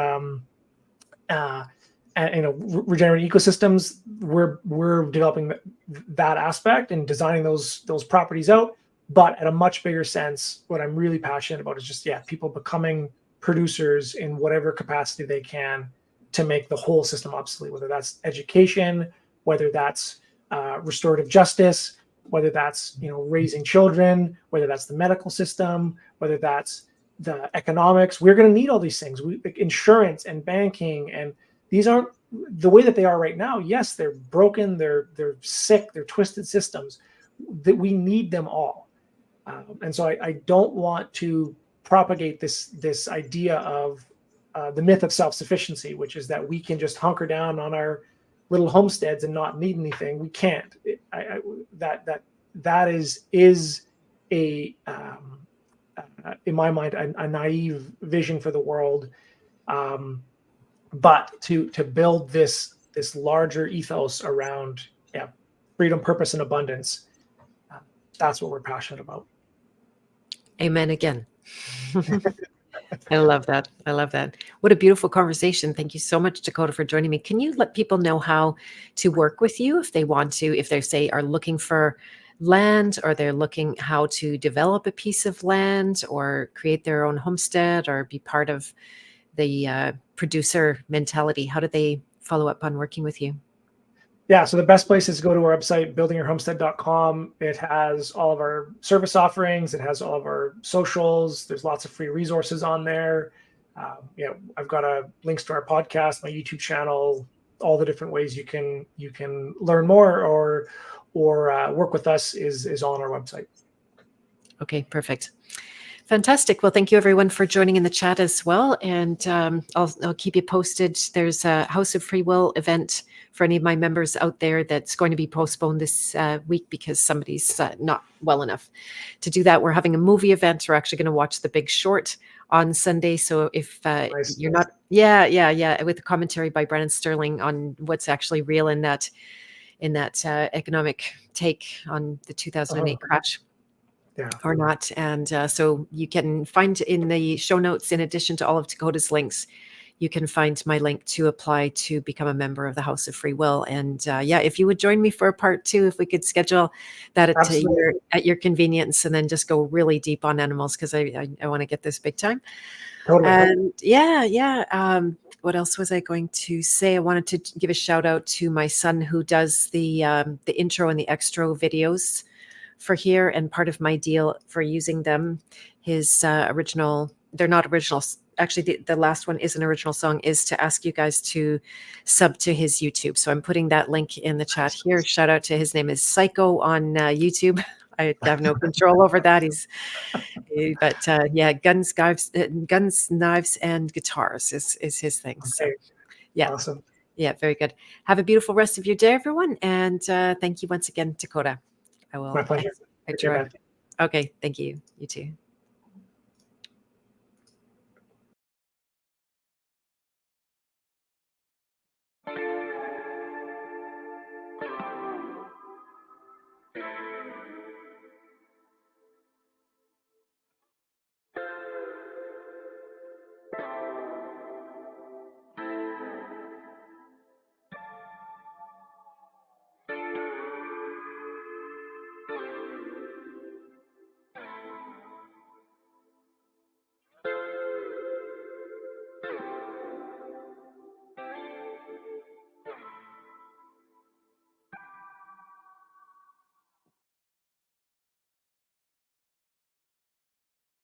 regenerative ecosystems, we're developing that aspect and designing those properties out. But at a much bigger sense, what I'm really passionate about is just people becoming producers in whatever capacity they can to make the whole system obsolete, whether that's education, whether that's restorative justice, whether that's raising children, whether that's the medical system, whether that's the economics. We're going to need all these things, insurance and banking, and these aren't the way that they are right now. Yes, they're broken, they're sick, they're twisted systems. That we need them all, and so I don't want to propagate this idea of the myth of self-sufficiency, which is that we can just hunker down on our little homesteads and not need anything. We can't. That is a in my mind a naive vision for the world. But to build this larger ethos around freedom, purpose, and abundance, that's what we're passionate about. Amen again. I love that. What a beautiful conversation. Thank you so much, Takota, for joining me. Can you let people know how to work with you if they want to, if they say are looking for land, or they're looking how to develop a piece of land or create their own homestead or be part of the producer mentality? How do they follow up on working with you? Yeah, so the best place is to go to our website, buildingyourhomestead.com. It has all of our service offerings. It has all of our socials. There's lots of free resources on there. I've got links to our podcast, my YouTube channel, all the different ways you can learn more or work with us is all on our website. Okay, perfect. Fantastic. Well, thank you everyone for joining in the chat as well. And I'll keep you posted. There's a House of Free Will event for any of my members out there that's going to be postponed this week because somebody's not well enough to do that. We're having a movie event. We're actually going to watch The Big Short on Sunday. So if you're not, with the commentary by Brennan Sterling on what's actually real in that economic take on the 2008 crash. Yeah. Or not. And so you can find in the show notes, in addition to all of Takota's links, you can find my link to apply to become a member of the House of Free Will. And yeah, if you would join me for a part 2, if we could schedule that at your convenience, and then just go really deep on animals, because I want to get this big time. Totally. And yeah. What else was I going to say? I wanted to give a shout out to my son, who does the intro and the extra videos for here. And part of my deal for using them, his they're not original. Actually, the last one is an original song, is to ask you guys to sub to his YouTube. So I'm putting that link in the chat here. Shout out to his name is Psycho on YouTube. I have no control over that. But yeah, guns, knives, and guitars is his thing. Okay. So yeah, awesome. Yeah, very good. Have a beautiful rest of your day, everyone, and thank you once again, Takota. My pleasure. Okay, thank you. You too.